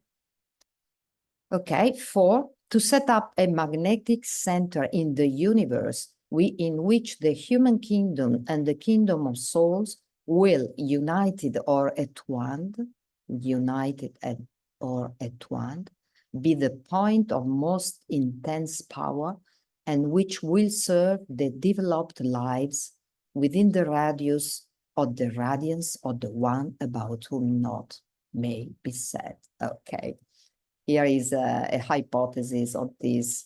Okay, 4, to set up a magnetic center in the universe in which the human kingdom and the kingdom of souls will, united or entwined, be the point of most intense power, and which will serve the developed lives within the radius of the radiance of the one about whom not may be said. Okay, here is a hypothesis of this.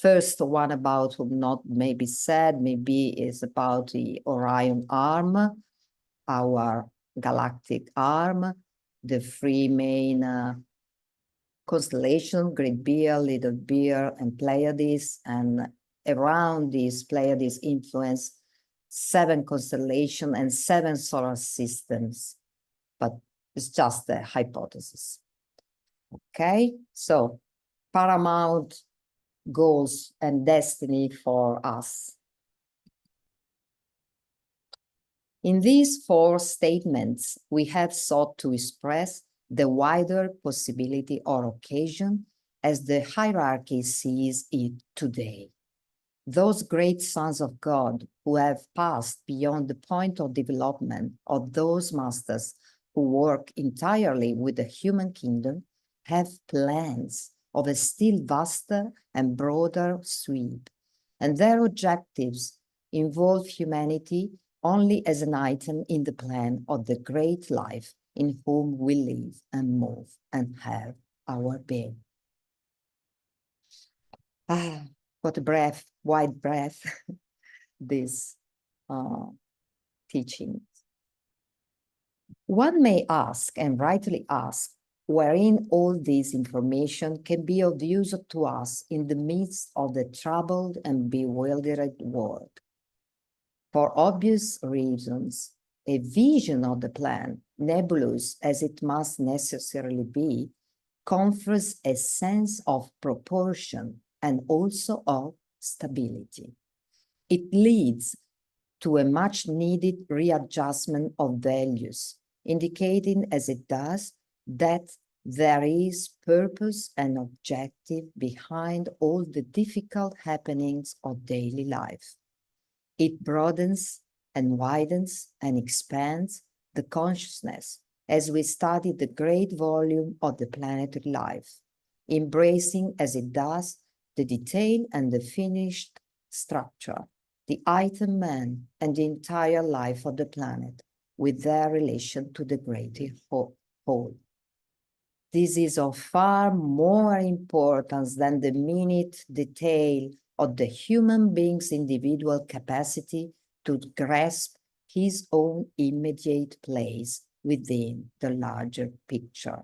First one about whom not may be said, maybe is about the Orion arm, our galactic arm, the 3 main constellations, Great Bear, Little Bear, and Pleiades, and around these Pleiades influence 7 constellations and 7 solar systems, but it's just a hypothesis. Okay, so paramount goals and destiny for us. In these 4 statements, we have sought to express the wider possibility or occasion as the hierarchy sees it today. Those great sons of God who have passed beyond the point of development of those masters who work entirely with the human kingdom have plans of a still vaster and broader sweep, and their objectives involve humanity only as an item in the plan of the great life in whom we live and move and have our being. Ah, what a breath, wide breath, this teaching. One may ask, and rightly ask, wherein all this information can be of use to us in the midst of the troubled and bewildered world. For obvious reasons, a vision of the plan, nebulous as it must necessarily be, confers a sense of proportion and also of stability. It leads to a much needed readjustment of values, indicating as it does that there is purpose and objective behind all the difficult happenings of daily life. It broadens and widens and expands the consciousness as we study the great volume of the planetary life, embracing as it does the detail and the finished structure, the item man and the entire life of the planet with their relation to the greater whole. This is of far more importance than the minute detail of the human being's individual capacity to grasp his own immediate place within the larger picture.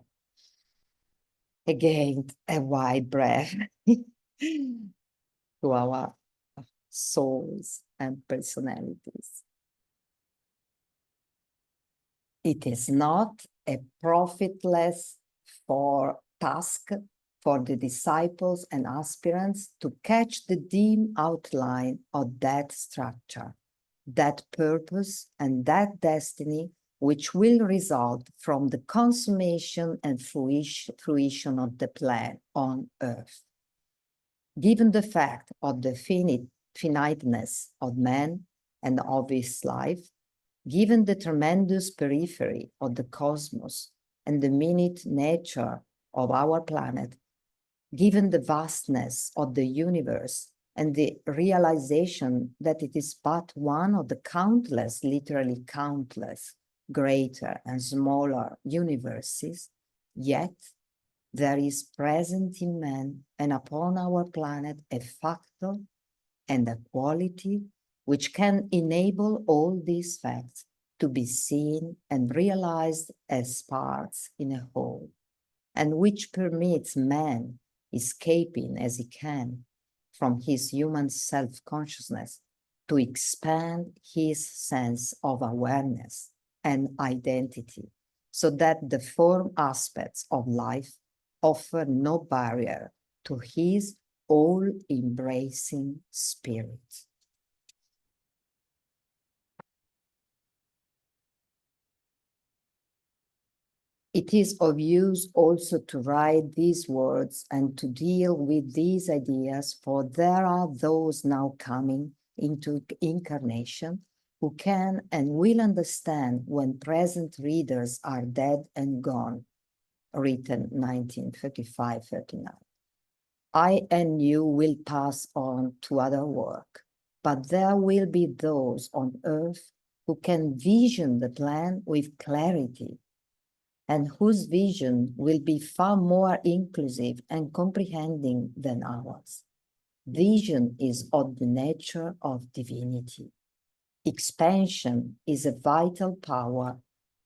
Again, a wide breath to our souls and personalities. It is not a profitless task for the disciples and aspirants to catch the dim outline of that structure, that purpose and that destiny which will result from the consummation and fruition of the plan on earth. Given the fact of the finiteness of man and of his life, given the tremendous periphery of the cosmos and the minute nature of our planet, given the vastness of the universe and the realization that it is but one of the countless, literally countless, greater and smaller universes, yet there is present in man and upon our planet a factor and a quality which can enable all these facts to be seen and realized as parts in a whole, and which permits man, escaping as he can from his human self-consciousness, to expand his sense of awareness and identity, so that the form aspects of life offer no barrier to his all-embracing spirit. It is of use also to write these words and to deal with these ideas, for there are those now coming into incarnation who can and will understand when present readers are dead and gone, written 1935-39. I and you will pass on to other work, but there will be those on earth who can vision the plan with clarity, and whose vision will be far more inclusive and comprehending than ours. Vision is of the nature of divinity. Expansion is a vital power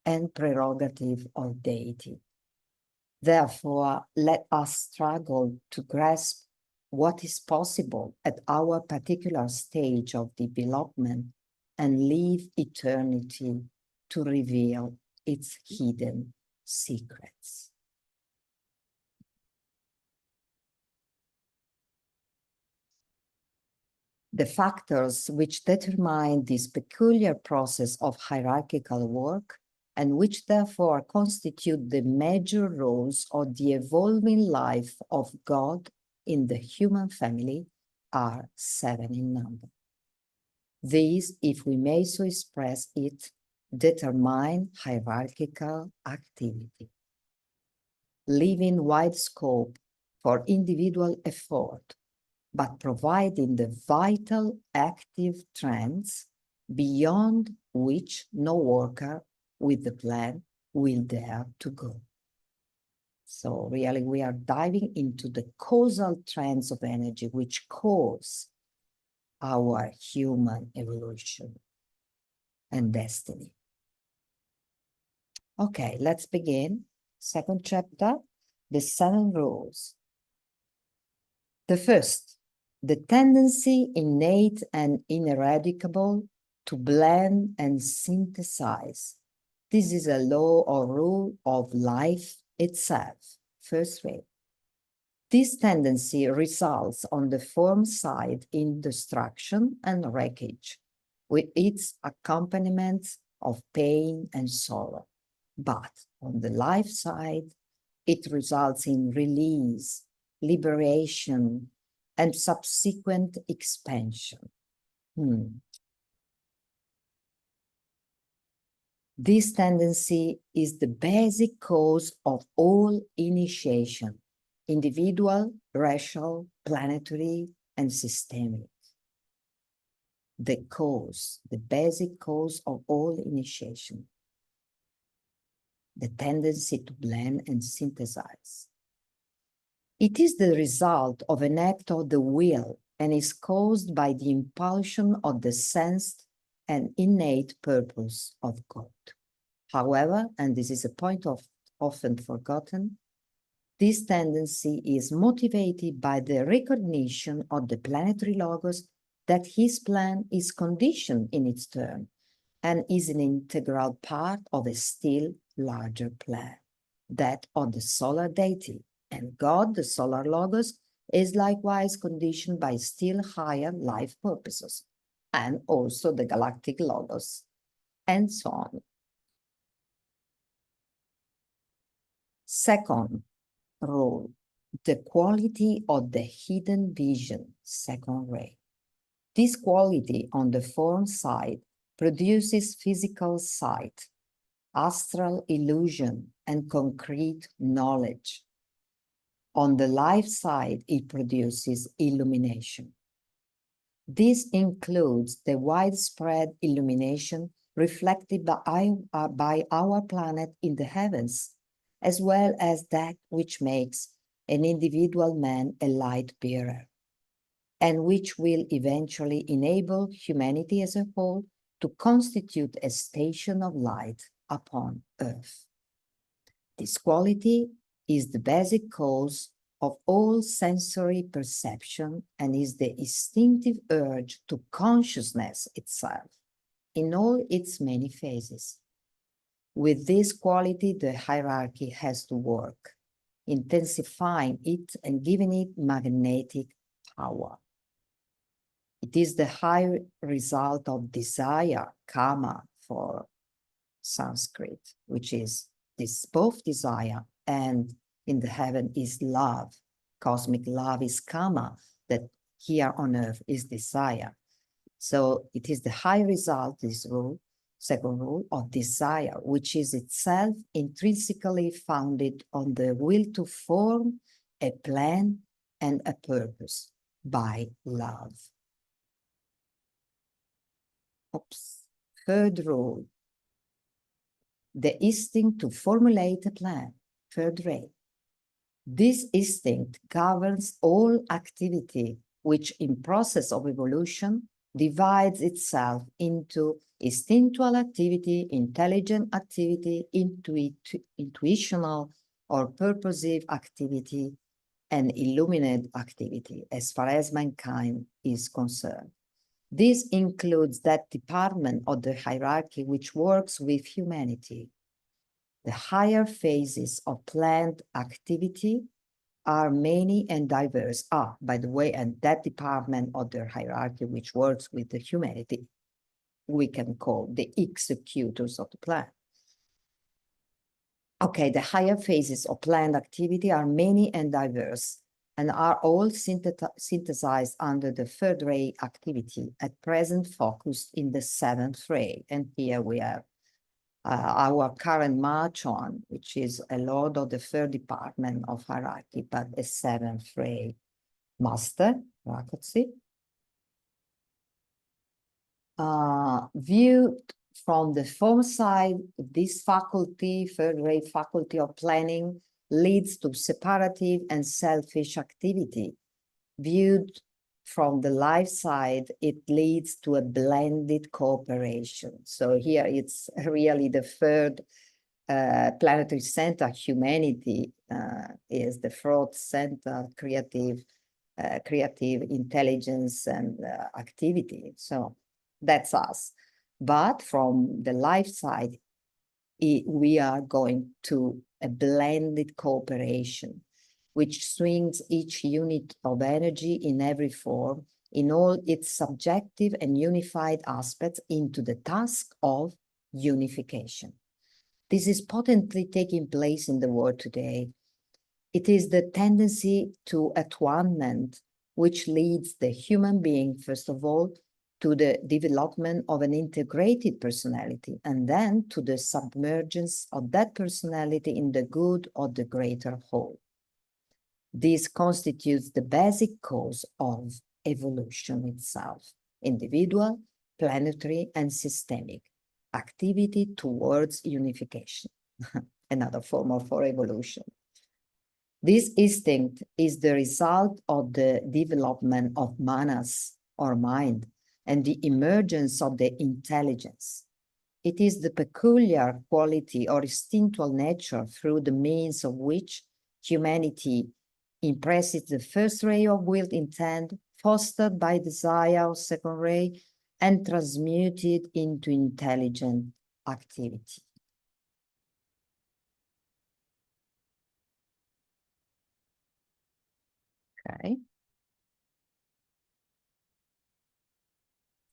and prerogative of deity. Therefore, let us struggle to grasp what is possible at our particular stage of development and leave eternity to reveal its hidden secrets. The factors which determine this peculiar process of hierarchical work, and which therefore constitute the major roles of the evolving life of God in the human family, are 7 in number. These, if we may so express it, determine hierarchical activity, leaving wide scope for individual effort, but providing the vital active trends beyond which no worker with the plan will dare to go. So really we are diving into the causal trends of energy which cause our human evolution and destiny. Okay, let's begin. Second chapter, the 7 rules. The first, the tendency innate and ineradicable to blend and synthesize. This is a law or rule of life itself, first rate. This tendency results on the form side in destruction and wreckage, with its accompaniments of pain and sorrow. But on the life side, it results in release, liberation, and subsequent expansion. This tendency is the basic cause of all initiation, individual, racial, planetary, and systemic. The basic cause of all initiation, the tendency to blend and synthesize. It is the result of an act of the will and is caused by the impulsion of the sensed and innate purpose of God. However, and this is a point often forgotten, this tendency is motivated by the recognition of the planetary logos that his plan is conditioned in its turn and is an integral part of a still larger plan, that of the solar deity. And God, the solar logos, is likewise conditioned by still higher life purposes, and also the galactic logos, and so on. Second rule, the quality of the hidden vision, second ray. This quality on the form side produces physical sight, astral illusion, and concrete knowledge. On the life side, it produces illumination. This includes the widespread illumination reflected by our planet in the heavens, as well as that which makes an individual man a light bearer, and which will eventually enable humanity as a whole to constitute a station of light upon Earth. This quality is the basic cause of all sensory perception and is the instinctive urge to consciousness itself in all its many phases. With this quality, the hierarchy has to work, intensifying it and giving it magnetic power. It is the high result of desire, karma for Sanskrit, which is this both desire and in the heaven is love. Cosmic love is karma, that here on earth is desire. So it is the high result, this rule, second rule, of desire, which is itself intrinsically founded on the will to form a plan and a purpose by love. Third rule, the instinct to formulate a plan, third ray. This instinct governs all activity, which in process of evolution divides itself into instinctual activity, intelligent activity, intuitional or purposive activity, and illuminate activity as far as mankind is concerned. This includes that department of the hierarchy which works with humanity. The higher phases of planned activity are many and diverse. By the way, and that department of the hierarchy which works with the humanity, we can call the executors of the plan. Okay, the higher phases of planned activity are many and diverse and are all synthesized under the third ray activity, at present focused in the seventh ray. And here we have our current march on, which is a lord of the third department of hierarchy, but a seventh ray master, Rakotsi. Viewed from the form side, this faculty, third ray faculty of planning, leads to separative and selfish activity. Viewed from the life side, it leads to a blended cooperation. So here it's really the third planetary center, humanity is the fourth center, creative intelligence and activity. So that's us. But from the life side, we are going to a blended cooperation, which swings each unit of energy in every form, in all its subjective and unified aspects, into the task of unification. This is potently taking place in the world today. It is the tendency to at-one-ment which leads the human being, first of all, to the development of an integrated personality, and then to the submergence of that personality in the good of the greater whole. This constitutes the basic cause of evolution itself, individual, planetary, and systemic activity towards unification, another form for evolution. This instinct is the result of the development of manas, or mind, and the emergence of the intelligence. It is the peculiar quality or instinctual nature through the means of which humanity impresses the first ray of willed intent, fostered by desire of second ray, and transmuted into intelligent activity. Okay.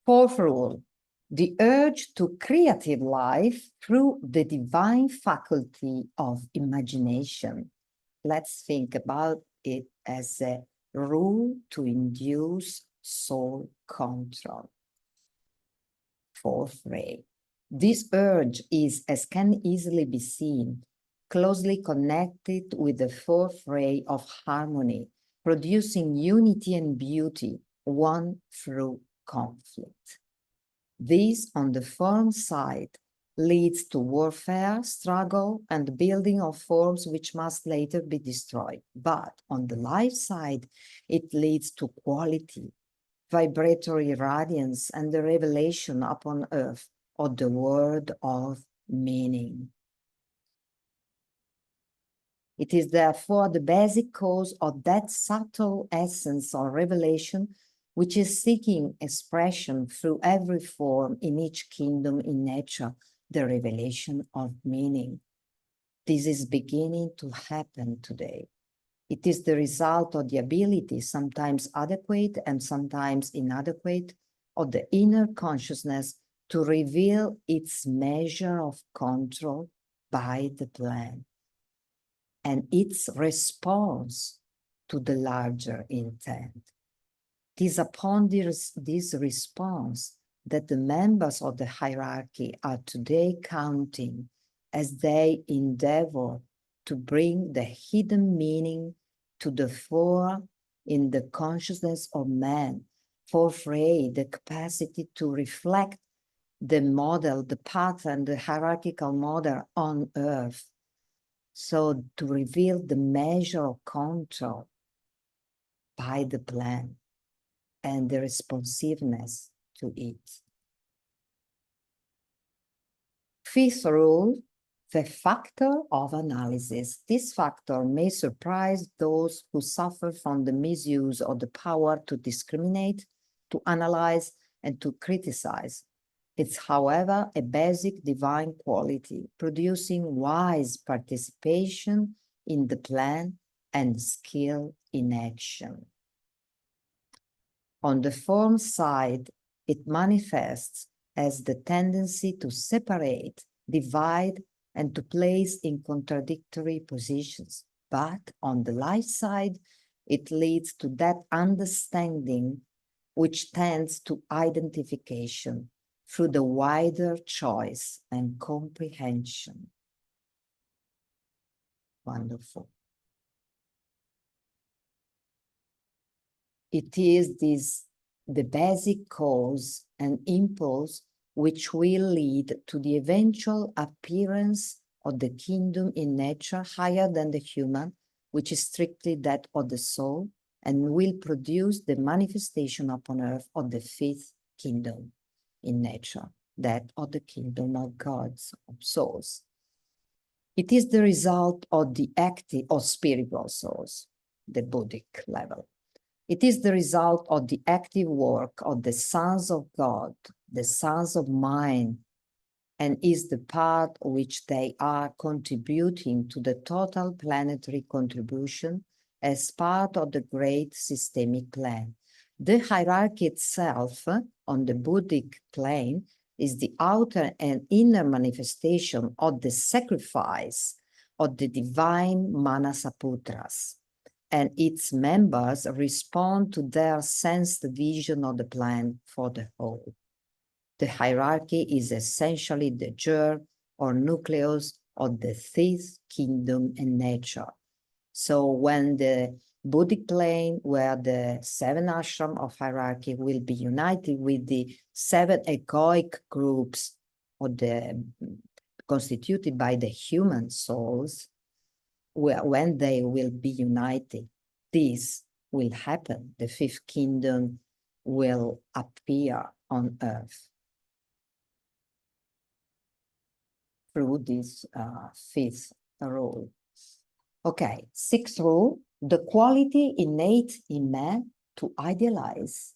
Fourth rule, the urge to creative life through the divine faculty of imagination. Let's think about it as a rule to induce soul control. Fourth ray. This urge is, as can easily be seen, closely connected with the fourth ray of harmony, producing unity and beauty, one through conflict. This, on the form side, leads to warfare, struggle, and building of forms which must later be destroyed. But on the life side, it leads to quality, vibratory radiance, and the revelation upon earth of the word of meaning. It is therefore the basic cause of that subtle essence or revelation which is seeking expression through every form in each kingdom in nature, the revelation of meaning. This is beginning to happen today. It is the result of the ability, sometimes adequate and sometimes inadequate, of the inner consciousness to reveal its measure of control by the plan and its response to the larger intent. It is upon this response that the members of the hierarchy are today counting as they endeavor to bring the hidden meaning to the fore in the consciousness of man, forfeit the capacity to reflect the model, the pattern, the hierarchical model on earth. So to reveal the measure of control by the plan and the responsiveness to it. Fifth rule, the factor of analysis. This factor may surprise those who suffer from the misuse of the power to discriminate, to analyze, and to criticize. It's, however, a basic divine quality, producing wise participation in the plan and skill in action. On the form side, it manifests as the tendency to separate, divide, and to place in contradictory positions. But on the life side, it leads to that understanding which tends to identification through the wider choice and comprehension. Wonderful. It is the basic cause and impulse which will lead to the eventual appearance of the kingdom in nature higher than the human, which is strictly that of the soul, and will produce the manifestation upon earth of the fifth kingdom in nature, that of the kingdom of gods, of souls. It is the result of the active or spiritual souls, the Buddhic level. It is the result of the active work of the sons of God, the sons of mine, and is the part which they are contributing to the total planetary contribution as part of the great systemic plan. The hierarchy itself on the Buddhic plane is the outer and inner manifestation of the sacrifice of the divine Manasaputras, and its members respond to their sensed vision of the plan for the whole. The hierarchy is essentially the germ or nucleus of the fifth kingdom in nature. So when the Buddhic plane, where the 7 ashram of hierarchy will be united with the 7 egoic groups of the constituted by the human souls, when they will be united, this will happen. The fifth kingdom will appear on earth through this fifth rule. Okay, sixth rule, the quality innate in man to idealize.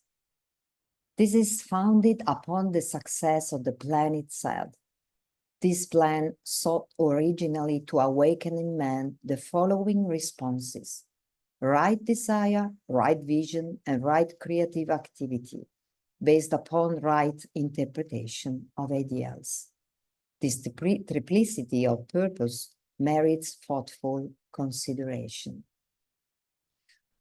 This is founded upon the success of the plan itself. This plan sought originally to awaken in man the following responses: right desire, right vision, and right creative activity, based upon right interpretation of ideals. This triplicity of purpose merits thoughtful consideration.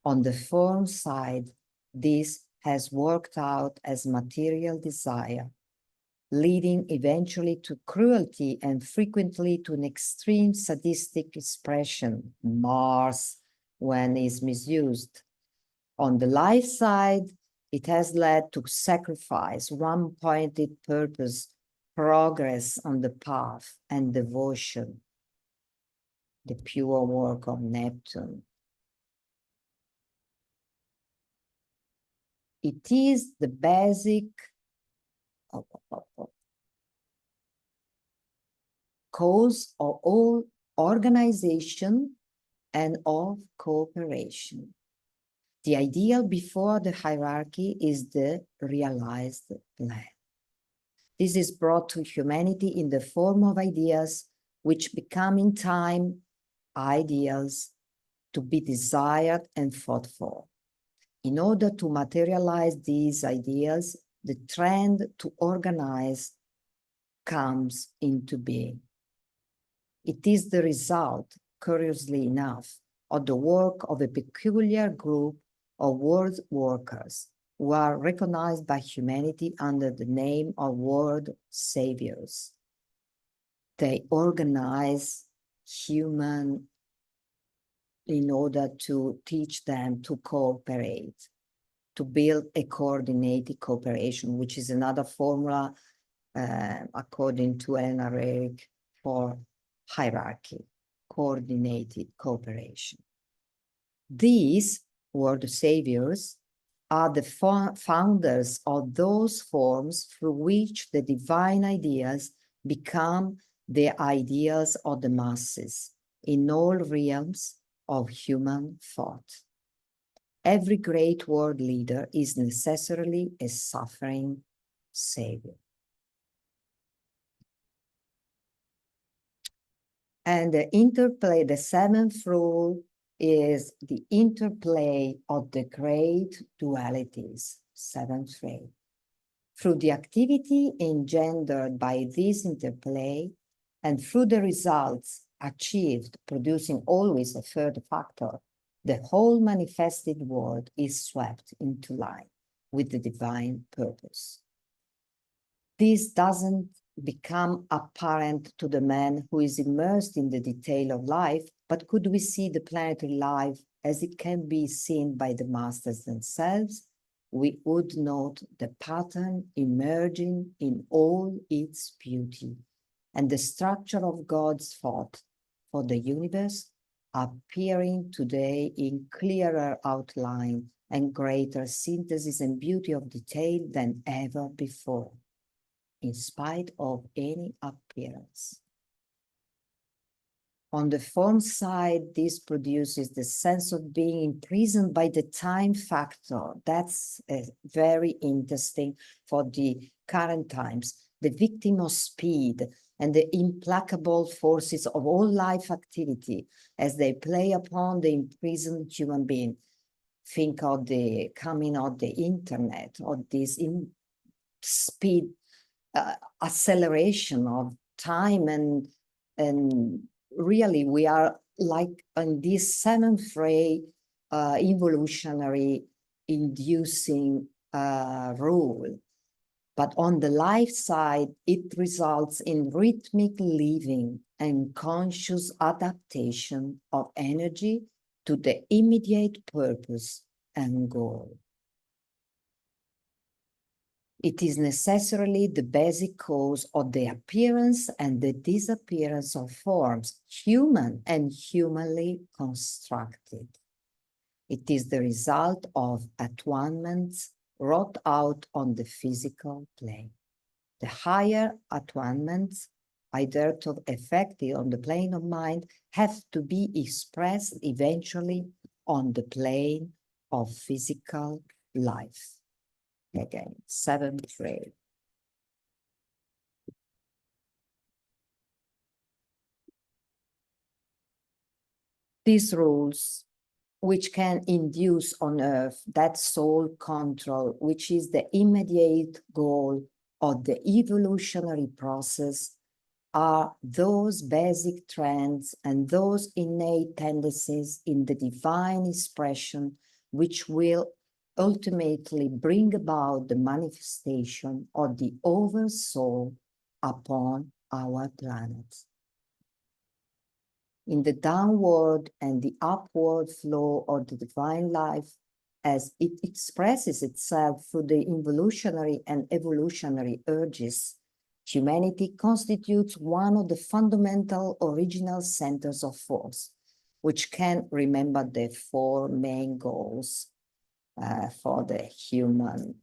On the form side, this has worked out as material desire, leading eventually to cruelty and frequently to an extreme sadistic expression, Mars, when is misused. On the life side, it has led to sacrifice, one-pointed purpose, progress on the path, and devotion, the pure work of Neptune. It is the basic cause of all organization and of cooperation. The ideal before the hierarchy is the realized plan. This is brought to humanity in the form of ideas which become in time ideals to be desired and fought for. In order to materialize these ideals, the trend to organize comes into being. It is the result, curiously enough, of the work of a peculiar group of world workers who are recognized by humanity under the name of world saviors. They organize human in order to teach them to cooperate, to build a coordinated cooperation, which is another formula according to Elena Rerick for hierarchy, coordinated cooperation. These world saviors are the founders of those forms through which the divine ideas become the ideals of the masses in all realms of human thought. Every great world leader is necessarily a suffering savior. And the interplay, the seventh rule is the interplay of the great dualities, seventh ray. Through the activity engendered by this interplay and through the results achieved, producing always a third factor, the whole manifested world is swept into line with the divine purpose. This doesn't become apparent to the man who is immersed in the detail of life, but could we see the planetary life as it can be seen by the masters themselves, we would note the pattern emerging in all its beauty and the structure of God's thought for the universe appearing today in clearer outline and greater synthesis and beauty of detail than ever before, in spite of any appearance. On the form side, this produces the sense of being imprisoned by the time factor. That's very interesting for the current times. The victim of speed and the implacable forces of all life activity as they play upon the imprisoned human being. Think of the coming of the internet, or this speed acceleration of time, and really we are like on this seventh ray evolutionary inducing rule. But on the life side, it results in rhythmic living and conscious adaptation of energy to the immediate purpose and goal. It is necessarily the basic cause of the appearance and the disappearance of forms, human and humanly constructed. It is the result of attunements wrought out on the physical plane. The higher attunements, either to effect on the plane of mind, have to be expressed eventually on the plane of physical life. Again, seventh ray. These rules, which can induce on earth that soul control, which is the immediate goal of the evolutionary process, are those basic trends and those innate tendencies in the divine expression which will ultimately bring about the manifestation of the oversoul upon our planet. In the downward and the upward flow of the divine life, as it expresses itself through the involutionary and evolutionary urges, humanity constitutes one of the fundamental original centers of force, which can remember the four main goals for the human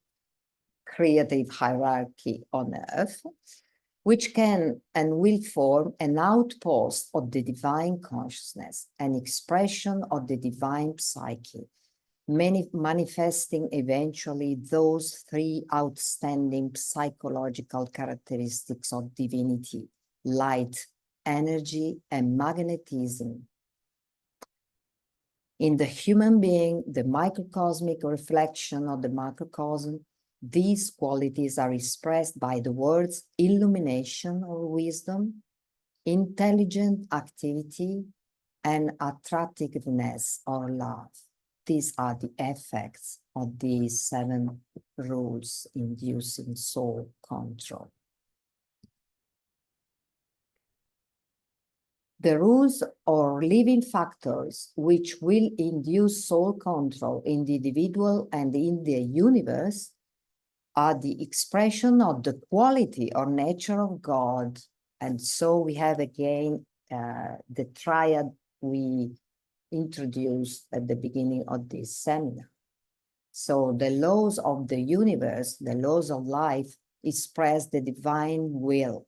creative hierarchy on earth, which can and will form an outpost of the divine consciousness, an expression of the divine psyche, manifesting eventually those three outstanding psychological characteristics of divinity: light, energy, and magnetism. In the human being, the microcosmic reflection of the macrocosm, these qualities are expressed by the words illumination or wisdom, intelligent activity, and attractiveness or love. These are the effects of these 7 rules inducing soul control. The rules or living factors which will induce soul control in the individual and in the universe are the expression of the quality or nature of God. And so we have again the triad we introduced at the beginning of this seminar. So the laws of the universe, the laws of life, express the divine will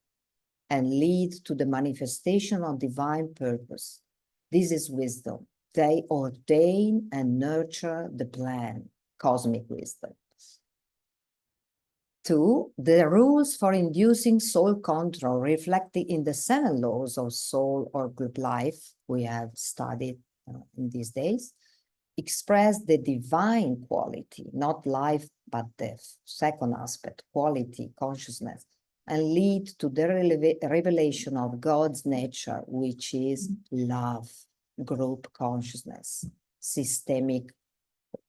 and lead to the manifestation of divine purpose. This is wisdom. They ordain and nurture the plan, cosmic wisdom. 2, the rules for inducing soul control reflected in the 7 laws of soul or group life we have studied in these days, express the divine quality, not life, but the second aspect, quality, consciousness, and lead to the revelation of God's nature, which is love, group consciousness, systemic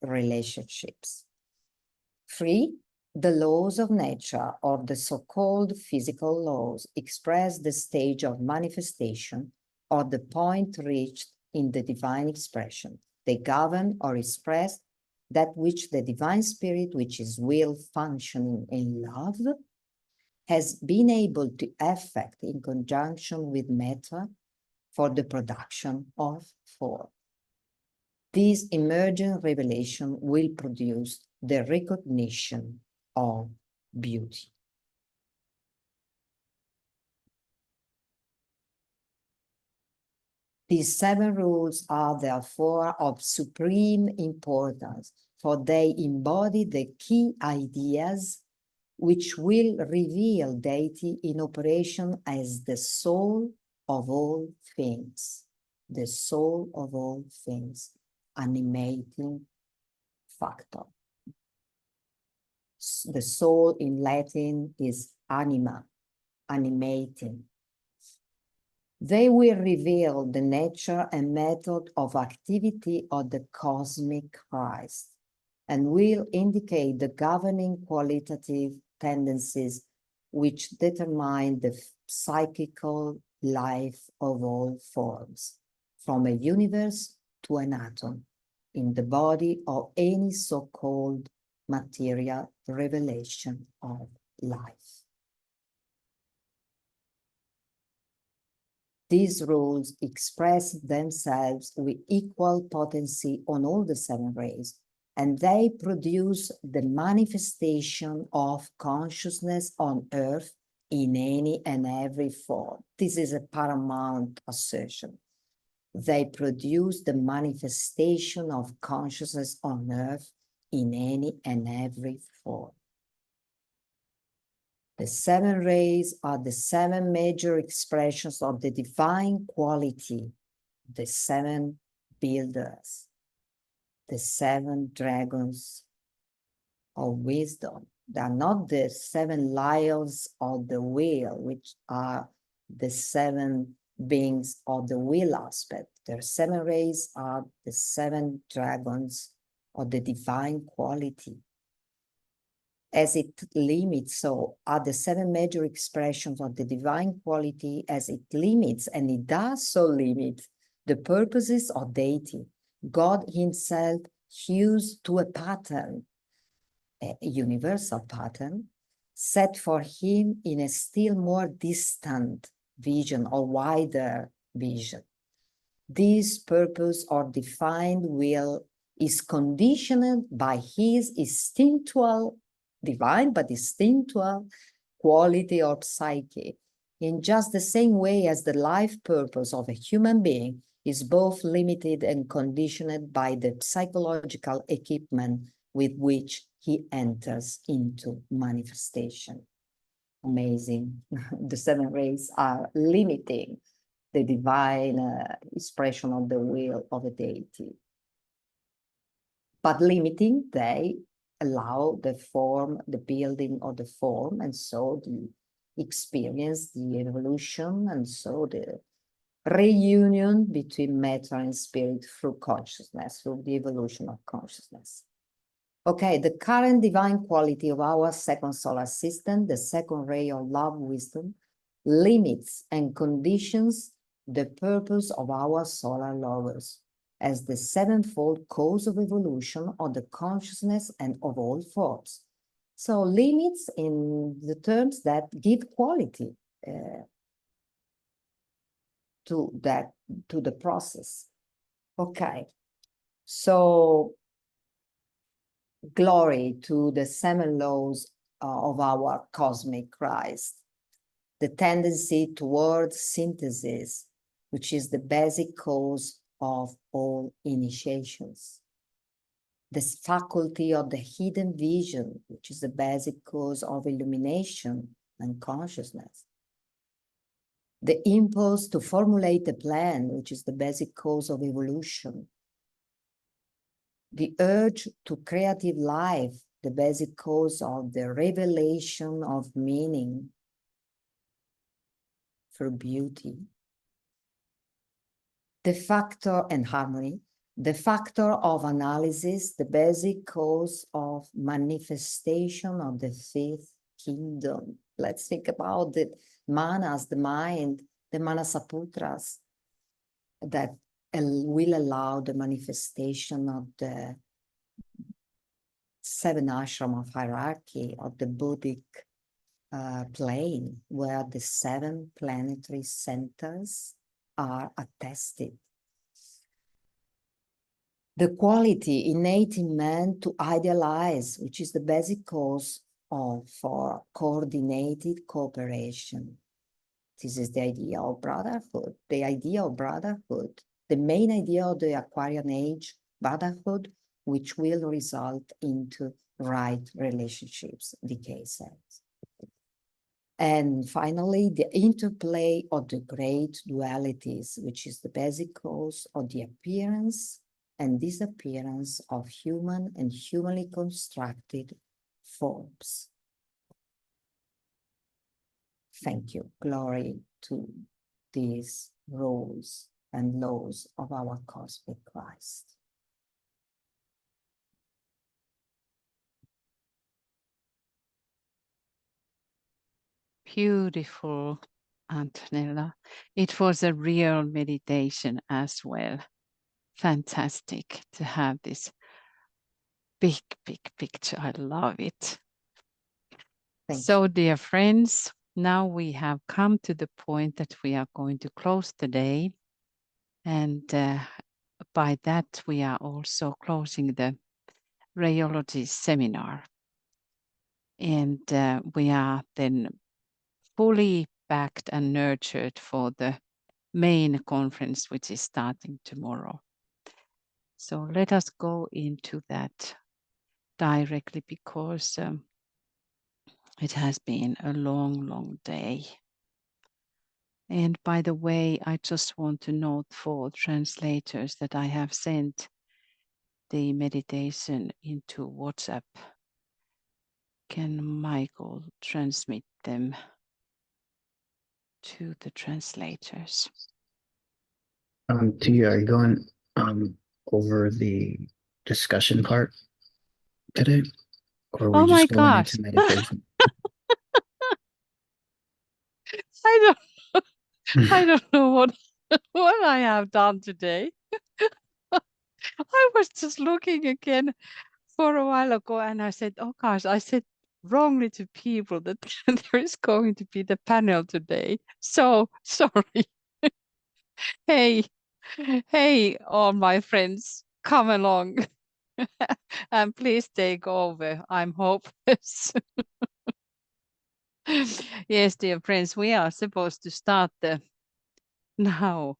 relationships. 3, the laws of nature, or the so-called physical laws, express the stage of manifestation or the point reached in the divine expression. They govern or express that which the divine spirit, which is will functioning in love, has been able to effect in conjunction with matter for the production of form. This emergent revelation will produce the recognition of beauty. These 7 rules are therefore of supreme importance, for they embody the key ideas which will reveal deity in operation as the soul of all things, the soul of all things, animating factor. The soul in Latin is anima, animating. They will reveal the nature and method of activity of the cosmic Christ and will indicate the governing qualitative tendencies which determine the psychical life of all forms, from a universe to an atom, in the body of any so-called material revelation of life. These rules express themselves with equal potency on all the 7 rays, and they produce the manifestation of consciousness on earth in any and every form. This is a paramount assertion. They produce the manifestation of consciousness on earth in any and every form. The 7 rays are the 7 major expressions of the divine quality, the 7 builders, the 7 dragons of wisdom. They are not the 7 lions of the wheel, which are the 7 beings of the wheel aspect. Their 7 rays are the 7 dragons of the divine quality. As it limits, so are the 7 major expressions of the divine quality as it limits, and it does so limit, the purposes of deity. God himself hews to a pattern, a universal pattern, set for him in a still more distant vision or wider vision. This purpose or defined will is conditioned by his instinctual, divine but instinctual quality or psyche, in just the same way as the life purpose of a human being is both limited and conditioned by the psychological equipment with which he enters into manifestation. Amazing. The 7 rays are limiting the divine expression of the will of a deity. But limiting, they allow the form, the building of the form, and so the experience, the evolution, and so the reunion between matter and spirit through consciousness, through the evolution of consciousness. Okay, the current divine quality of our second solar system, the 2nd ray of love wisdom, limits and conditions the purpose of our solar lovers as the 7-fold cause of evolution of the consciousness and of all forms. So limits in the terms that give quality to the process. Okay, so glory to the 7 laws of our cosmic Christ, the tendency towards synthesis, which is the basic cause of all initiations, this faculty of the hidden vision, which is the basic cause of illumination and consciousness, the impulse to formulate a plan, which is the basic cause of evolution, the urge to creative life, the basic cause of the revelation of meaning through beauty, the factor and harmony, the factor of analysis, the basic cause of manifestation of the 5th kingdom. Let's think about the manas, the mind, the manasaputras that will allow the manifestation of the 7 ashram of hierarchy of the Buddhic plane, where the 7 planetary centers are attested. The quality innate in man to idealize, which is the basic cause for coordinated cooperation. This is the idea of brotherhood. The idea of brotherhood, the main idea of the Aquarian age, brotherhood, which will result into right relationships, decay says. And finally, the interplay of the great dualities, which is the basic cause of the appearance and disappearance of human and humanly constructed forms. Thank you. Glory to these rules and laws of our cosmic Christ. Beautiful, Antonella. It was a real meditation as well. Fantastic to have this big picture. I love it. So, dear friends, now we have come to the point that we are going to close the day. And by that, we are also closing the rheology seminar. And we are then fully backed and nurtured for the main conference, which is starting tomorrow. So let us go into that directly, because it has been a long day. And by the way, I just want to note for translators that I have sent the meditation into WhatsApp. Can Michael transmit them to the translators? Tia, are you going over the discussion part today? Or are we just going into meditation? I don't know what I have done today. I was just looking again for a while ago, and I said, oh gosh, I said wrongly to people that there is going to be the panel today. So sorry. Hey, all my friends, come along and please take over. I'm hopeless. Yes, dear friends, we are supposed to start now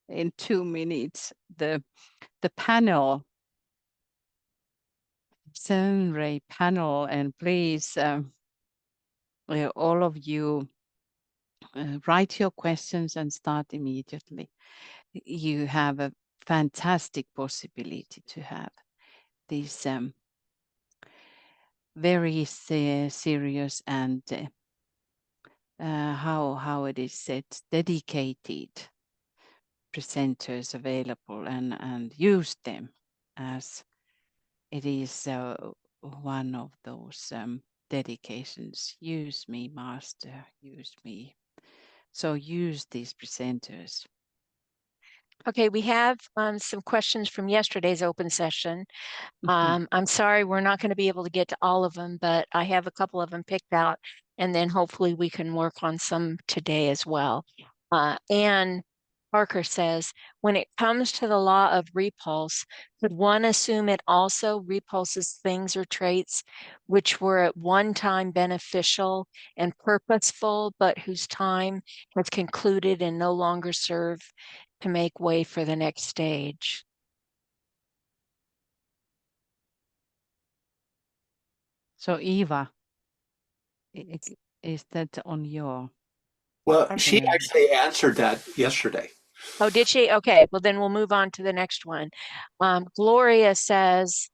in 2 minutes the panel, Sun-ray panel, and please all of you write your questions and start immediately. You have a fantastic possibility to have these very serious and how it is said, dedicated presenters available, and use them, as it is one of those dedications. Use me, Master, use me. So use these presenters. Okay, we have some questions from yesterday's open session. I'm sorry, we're not going to be able to get to all of them, but I have a couple of them picked out, and then hopefully we can work on some today as well. Anne Parker says, when it comes to the law of repulse, could one assume it also repulses things or traits which were at one time beneficial and purposeful, but whose time has concluded and no longer serve to make way for the next stage? So Eva, is that on your? Well, she actually answered that yesterday. Oh, did she? Okay, well then we'll move on to the next one. Gloria says,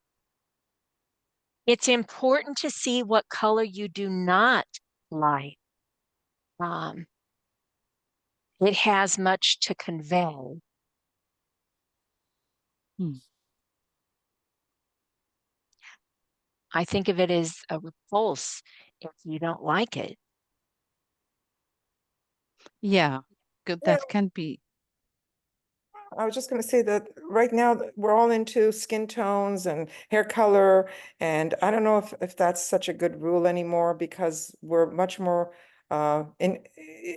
it's important to see what color you do not like. It has much to convey. I think of it as a repulse if you don't like it. Yeah, good. That can be. I was just going to say that right now we're all into skin tones and hair color, and I don't know if that's such a good rule anymore, because we're much more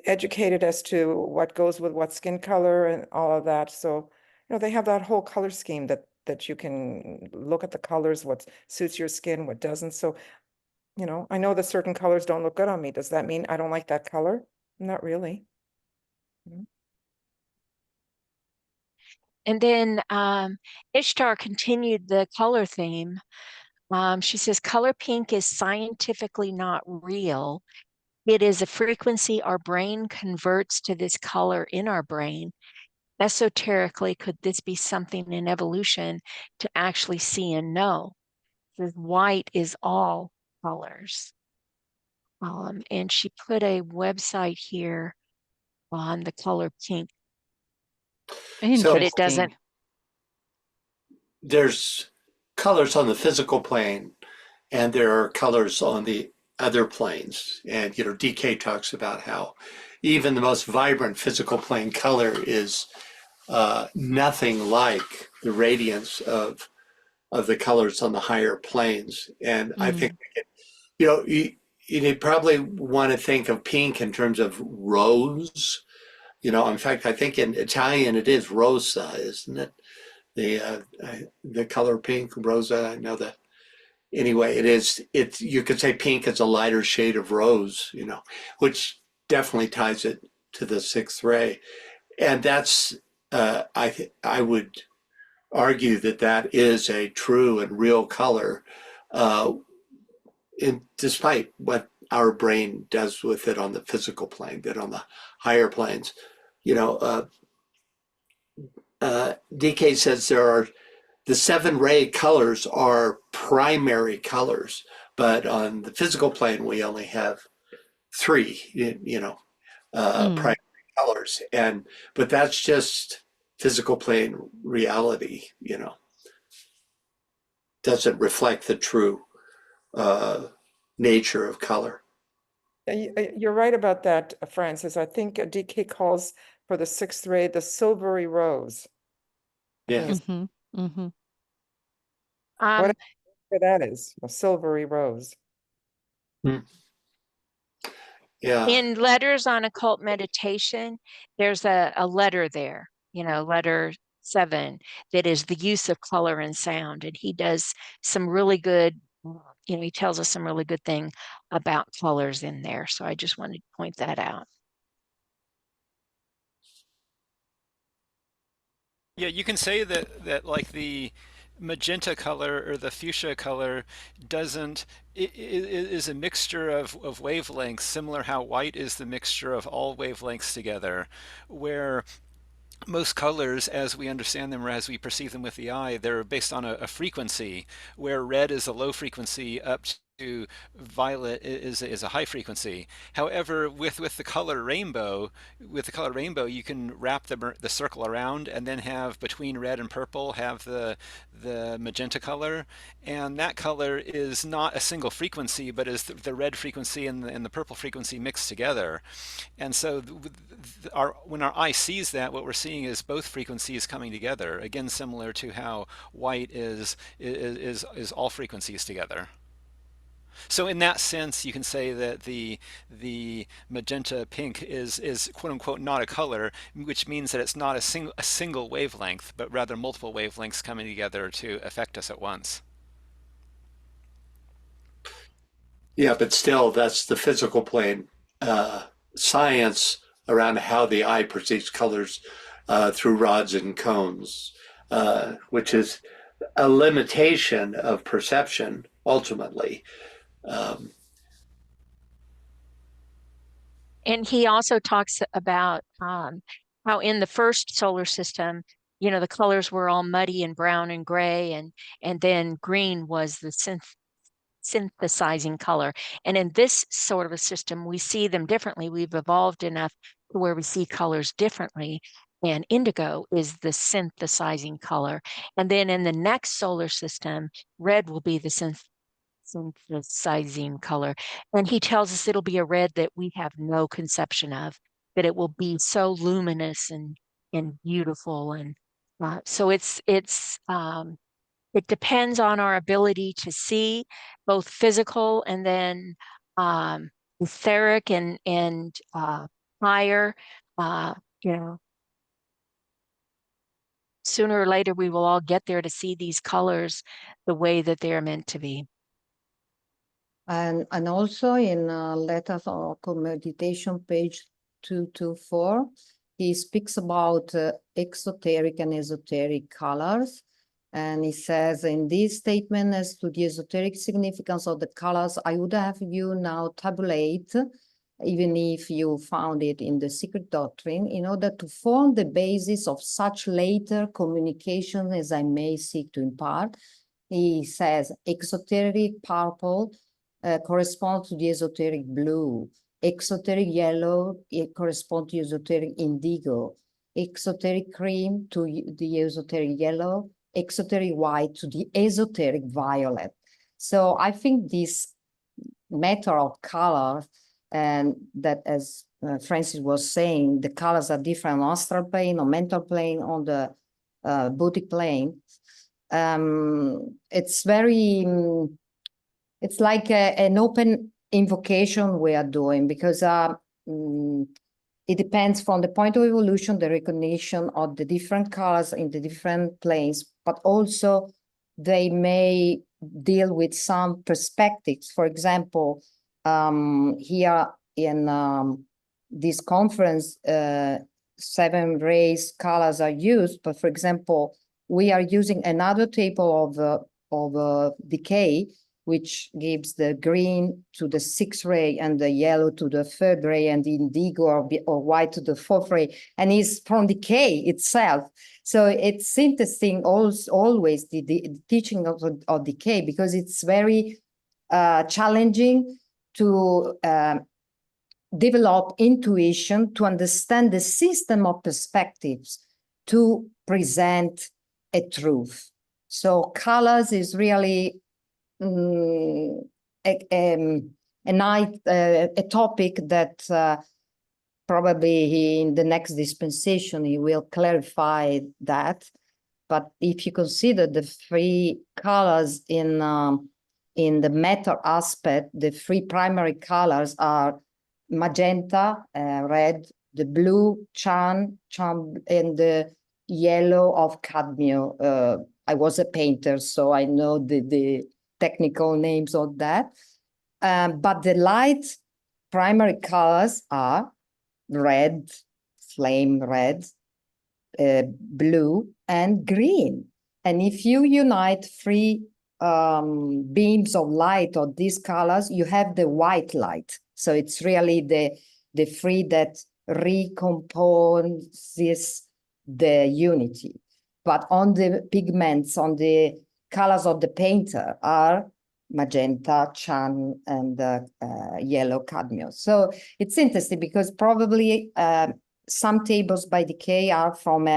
educated as to what goes with what skin color and all of that. So, they have that whole color scheme that you can look at the colors, what suits your skin, what doesn't. So, I know that certain colors don't look good on me. Does that mean I don't like that color? Not really. And then Ishtar continued the color theme. She says, color pink is scientifically not real. It is a frequency our brain converts to this color in our brain. Esoterically, could this be something in evolution to actually see and know? Says white is all colors. And she put a website here on the color pink. But it doesn't. There's colors on the physical plane, and there are colors on the other planes. And, you know, DK talks about how even the most vibrant physical plane color is nothing like the radiance of the colors on the higher planes. And I think, you know, you probably want to think of pink in terms of rose. You know, in fact, I think in Italian it is rosa, isn't it? The color pink, rosa. I know that. Anyway, it's you could say pink is a lighter shade of rose, you know, which definitely ties it to the sixth ray. And that's I would argue that is a true and real color, despite what our brain does with it on the physical plane, that on the higher planes, you know, DK says the 7-ray colors are primary colors, but on the physical plane, we only have 3, you know, primary colors. But that's just physical plane reality, you know, doesn't reflect the true nature of color. You're right about that, Francis. I think DK calls for the 6th ray the silvery rose. Yeah. What that is, a silvery rose. Yeah. In Letters on Occult Meditation, there's a letter there, you know, letter 7, that is the use of color and sound. And he does some really good, you know, he tells us some really good thing about colors in there. So I just wanted to point that out. Yeah, you can say that like the magenta color or the fuchsia color is a mixture of wavelengths, similar how white is the mixture of all wavelengths together, where most colors, as we understand them or as we perceive them with the eye, they're based on a frequency, where red is a low frequency up to violet is a high frequency. However, with the color rainbow, you can wrap the circle around and then have between red and purple have the magenta color, and that color is not a single frequency, but is the red frequency and the purple frequency mixed together. And so when our eye sees that, what we're seeing is both frequencies coming together. Again, similar to how white is all frequencies together. So in that sense, you can say that the magenta pink is quote unquote not a color, which means that it's not a single wavelength, but rather multiple wavelengths coming together to affect us at once. Yeah, but still, that's the physical plane. Science around how the eye perceives colors through rods and cones, which is a limitation of perception, ultimately. And he also talks about how in the first solar system, you know, the colors were all muddy and brown and gray, and then green was the synthesizing color. And in this sort of a system, we see them differently. We've evolved enough to where we see colors differently. And indigo is the synthesizing color. And then in the next solar system, red will be the synthesizing color. And he tells us it'll be a red that we have no conception of, that it will be so luminous and beautiful. And so it depends on our ability to see both physical and then etheric and higher. You know, sooner or later we will all get there to see these colors the way that they are meant to be. And also in Letters on Meditation, page 224. He speaks about exoteric and esoteric colors. And he says, in this statement, as to the esoteric significance of the colors, I would have you now tabulate, even if you found it in the secret doctrine, in order to form the basis of such later communication as I may seek to impart. He says, exoteric purple corresponds to the esoteric blue. Exoteric yellow, it corresponds to esoteric indigo. Exoteric cream to the esoteric yellow. Exoteric white to the esoteric violet. So I think this matter of color, and that, as Francis was saying, the colors are different on astral plane, on mental plane, on the buddhic plane. It's very, it's like an open invocation we are doing, because it depends from the point of evolution, the recognition of the different colors in the different planes, but also they may deal with some perspectives. For example, here in this conference, 7 rays colors are used, but for example, we are using another table of decay, which gives the green to the 6th ray and the yellow to the 3rd ray and the indigo or white to the 4th ray, and is from decay itself. So it's interesting always the teaching of decay, because it's very challenging to develop intuition, to understand the system of perspectives to present a truth. So colors is really a topic that probably in the next dispensation he will clarify that. But if you consider the 3 colors in the matter aspect, the 3 primary colors are magenta, red, the blue, cyan, and the yellow of cadmium. I was a painter, so I know the technical names of that. But the light primary colors are red, flame red, blue, and green. And if you unite 3 beams of light of these colors, you have the white light. So it's really the 3 that recomposes the unity. But on the pigments, on the colors of the painter are magenta, cyan, and yellow cadmium. So it's interesting because probably some tables by decay are from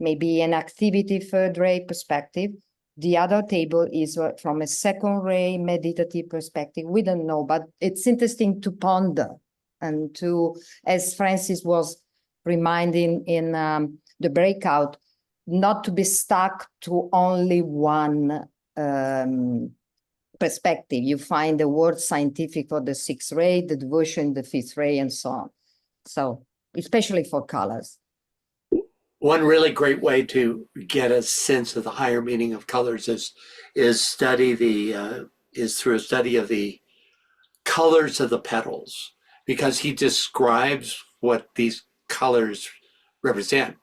maybe an activity 3rd ray perspective. The other table is from a 2nd ray meditative perspective. We don't know, but it's interesting to ponder and to, as Francis was reminding in the breakout, not to be stuck to only one perspective. You find the word scientific for the 6th ray, the devotion, the 5th ray, and so on. So, especially for colors. One really great way to get a sense of the higher meaning of colors is through a study of the colors of the petals, because he describes what these colors represent.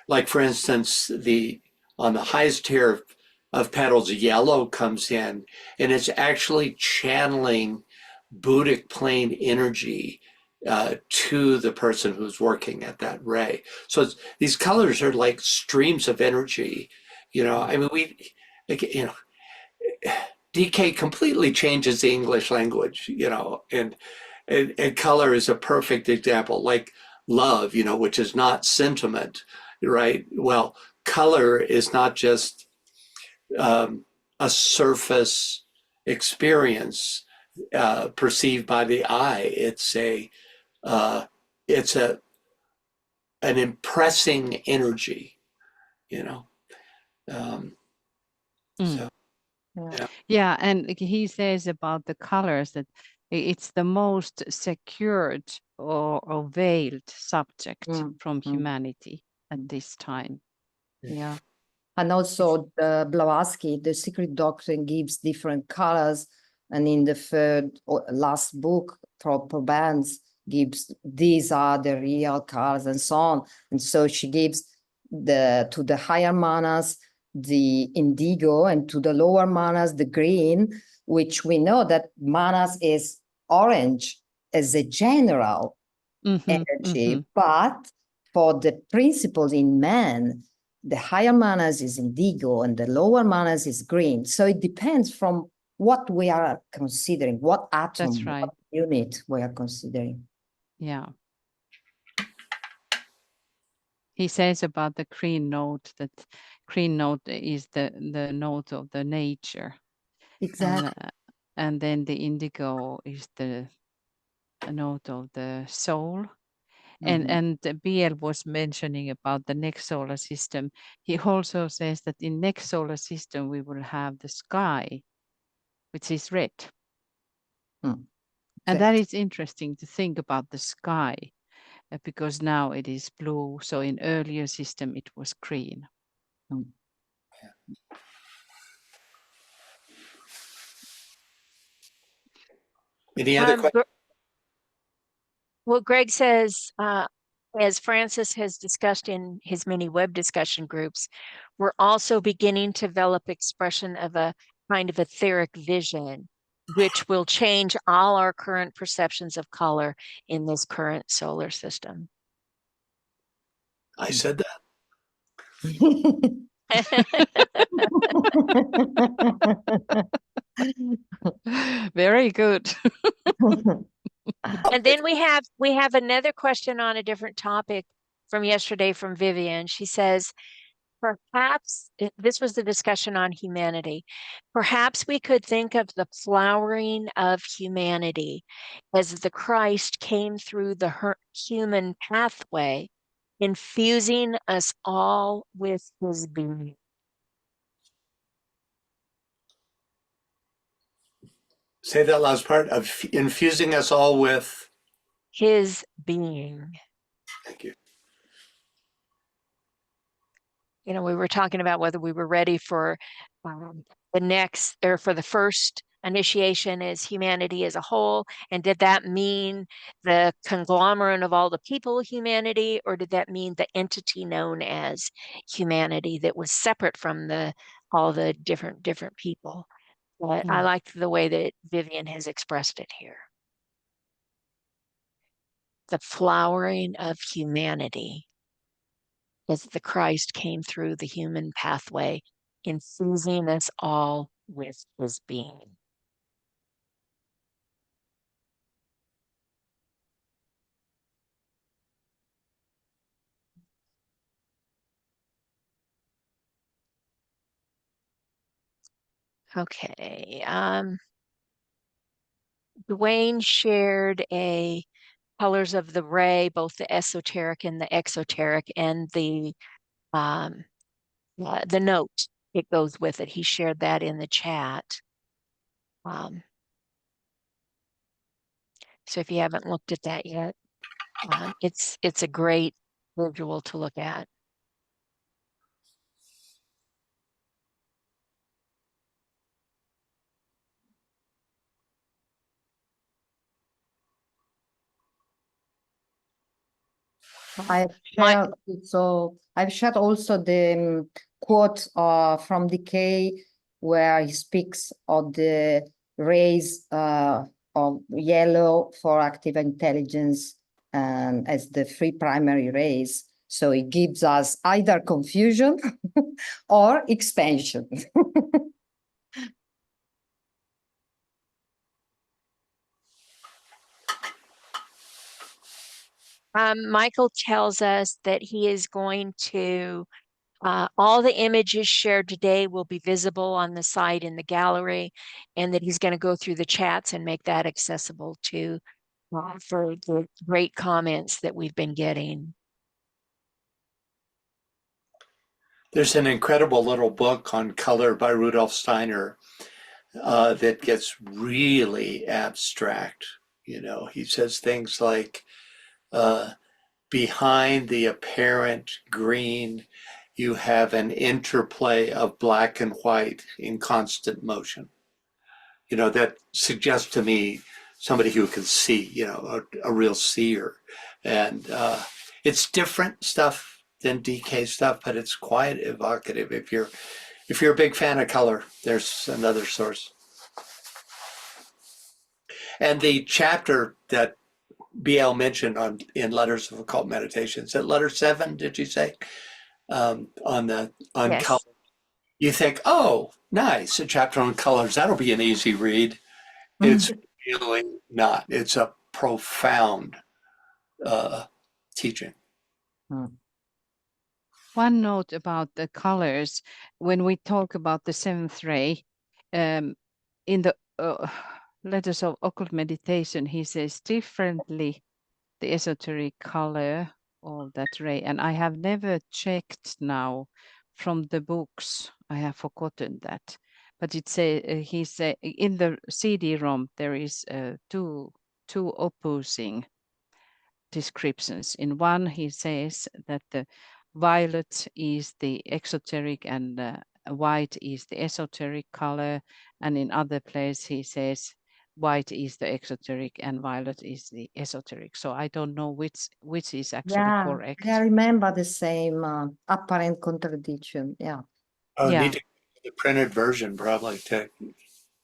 Like, for instance, on the highest tier of petals, yellow comes in, and it's actually channeling Buddhic plane energy to the person who's working at that ray. So these colors are like streams of energy. I mean, DK completely changes the English language, and color is a perfect example, like love, which is not sentiment, right? Well, color is not just a surface experience perceived by the eye. It's an impressing energy, So, yeah, and he says about the colors that it's the most secured or veiled subject from humanity at this time. Yeah. And also the Blavatsky, the secret doctrine, gives different colors. And in the 3rd or last book, for bands, gives these are the real colors and so on. And so she gives to the higher manas the indigo, and to the lower manas the green, which we know that manas is orange as a general energy, but for the principles in man, the higher manas is indigo and the lower manas is green. So it depends from what we are considering, what atom, That's right. what unit we are considering. Yeah. He says about the green note that green note is the note of the nature. Exactly. And then the indigo is the note of the soul. And BL was mentioning about the next solar system. He also says that in next solar system, we will have the sky, which is red. And that is interesting to think about the sky, because now it is blue. So in earlier system, it was green. Any other questions? Well, Greg says, as Francis has discussed in his many web discussion groups, we're also beginning to develop expression of a kind of etheric vision, which will change all our current perceptions of color in this current solar system. I said that. Very good. And then we have another question on a different topic from yesterday from Vivian. She says, perhaps this was the discussion on humanity. Perhaps we could think of the flowering of humanity as the Christ came through the human pathway, infusing us all with his being. Say that last part of infusing us all with his being. Thank you. You know, we were talking about whether we were ready for the next, or for the first initiation as humanity as a whole. And did that mean the conglomerate of all the people of humanity, or did that mean the entity known as humanity that was separate from all the different people? But I like the way that Vivian has expressed it here. The flowering of humanity as the Christ came through the human pathway, infusing us all with his being. Okay. Dwayne shared a colors of the ray, both the esoteric and the exoteric, and the note it goes with it. He shared that in the chat. So if you haven't looked at that yet, it's a great visual to look at. I've shared also the quote from Decay, where he speaks of the rays of yellow for active intelligence and as the three primary rays. So it gives us either confusion or expansion. Michael tells us that he is going to, all the images shared today will be visible on the site in the gallery, and that he's going to go through the chats and make that accessible to for the great comments that we've been getting. There's an incredible little book on color by Rudolf Steiner that gets really abstract. You know, he says things like, behind the apparent green, you have an interplay of black and white in constant motion. You know, that suggests to me somebody who can see, you know, a real seer. And it's different stuff than DK stuff, but it's quite evocative. If you're a big fan of color, there's another source. And the chapter that BL mentioned in Letters of Occult Meditations, at letter 7, did you say? On Yes. color. You think, oh, nice, a chapter on colors. That'll be an easy read. It's really not. It's a profound teaching. One note about the colors, when we talk about the seventh ray, in the Letters of Occult Meditation, he says differently the esoteric color of that ray. And I have never checked now from the books. I have forgotten that. But it say he said in the CD-ROM there is two opposing descriptions. In one, he says that the violet is the exoteric and white is the esoteric color, and in other place he says white is the exoteric and violet is the esoteric. So I don't know which is actually correct. I remember the same apparent contradiction. Yeah. Oh, need to get the printed version probably to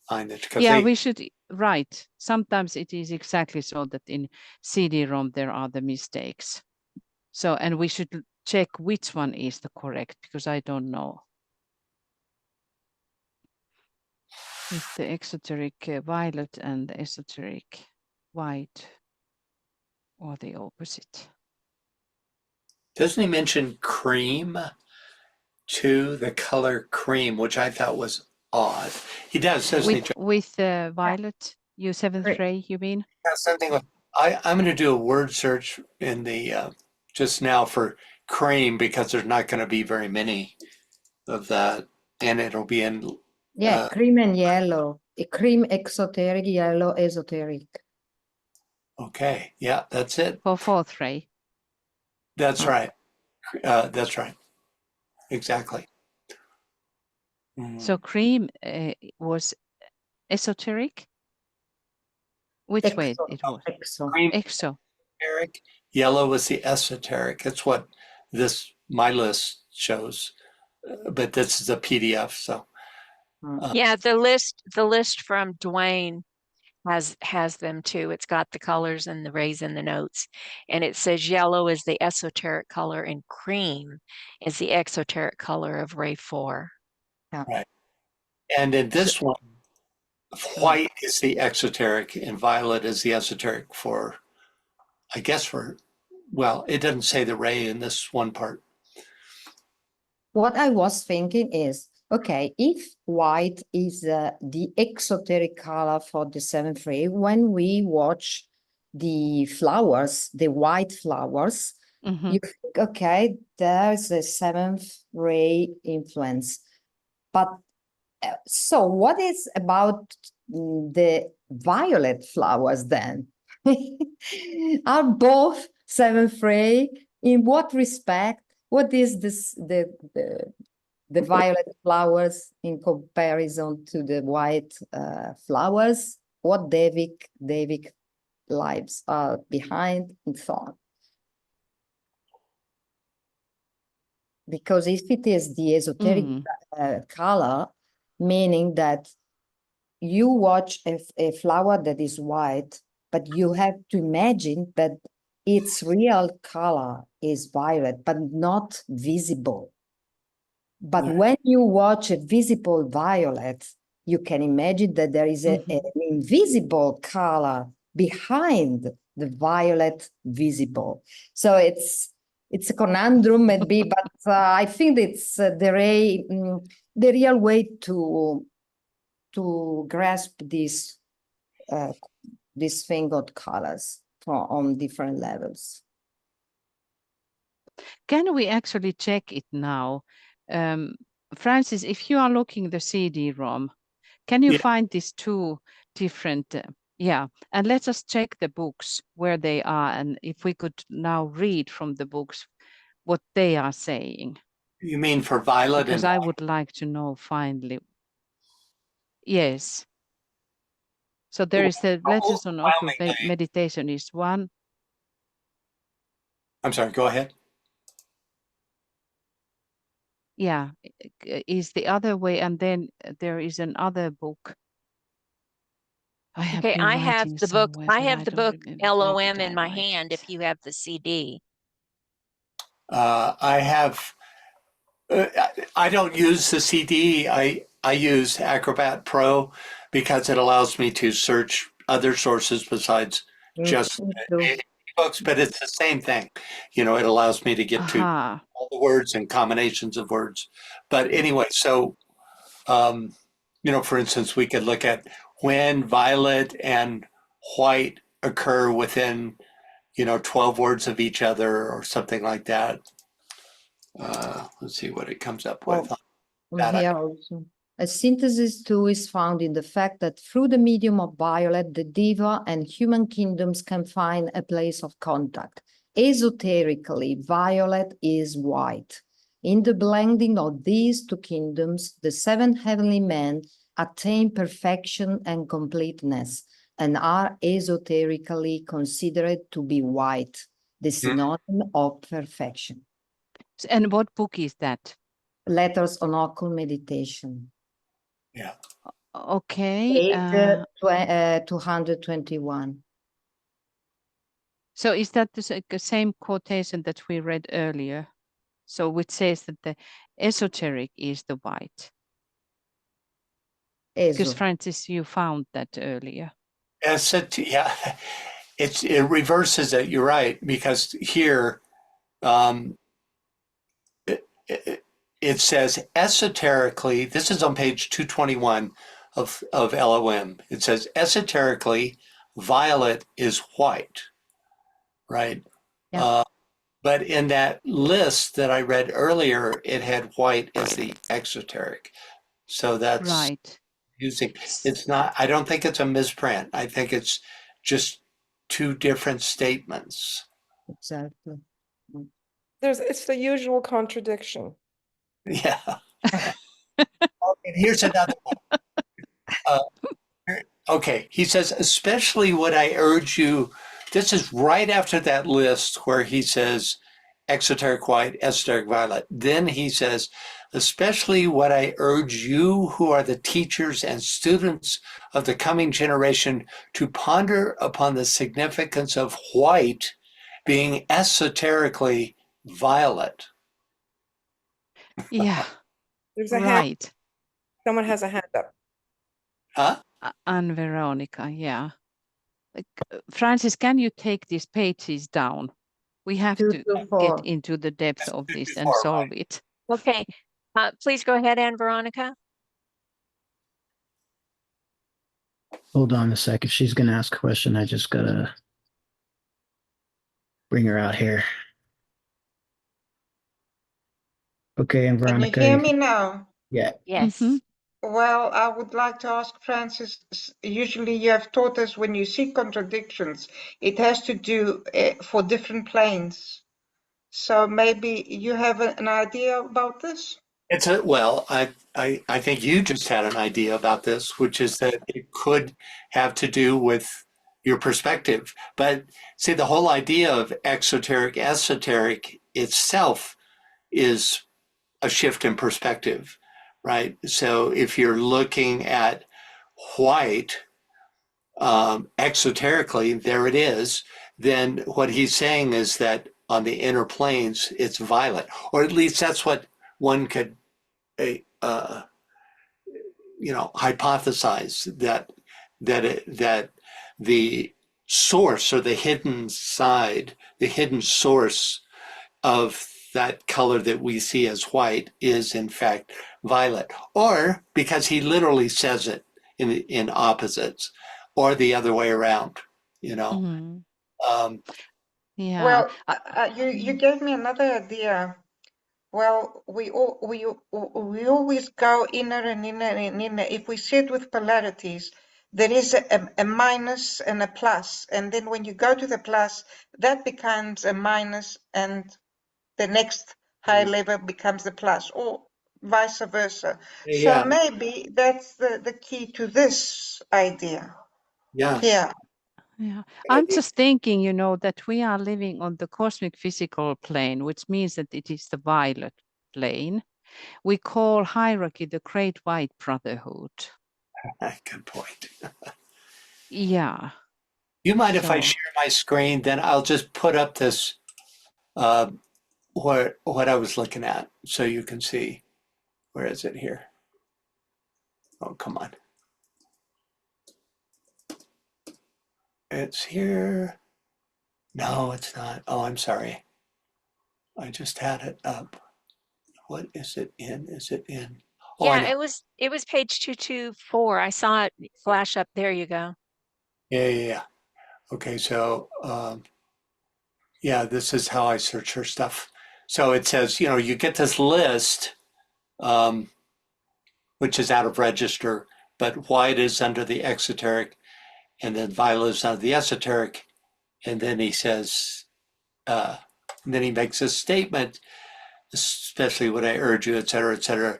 find it. Yeah, we should write. Sometimes it is exactly so that in CD-ROM there are the mistakes. So, and we should check which one is the correct, because I don't know. Is the exoteric violet and the esoteric white, or the opposite? Doesn't he mention cream too? The color cream, which I thought was odd. He does, doesn't he? With violet, you seventh ray, you mean? Yeah, something like, I'm going to do a word search in the just now for cream, because there's not going to be very many of that, and it'll be in cream and yellow. Cream exoteric, yellow esoteric. Okay, yeah, that's it. For fourth ray. That's right. That's right. Exactly. So cream was esoteric? Which way it was? Exo. Yellow was the esoteric. That's what my list shows, but this is a PDF. So yeah, the list from Dwayne has them too. It's got the colors and the rays in the notes, and it says yellow is the esoteric color and cream is the exoteric color of ray 4. Right. And in this one, white is the exoteric and violet is the esoteric for, I guess well, it doesn't say the ray in this one part. What I was thinking is, okay, if white is the exoteric color for the seventh ray, when we watch the flowers, the white flowers, you think, okay, there's a seventh ray influence. But so what is about the violet flowers then? Are both seventh ray? In what respect? What is this the violet flowers in comparison to the white flowers? What Devic lives are behind and so on? Because if it is the esoteric color, meaning that you watch a flower that is white, but you have to imagine that its real color is violet, but not visible. But when you watch a visible violet, you can imagine that there is an invisible color behind the violet visible. So it's a conundrum maybe, but I think it's the real way to grasp this thing of colors on different levels. Can we actually check it now? Francis, if you are looking the CD-ROM, can you find these two different, and let us check the books where they are, and if we could now read from the books what they are saying. You mean for violet? Because I would like to know finally. Yes. So there is the letters on occult meditation is one. I'm sorry, go ahead. Yeah, is the other way, and then there is another book. I have Okay, been I have writing the book. somewhere, I but have I the don't book remember where LOM did in I my write hand. it. If you have the CD, I have. I don't use the CD. I use Acrobat Pro because it allows me to search other sources besides just books, but it's the same thing. You know, it allows me to get to all the words and combinations of words. But anyway, so, you know, for instance, we could look at when violet and white occur within, you know, 12 words of each other or something like that. Let's see what it comes up with. Here also. A synthesis too is found in the fact that through the medium of violet, the diva and human kingdoms can find a place of contact. Esoterically, violet is white. In the blending of these two kingdoms, the seven heavenly men attain perfection and completeness and are esoterically considered to be white, the synonym of perfection. And what book is that? Letters on Occult Meditation. Yeah. Okay. 221. So is that the same quotation that we read earlier? So which says that the esoteric is the white. Because Francis, you found that earlier. Yeah, it reverses it. You're right, because here it says esoterically. This is on page 221 of LOM. It says esoterically, violet is white, right? Yeah. But in that list that I read earlier, it had white as the exoteric. So that's right. Using it's not. I don't think it's a misprint. I think it's just two different statements. Exactly. It's the usual contradiction. Yeah. And here's another one. Okay, he says, especially what I urge you. This is right after that list where he says exoteric white, esoteric violet. Then he says, especially what I urge you who are the teachers and students of the coming generation to ponder upon the significance of white being esoterically violet. Yeah. There's a right. hand. Someone has a hand up. Huh? And Veronica, yeah. Francis, can you take these pages down? We have to get into the depth of this and solve it. Okay. Please go ahead, Anne Veronica. Hold on a second. She's going to ask a question. I just got to bring her out here. Okay, and Veronica. Can you hear me now? Yeah. Yes. Mm-hmm. Well, I would like to ask Francis, usually you have taught us when you see contradictions, it has to do for different planes. So maybe you have an idea about this? Well, I think you just had an idea about this, which is that it could have to do with your perspective. But see, the whole idea of exoteric, esoteric itself is a shift in perspective, right? So if you're looking at white exoterically, there it is, then what he's saying is that on the inner planes, it's violet, or at least that's what one could hypothesize that the source or the hidden side, the hidden source of that color that we see as white is in fact violet, or because he literally says it in opposites, or the other way around, Mm-hmm. Yeah. Well, you gave me another idea. Well, we always go inner and inner and inner. If we see it with polarities, there is a minus and a plus, and then when you go to the plus, that becomes a minus, and the next high level becomes the plus, or vice versa. Yeah. So maybe that's the key to this idea. Yeah. Yeah. Yeah, I'm just thinking, you know, that we are living on the cosmic physical plane, which means that it is the violet plane. We call hierarchy the Great White Brotherhood. Good point. Yeah. You mind if I So- share my screen? Then I'll just put up this, what I was looking at, so you can see. Where is it here? Oh, come on. It's here. No, it's not. Oh, I'm sorry. I just had it up. What is it in? Is it in? Oh, I know. Yeah, it was page 224. I saw it flash up. There you go. Yeah. Okay, so yeah, this is how I search her stuff. So it says, you know, you get this list, which is out of register, but white is under the exoteric, and then violet is under the esoteric, and then he says, and then he makes a statement, especially when I urge you, et cetera,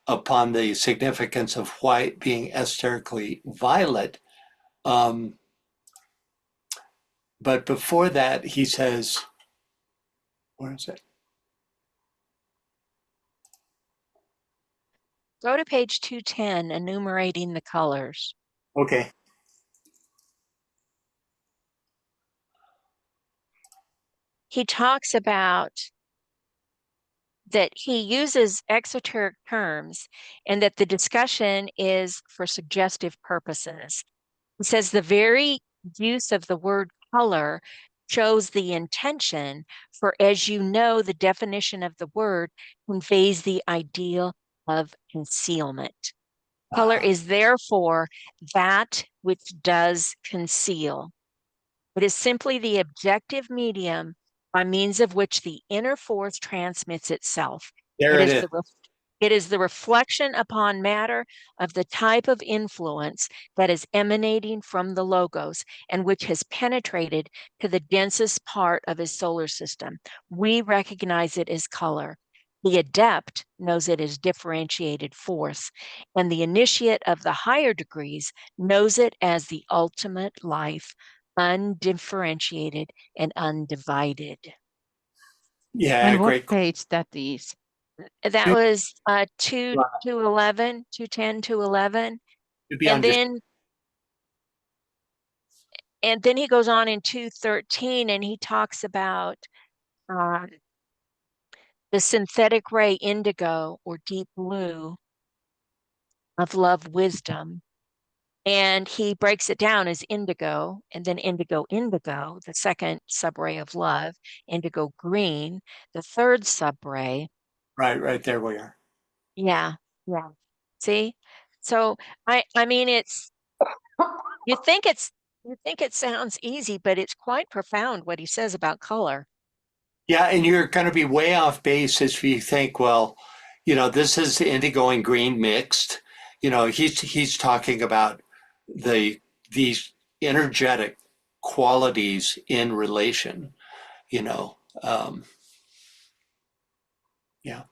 upon the significance of white being esoterically violet. But before that, he says, where is it? Go to page 210, enumerating the colors. Okay. He talks about that he uses exoteric terms and that the discussion is for suggestive purposes. He says the very use of the word color shows the intention, for as you know, the definition of the word conveys the ideal of concealment. Color is therefore that which does conceal. It is simply the objective medium by means of which the inner force transmits itself. There it is. It is the reflection upon matter of the type of influence that is emanating from the logos and which has penetrated to the densest part of his solar system. We recognize it as color. The adept knows it as differentiated force, and the initiate of the higher degrees knows it as the ultimate life, undifferentiated and undivided. Yeah, and great. what page that is? That was 2 to 11, 210 to 11. And then he goes on in 213 and he talks about the synthetic ray indigo or deep blue of love wisdom. And he breaks it down as indigo, and then indigo, the second subray of love, indigo green, the third subray. Right there we are. Yeah. See? So I mean, you think it sounds easy, but it's quite profound what he says about color. Yeah, and you're going to be way off base if you think, well, you know, this is indigo and green mixed. You know, he's talking about these energetic qualities in relation. You know, yeah.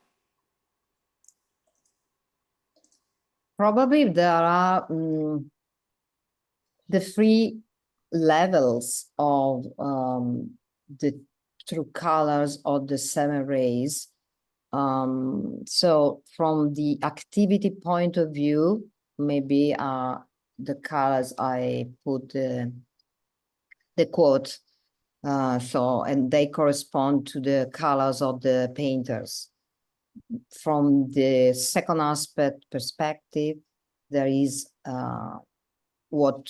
Probably there are the three levels of the true colors of the seven rays. So from the activity point of view, maybe the colors I put the quote, and they correspond to the colors of the painters. From the second aspect perspective, there is what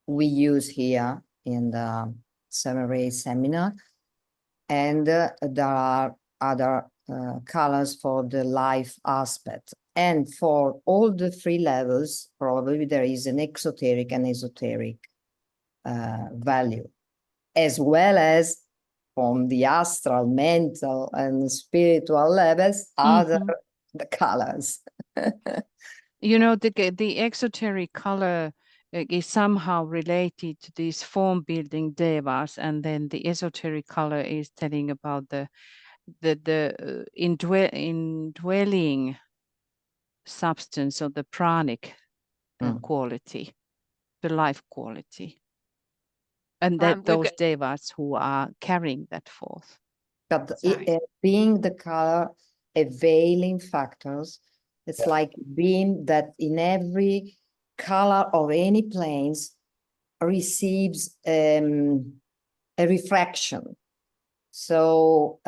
we use here in the Seven Rays seminar, and there are other colors for the life aspect. And for all the three levels, probably there is an exoteric and esoteric value, as well as from the astral, mental, and spiritual levels, other the colors. You know, the exoteric color is somehow related to these form building devas, and then the esoteric color is telling about the indwelling substance of the pranic quality. the life quality. And that those devas who are carrying that forth. But being the color a veiling factors, it's like being that in every color of any planes receives a refraction. So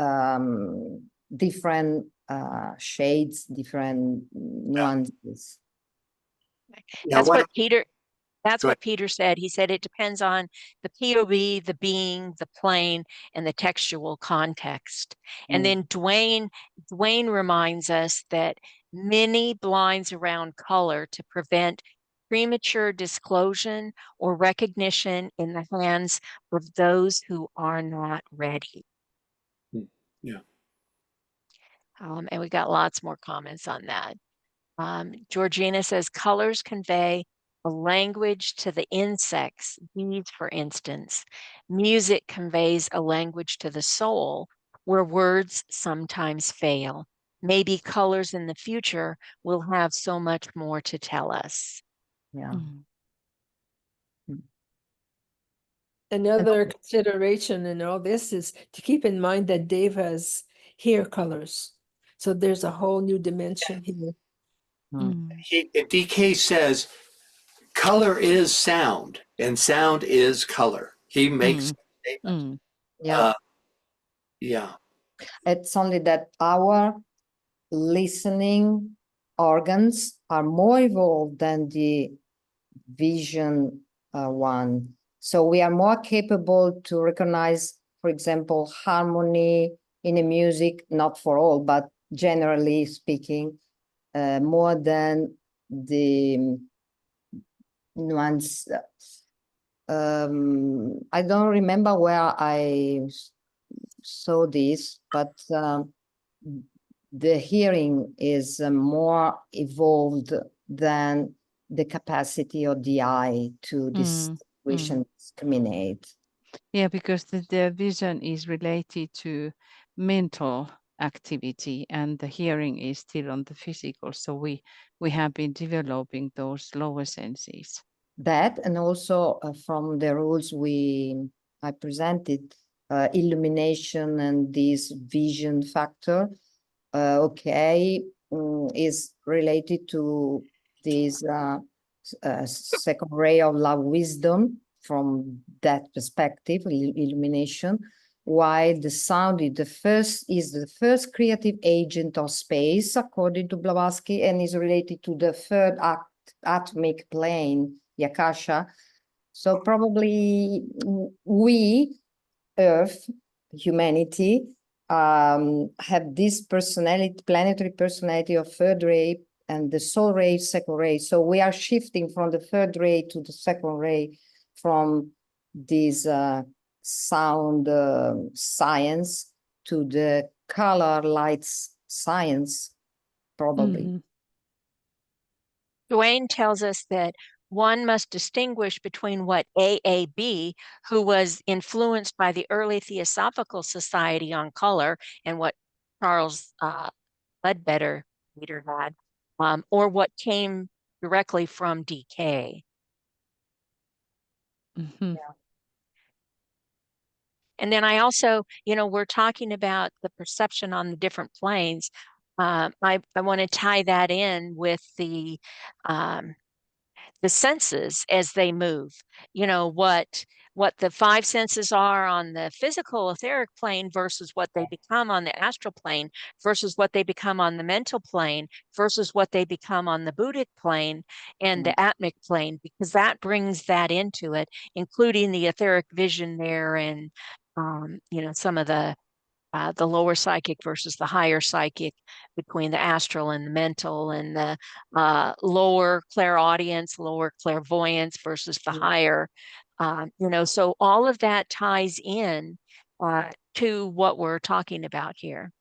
different shades, different nuances. That's what Peter. That's what Peter said. He said it depends on the POV, the being, the plane, and the textual context. And then Dwayne reminds us that many blinds around color to prevent premature disclosure or recognition in the hands of those who are not ready. Yeah. And we got lots more comments on that. Georgina says colors convey a language to the insects, bees, for instance. Music conveys a language to the soul where words sometimes fail. Maybe colors in the future will have so much more to tell us. Yeah. Another consideration in all this is to keep in mind that devas hear colors. So there's a whole new dimension here. DK says color is sound and sound is color. He makes a statement. Yeah. Yeah. It's only that our listening organs are more evolved than the vision one. So we are more capable to recognize, for example, harmony in a music, not for all, but generally speaking, more than the nuance. I don't remember where I saw this, but the hearing is more evolved than the capacity of the eye to distinguish and discriminate. Yeah, because the vision is related to mental activity and the hearing is still on the physical. So we have been developing those lower senses. That, and also from the rules I presented, illumination and this vision factor, is related to this second ray of love wisdom from that perspective, illumination, while the sound is the first creative agent of space, according to Blavatsky, and is related to the third atomic plane, Yakasha. So probably we, Earth, humanity, have this planetary personality of third ray and the soul ray, second ray. So we are shifting from the third ray to the second ray from this sound science to the color lights science, probably. Dwayne tells us that one must distinguish between what AAB, who was influenced by the early Theosophical Society on color, and what Charles Ledbetter leader had, or what came directly from DK. Yeah. And then I also, we're talking about the perception on the different planes. I want to tie that in with the senses as they move. What the five senses are on the physical etheric plane versus what they become on the astral plane versus what they become on the mental plane versus what they become on the Buddhic plane and the atmic plane, because that brings that into it, including the etheric vision there and some of the lower psychic versus the higher psychic, between the astral and the mental, and the lower clairaudience, lower clairvoyance versus the higher. So all of that ties in to what we're talking about here.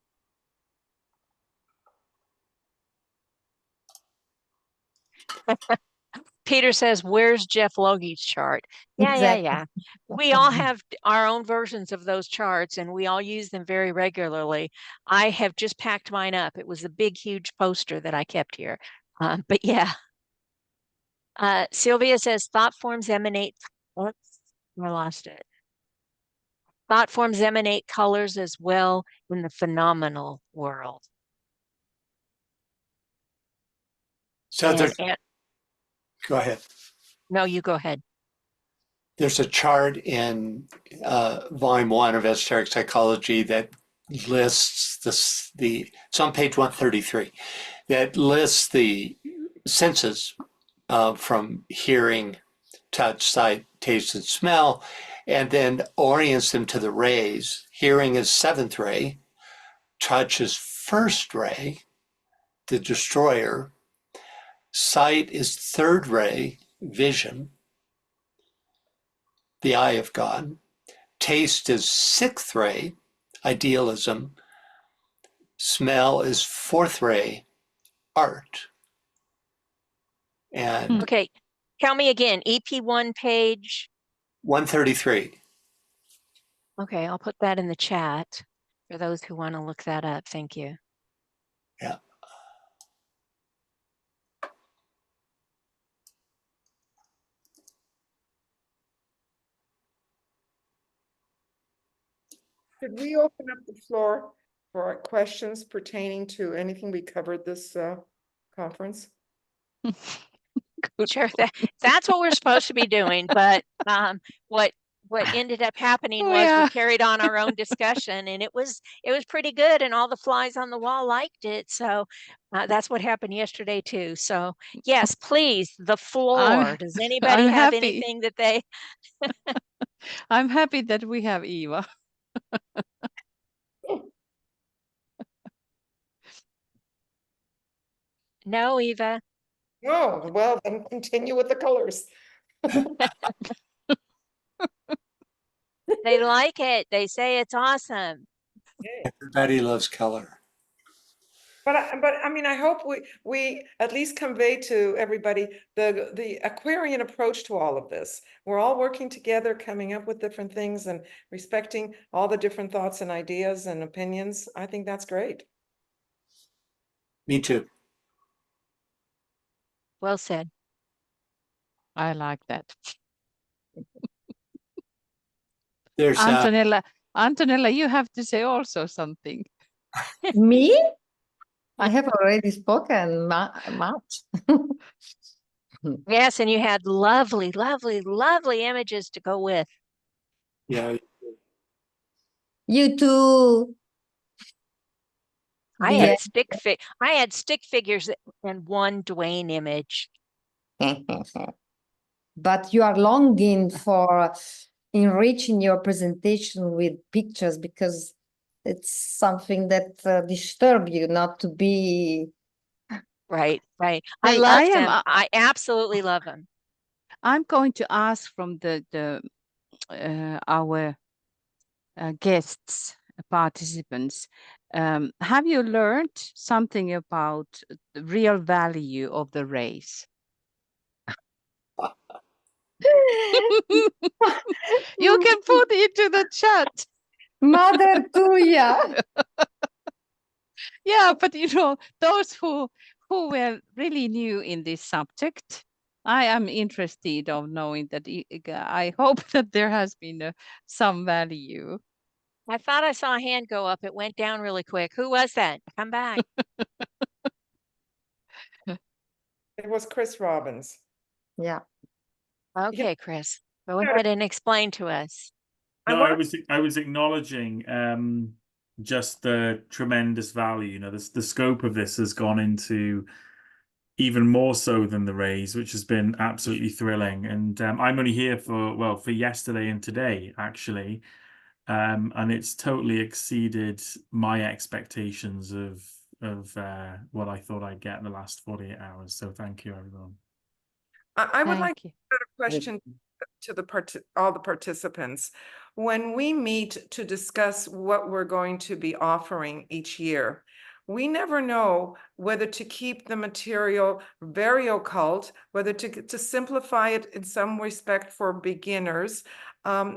Peter says, where's Jeff Logie's chart? Yeah, exactly. Yeah. We all have our own versions of those charts and we all use them very regularly. I have just packed mine up. It was a big, huge poster that I kept here. But yeah. Sylvia says thought forms emanate. Oops, I lost it. Thought forms emanate colors as well in the phenomenal world. So go ahead. No, you go ahead. There's a chart in volume 1 of Esoteric Psychology that lists it's on page 133, that lists the senses from hearing, touch, sight, taste, and smell, and then orients them to the rays. Hearing is 7th ray, touch is 1st ray, the destroyer, sight is 3rd ray, vision, the eye of God, taste is 6th ray, idealism, smell is 4th ray, art. And okay, tell me again, EP1 page 133. Okay, I'll put that in the chat for those who want to look that up. Thank you. Yeah. Should we open up the floor for questions pertaining to anything we covered this conference? Sure, that's what we're supposed to be doing. But what ended up happening was we carried on our own discussion, and it was pretty good, and all the flies on the wall liked it. So that's what happened yesterday too. So yes, please, the floor. Does anybody have anything that they? I'm happy that we have Eva. No, Eva. No, well, then continue with the colors. They like it. They say it's awesome. Everybody loves color. But I mean, I hope we at least convey to everybody the Aquarian approach to all of this. We're all working together, coming up with different things and respecting all the different thoughts and ideas and opinions. I think that's great. Me too. Well said. I like that. There's Antonella, you have to say also something. Me? I have already spoken much. Yes, and you had lovely, lovely, lovely images to go with. Yeah. You too. I had stick figures and one Dwayne image. But you are longing for enriching your presentation with pictures because it's something that disturbs you not to be. Right. I love them. I absolutely love them. I'm going to ask from our guests, participants, have you learned something about the real value of the race? You can put it into the chat. Mother Tuija. Yeah, but those who were really new in this subject, I am interested of knowing that. I hope that there has been some value. I thought I saw a hand go up. It went down really quick. Who was that? Come back. It was Chris Robbins. Yeah. Okay, Chris, go ahead and explain to us. No, I was acknowledging just the tremendous value. The scope of this has gone into even more so than the raise, which has been absolutely thrilling. And I'm only here for yesterday and today, actually. And it's totally exceeded my expectations of what I thought I'd get in the last 48 hours. So thank you, everyone. I would like to put a question to all the participants. When we meet to discuss what we're going to be offering each year, we never know whether to keep the material very occult, whether to simplify it in some respect for beginners.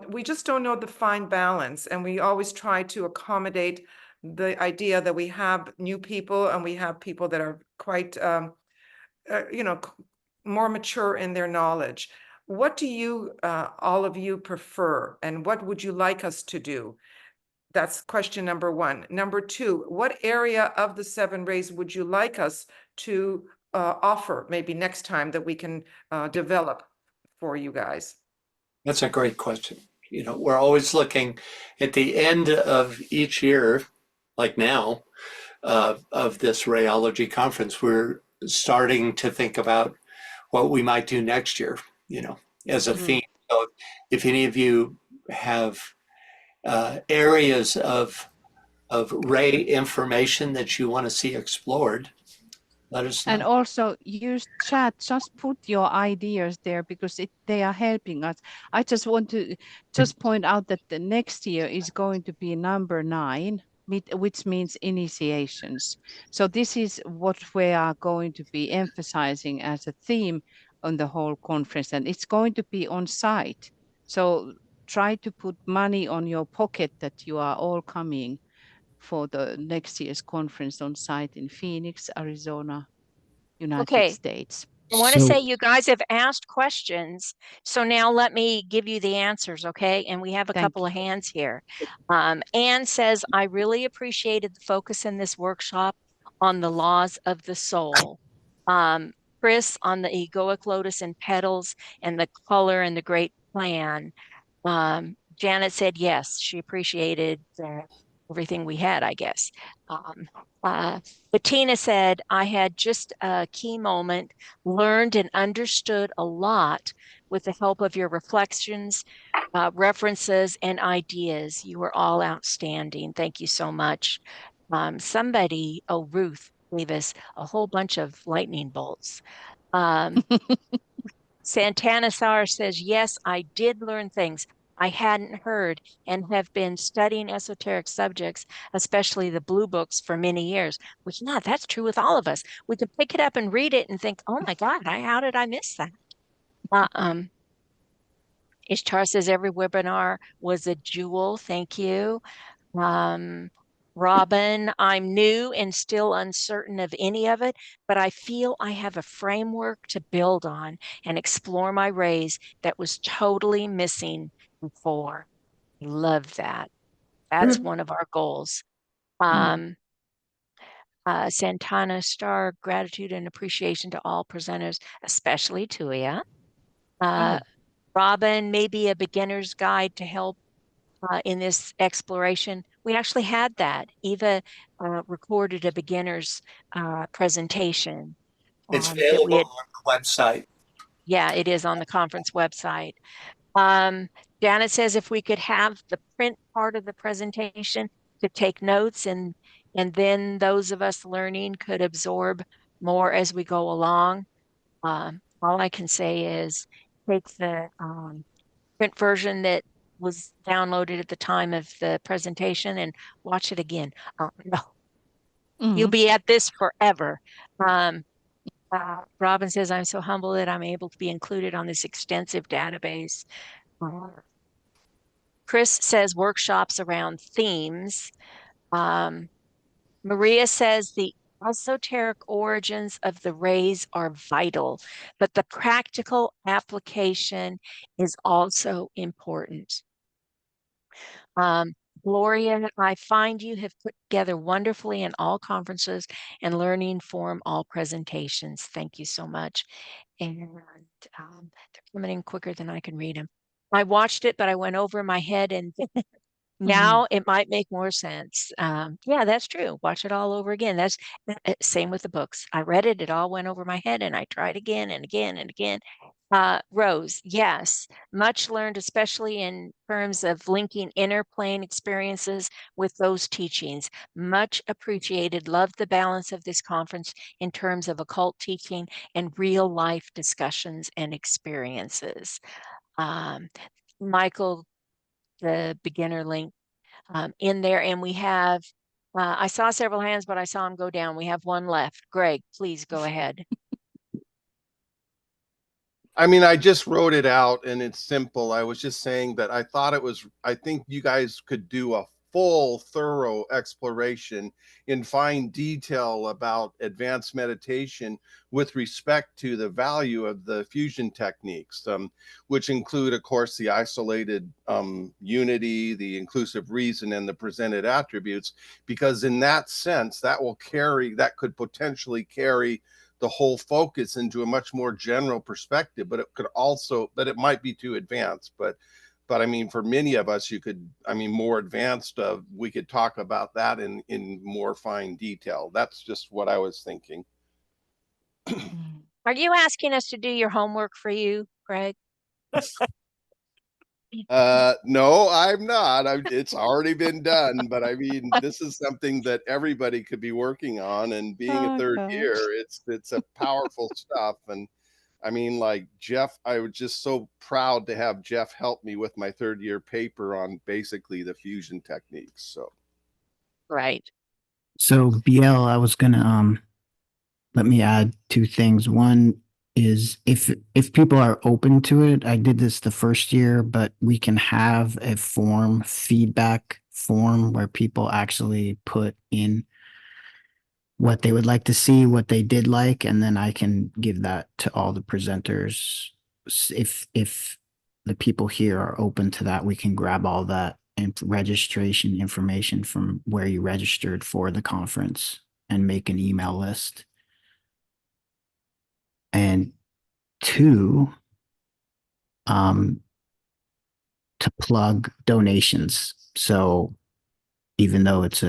We just don't know the fine balance, and we always try to accommodate the idea that we have new people and we have people that are quite, more mature in their knowledge. What do you, all of you, prefer, and what would you like us to do? That's question number one. Number two, what area of the 7 rays would you like us to offer maybe next time that we can develop for you guys? That's a great question. You know, we're always looking at the end of each year, like now, of this rayology conference, we're starting to think about what we might do next year, you know, as a theme. So if any of you have areas of ray information that you want to see explored, let us know. And also use chat, just put your ideas there because they are helping us. I just want to just point out that the next year is going to be number 9, which means initiations. So this is what we are going to be emphasizing as a theme on the whole conference, and it's going to be on site. So try to put money on your pocket that you are all coming for the next year's conference on site in Phoenix, Arizona, United States. I want to say you guys have asked questions, so now let me give you the answers, okay? And we have a couple of hands here. Anne says, I really appreciated the focus in this workshop on the laws of the soul. Chris on the egoic lotus and petals and the color and the great plan. Janet said yes, she appreciated everything we had, I guess. Bettina said, I had just a key moment, learned and understood a lot with the help of your reflections, references, and ideas. You were all outstanding. Thank you so much. Ruth gave us a whole bunch of lightning bolts. Santana Sar says, yes, I did learn things I hadn't heard and have been studying esoteric subjects, especially the blue books, for many years. Which, no, that's true with all of us. We can pick it up and read it and think, oh my God, how did I miss that? Ishtar says every webinar was a jewel. Thank you. Robin, I'm new and still uncertain of any of it, but I feel I have a framework to build on and explore my rays that was totally missing before. Love that. That's one of our goals. Santana Star, gratitude and appreciation to all presenters, especially Tuija. Robin, maybe a beginner's guide to help in this exploration. We actually had that. Eva recorded a beginner's presentation. It's available on the website. Yeah, it is on the conference website. Janet says if we could have the print part of the presentation to take notes, and then those of us learning could absorb more as we go along. All I can say is take the print version that was downloaded at the time of the presentation and watch it again. You'll be at this forever. Robin says, I'm so humbled that I'm able to be included on this extensive database. Chris says workshops around themes. Maria says the esoteric origins of the rays are vital, but the practical application is also important. Gloria, I find you have put together wonderfully in all conferences and learning forum, all presentations. Thank you so much. And they're coming in quicker than I can read them. I watched it, but I went over my head, and now it might make more sense. Yeah, that's true. Watch it all over again. That's same with the books. I read it, it all went over my head, and I tried again and again and again. Rose, yes, much learned, especially in terms of linking inner plane experiences with those teachings. Much appreciated. Loved the balance of this conference in terms of occult teaching and real life discussions and experiences. Michael, the beginner link in there, and we have, I saw several hands, but I saw them go down. We have one left. Greg, please go ahead. I mean, I just wrote it out and it's simple. I was just saying that I thought it was, I think you guys could do a full, thorough exploration in fine detail about advanced meditation with respect to the value of the fusion techniques, which include, of course, the isolated unity, the inclusive reason, and the presented attributes, because in that sense, that could potentially carry the whole focus into a much more general perspective, but it might be too advanced. But I mean, for many of us, more advanced, we could talk about that in more fine detail. That's just what I was thinking. Are you asking us to do your homework for you, Greg? No, I'm not. It's already been done, but I mean, this is something that everybody could be working on, and being a third year, it's a powerful stuff. And I mean, like Jeff, I was just so proud to have Jeff help me with my third year paper on basically the fusion techniques. So, right. So BL, I was gonna let me add two things. One is if people are open to it, I did this the first year, but we can have a feedback form where people actually put in what they would like to see, what they did like, and then I can give that to all the presenters. If the people here are open to that, we can grab all that and registration information from where you registered for the conference and make an email list. And two, to plug donations. So even though it's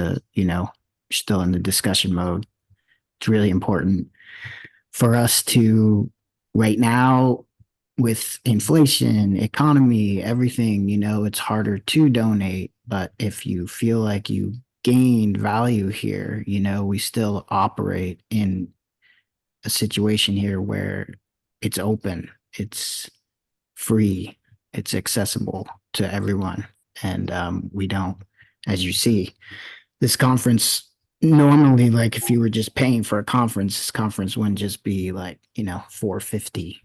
still in the discussion mode, it's really important for us to, right now, with inflation, economy, everything, it's harder to donate. But if you feel like you gained value here, we still operate in a situation here where it's open, it's free, it's accessible to everyone. And we don't, as you see, this conference normally, like if you were just paying for a conference, this conference wouldn't just be like, $450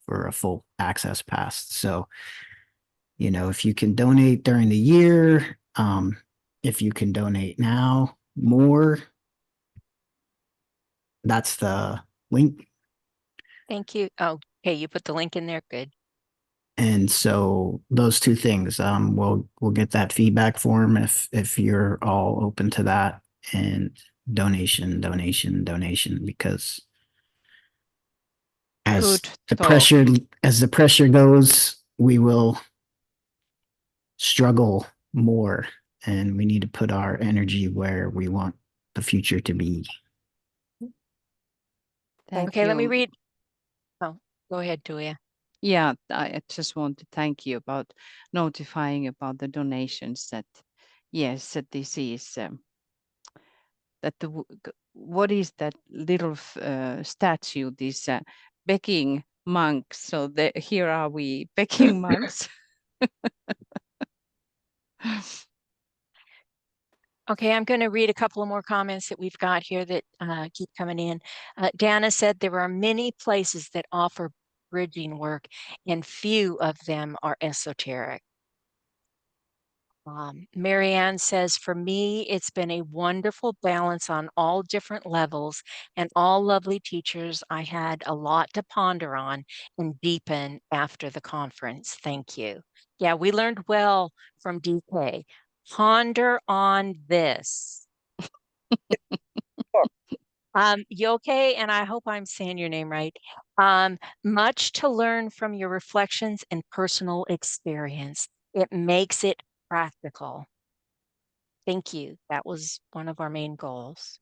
for a full access pass. So, if you can donate during the year, if you can donate now more, that's the link. Thank you. Oh, okay, you put the link in there. Good. And so those two things, we'll get that feedback form if you're all open to that, and donation, because as the pressure goes, we will struggle more, and we need to put our energy where we want the future to be. Okay, let me read. Oh, go ahead, Tuija. Yeah, I just want to thank you about notifying about the donations. That yes, that this is that what is that little statue? This begging monks. So here are we, begging monks. Okay, I'm going to read a couple of more comments that we've got here that keep coming in. Dana said there are many places that offer bridging work, and few of them are esoteric. Marianne says, for me, it's been a wonderful balance on all different levels, and all lovely teachers. I had a lot to ponder on and deepen after the conference. Thank you. Yeah, we learned well from DK. Ponder on this. Yoke, and I hope I'm saying your name right. Much to learn from your reflections and personal experience. It makes it practical. Thank you. That was one of our main goals.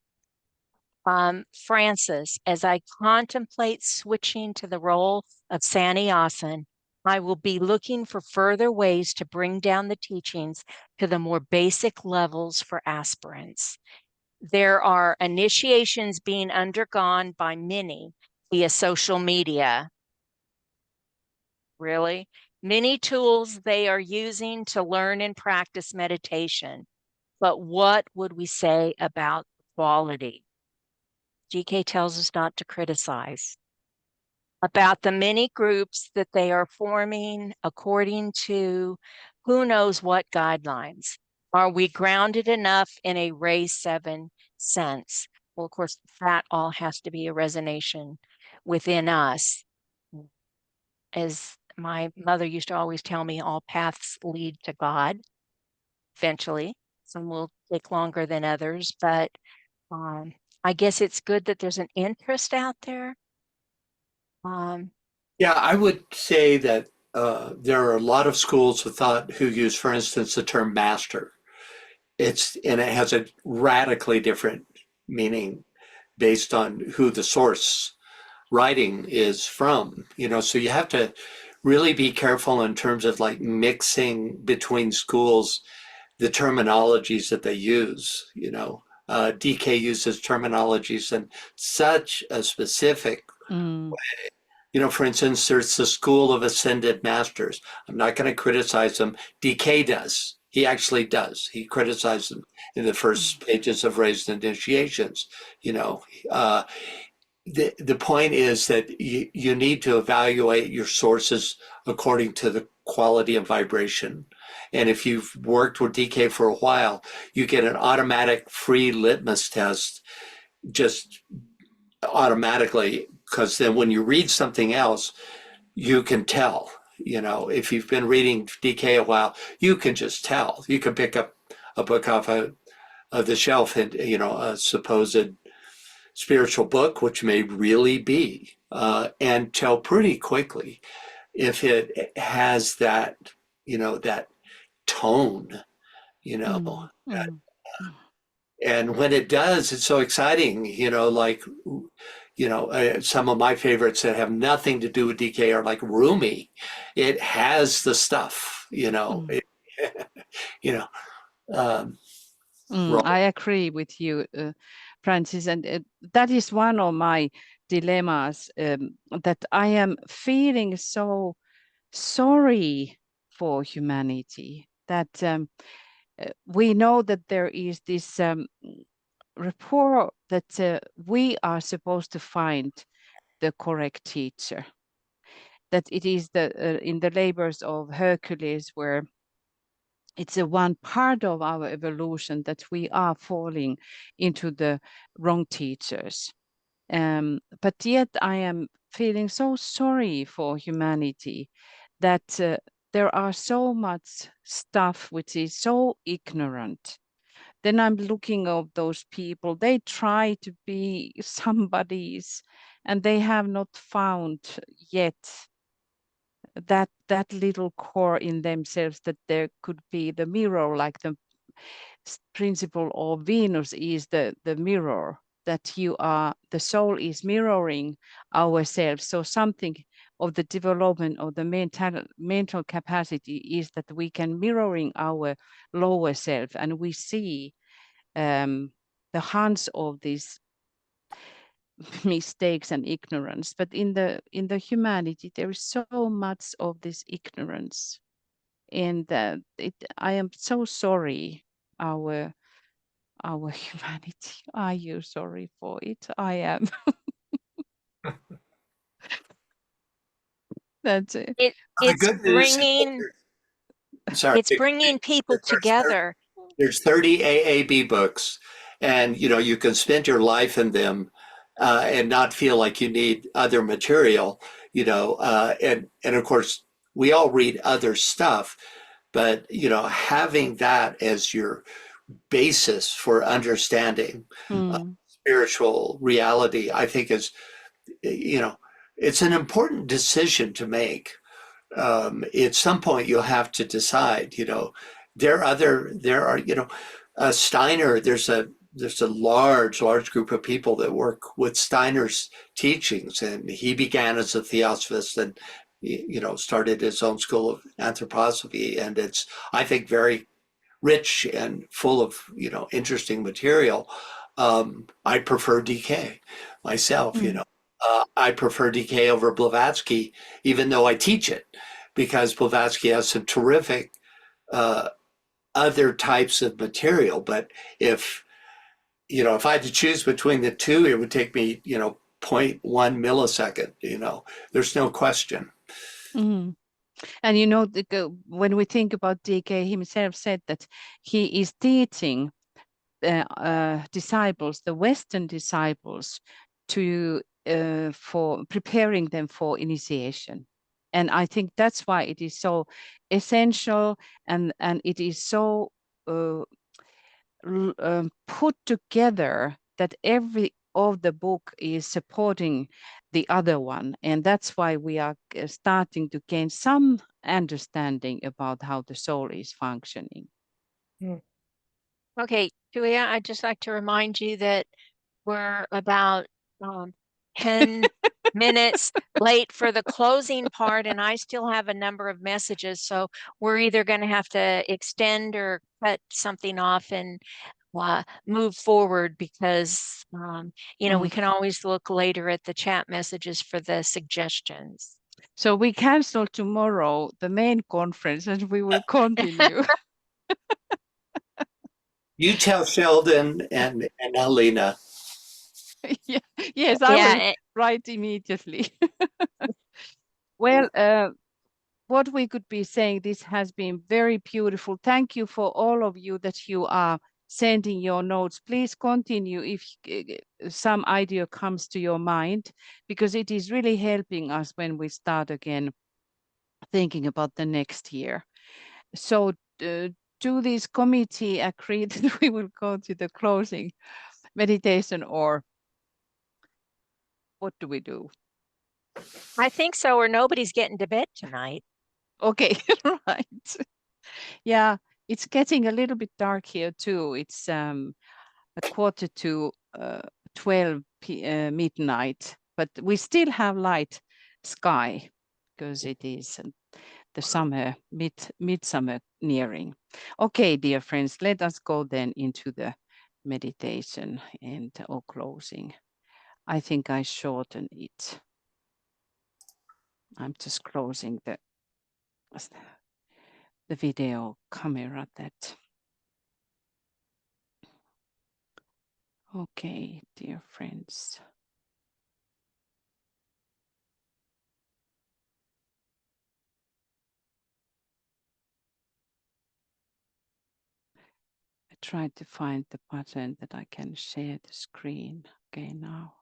Francis, as I contemplate switching to the role of Sannyasin, I will be looking for further ways to bring down the teachings to the more basic levels for aspirants. There are initiations being undergone by many via social media. Really? Many tools they are using to learn and practice meditation. But what would we say about quality? GK tells us not to criticize. About the many groups that they are forming according to who knows what guidelines. Are we grounded enough in a raise 7 sense? Well, of course, that all has to be a resonation within us. As my mother used to always tell me, all paths lead to God eventually. Some will take longer than others, but I guess it's good that there's an interest out there. Yeah, I would say that there are a lot of schools of thought who use, for instance, the term master. And it has a radically different meaning based on who the source writing is from, so you have to really be careful in terms of like mixing between schools the terminologies that they use. DK uses terminologies in such a specific way. For instance, there's the school of ascended masters. I'm not going to criticize them. DK does. He actually does. He criticized them in the first pages of Raised Initiations. The point is that you need to evaluate your sources according to the quality of vibration. And if you've worked with DK for a while, you get an automatic free litmus test just automatically, because then when you read something else, you can tell. If you've been reading DK a while, you can just tell. You can pick up a book off of the shelf and, a supposed spiritual book, which may really be, and tell pretty quickly if it has that, that tone, and when it does, it's so exciting, some of my favorites that have nothing to do with DK are like Rumi. It has the stuff, I agree with you, Francis, and that is one of my dilemmas, that I am feeling so sorry for humanity, that we know that there is this rapport that we are supposed to find the correct teacher, that it is in the labors of Hercules where it's a one part of our evolution that we are falling into the wrong teachers. But yet I am feeling so sorry for humanity that there are so much stuff which is so ignorant. Then I'm looking at those people, they try to be somebody's and they have not found yet that little core in themselves that there could be the mirror, like the principle of Venus is the mirror, that the soul is mirroring ourselves. So something of the development of the mental capacity is that we can mirroring our lower self, and we see the hunts of these mistakes and ignorance. But in the humanity, there is so much of this ignorance, and I am so sorry. Our humanity. Are you sorry for it? I am. That's it. It's bringing. Sorry. It's bringing people together. There's 30 AAB books, and you can spend your life in them and not feel like you need other material. And of course we all read other stuff, but having that as your basis for understanding spiritual reality, I think is, it's an important decision to make. At some point you'll have to decide, there are, Steiner, there's a large group of people that work with Steiner's teachings, and he began as a theosophist and, started his own school of anthroposophy. And it's, I think, very rich and full of, interesting material. I prefer DK myself, I prefer DK over Blavatsky, even though I teach it, because Blavatsky has some terrific other types of material. But if I had to choose between the two, it would take me, 0.1 millisecond, there's no question. And you know, when we think about DK, himself said that he is teaching disciples, the Western disciples, to for preparing them for initiation. And I think that's why it is so essential, and it is so put together that every of the book is supporting the other one. And that's why we are starting to gain some understanding about how the soul is functioning. Okay, Tuija, I'd just like to remind you that we're about 10 minutes late for the closing part, and I still have a number of messages. So we're either going to have to extend or cut something off and move forward, because, you know, we can always look later at the chat messages for the suggestions. So we cancel tomorrow the main conference and we will continue. You tell Sheldon and Alina. Yeah. Yes, I will write immediately. Well, what we could be saying, this has been very beautiful. Thank you for all of you that you are sending your notes. Please continue if some idea comes to your mind, because it is really helping us when we start again thinking about the next year. So do this committee agree that we will go to the closing meditation, or what do we do? I think so, or nobody's getting to bed tonight. Okay, right. Yeah, it's getting a little bit dark here too. It's a 11:45 midnight, but we still have light sky because it is the summer, midsummer nearing. Okay, dear friends, let us go then into the meditation and or closing. I think I shorten it. I'm just closing the video camera that. Okay, dear friends. I tried to find the button that I can share the screen. Okay, now.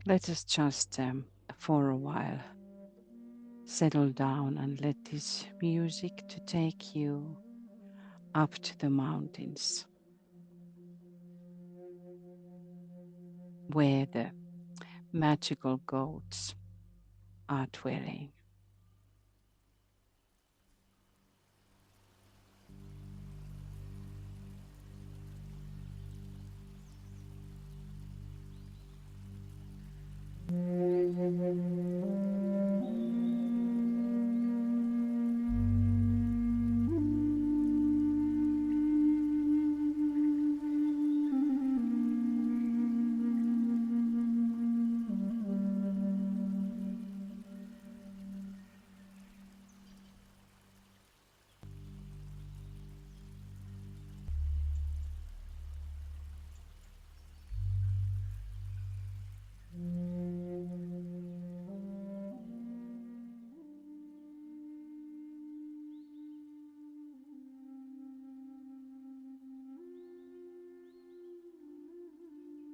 Let us just for a while settle down and let this music to take you up to the mountains where the magical goats are dwelling.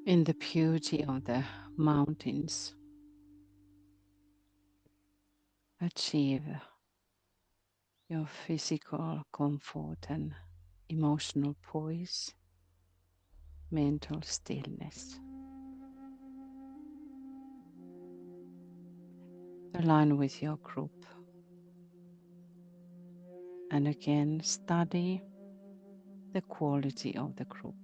In the beauty of the mountains, achieve your physical comfort and emotional poise, mental stillness. Align with your group. And again, study the quality of the group.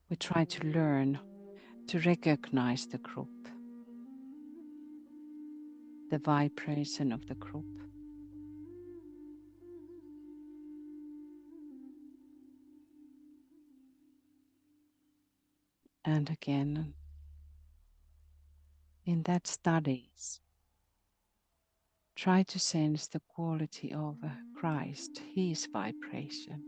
We try to learn to recognize the group the vibration of the group. And again, in that studies, try to sense the quality of Christ, his vibration.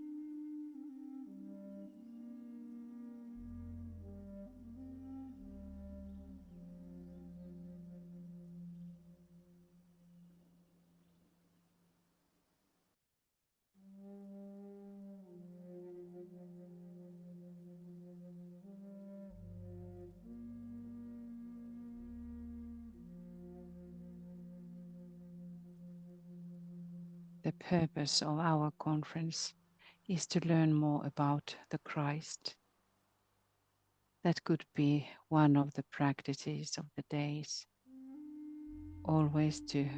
The purpose of our conference is to learn more about the Christ. That could be one of the practices of the days, always to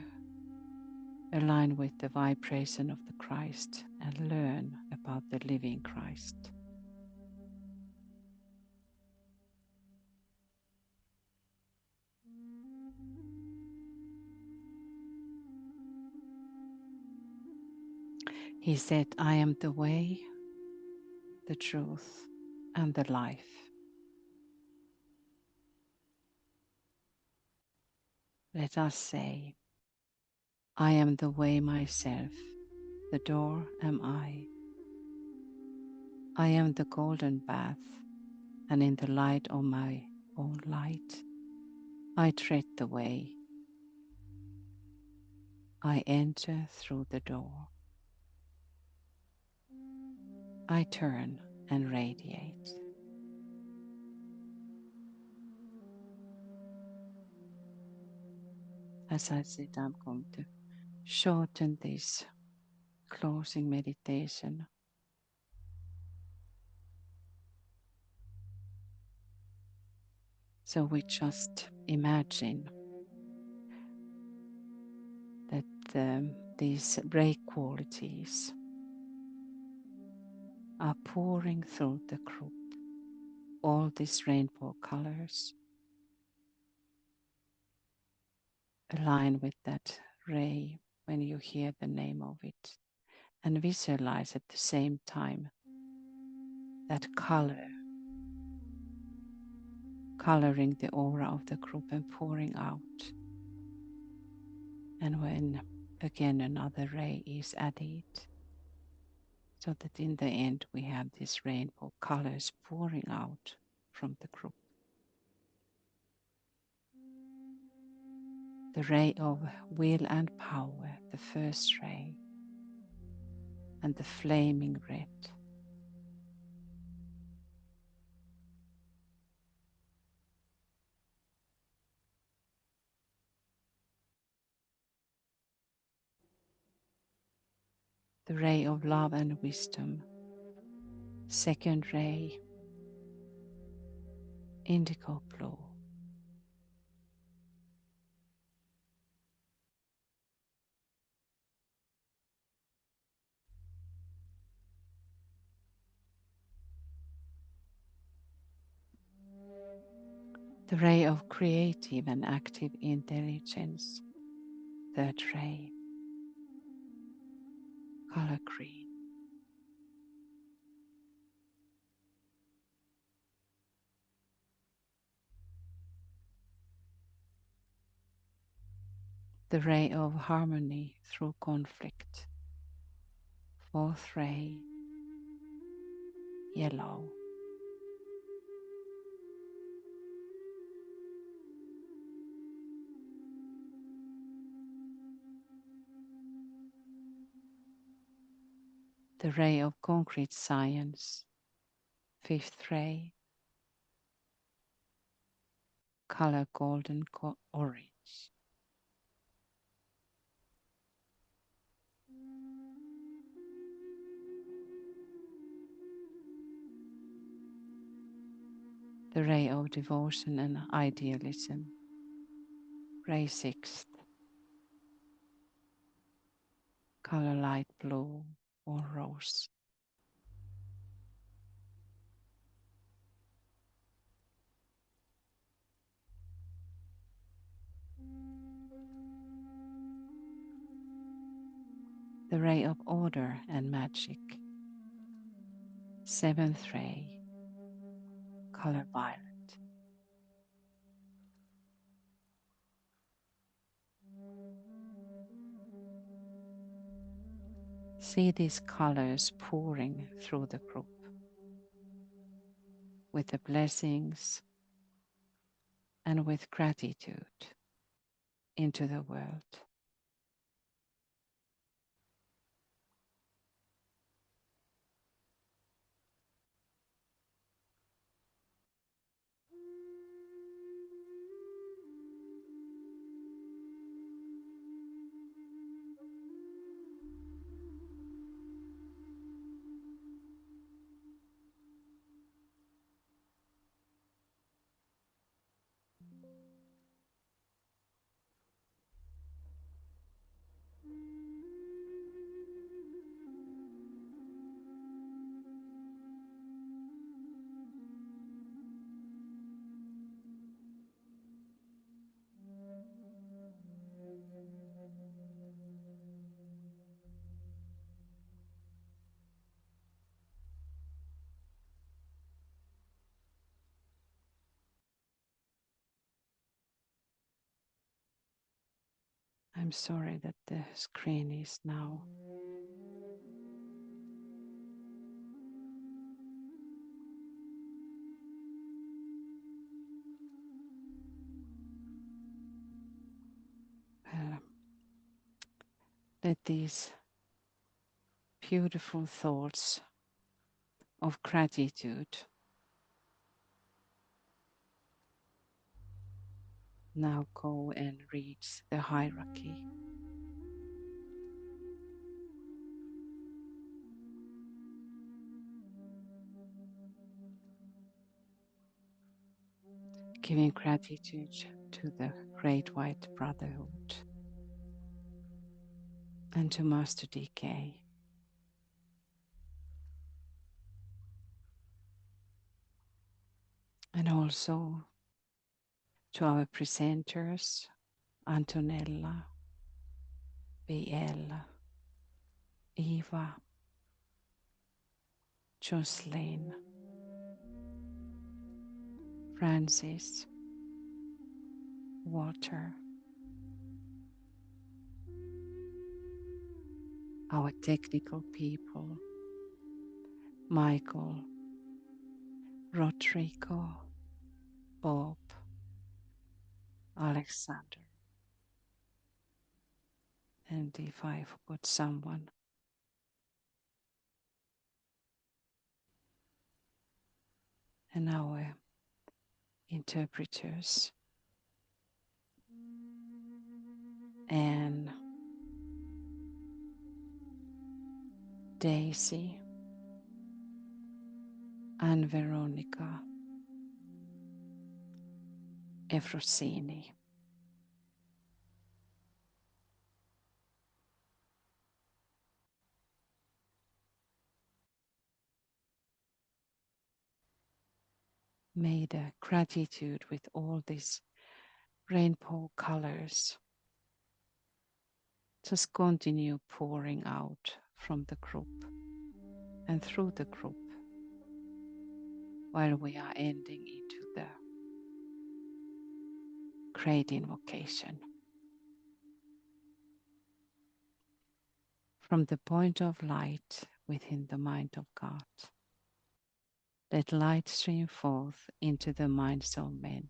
align with the vibration of the Christ and learn about the living Christ. He said, I am the way, the truth, and the life. Let us say, I am the way myself, the door am I. I am the golden bath, and in the light of my own light, I tread the way. I enter through the door. I turn and radiate. As I said, I'm going to shorten this closing meditation. So we just imagine that these ray qualities are pouring through the group, all these rainbow colors. Align with that ray when you hear the name of it, and visualize at the same time that color coloring the aura of the group and pouring out. And when again another ray is added, so that in the end we have these rainbow colors pouring out from the group. The ray of will and power, the first ray, and the flaming red. The ray of love and wisdom, second ray, indigo blue. The ray of creative and active intelligence, third ray, color green. The ray of harmony through conflict, fourth ray, yellow. The ray of concrete science, fifth ray, color golden orange. The ray of devotion and idealism, ray sixth, color light blue or rose. the ray of order and magic. Seventh ray, color violet. See these colors pouring through the group with the blessings and with gratitude into the world. I'm sorry that the screen is now let these beautiful thoughts of gratitude now go and reach the hierarchy. Giving gratitude to the Great White Brotherhood and to Master DK. And also to our presenters, Antonella, BL, Eva, Jocelyn, Francis, Walter, our technical people, Michael, Rodrigo, Bob, Alexander, and if I forgot someone, and our interpreters, Anne, Daisy, and Veronica, Efrosini. May the gratitude with all these rainbow colors just continue pouring out from the group and through the group while we are ending into the great invocation. From the point of light within the mind of God, let light stream forth into the minds of men.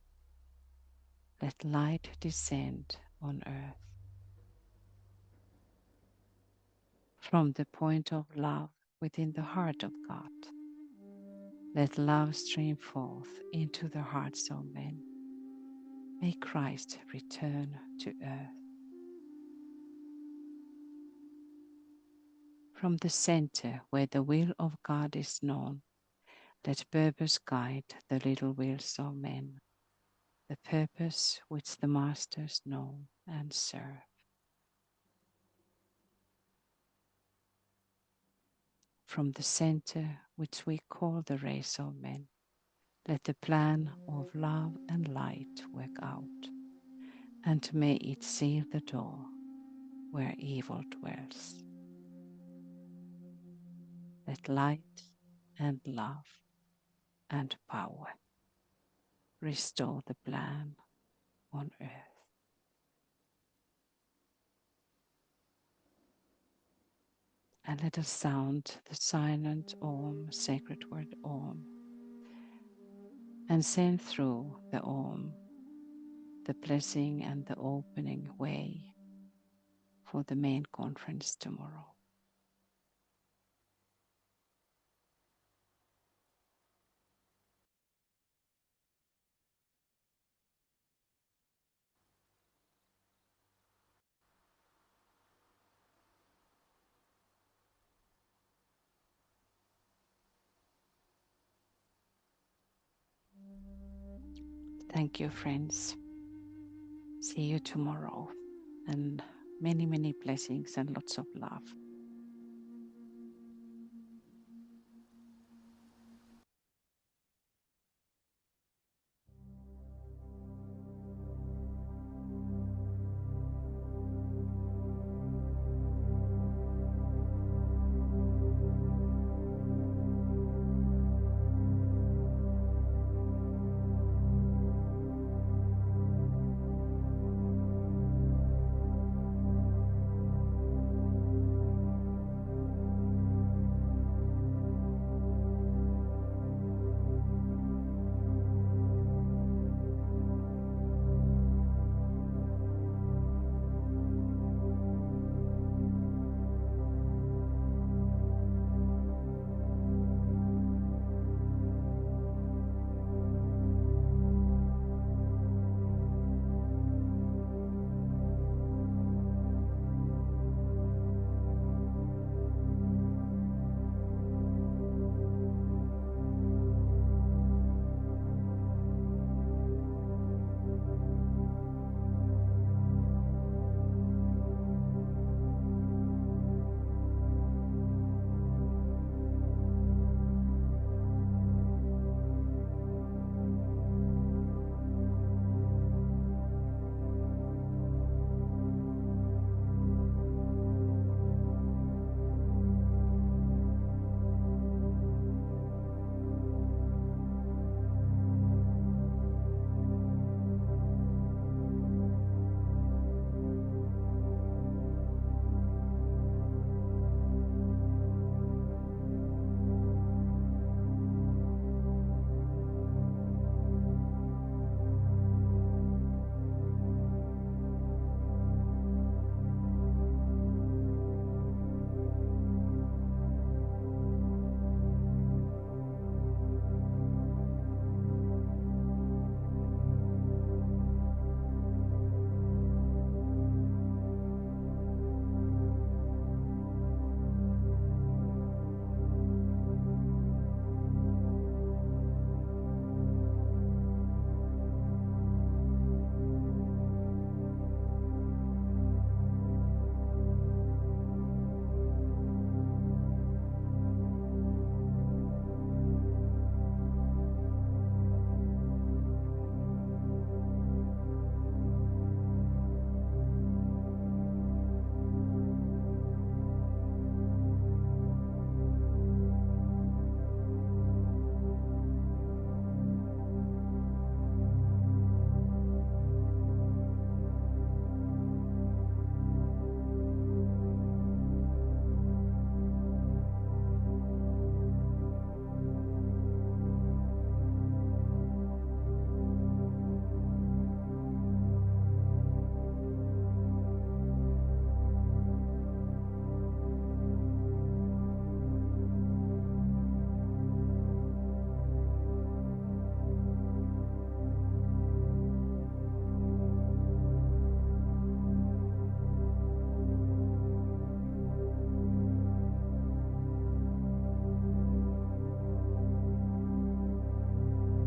Let light descend on earth. From the point of love within the heart of God, let love stream forth into the hearts of men. May Christ return to earth. From the center where the will of God is known, let purpose guide the little wheels of men, the purpose which the masters know and serve. From the center which we call the race of men, let the plan of love and light work out, and may it seal the door where evil dwells. Let light and love and power restore the plan on earth. And let us sound the silent Om, sacred word Om, and send through the Om the blessing and the opening way for the main conference tomorrow. Thank you, friends. See you tomorrow, and many, many blessings and lots of love.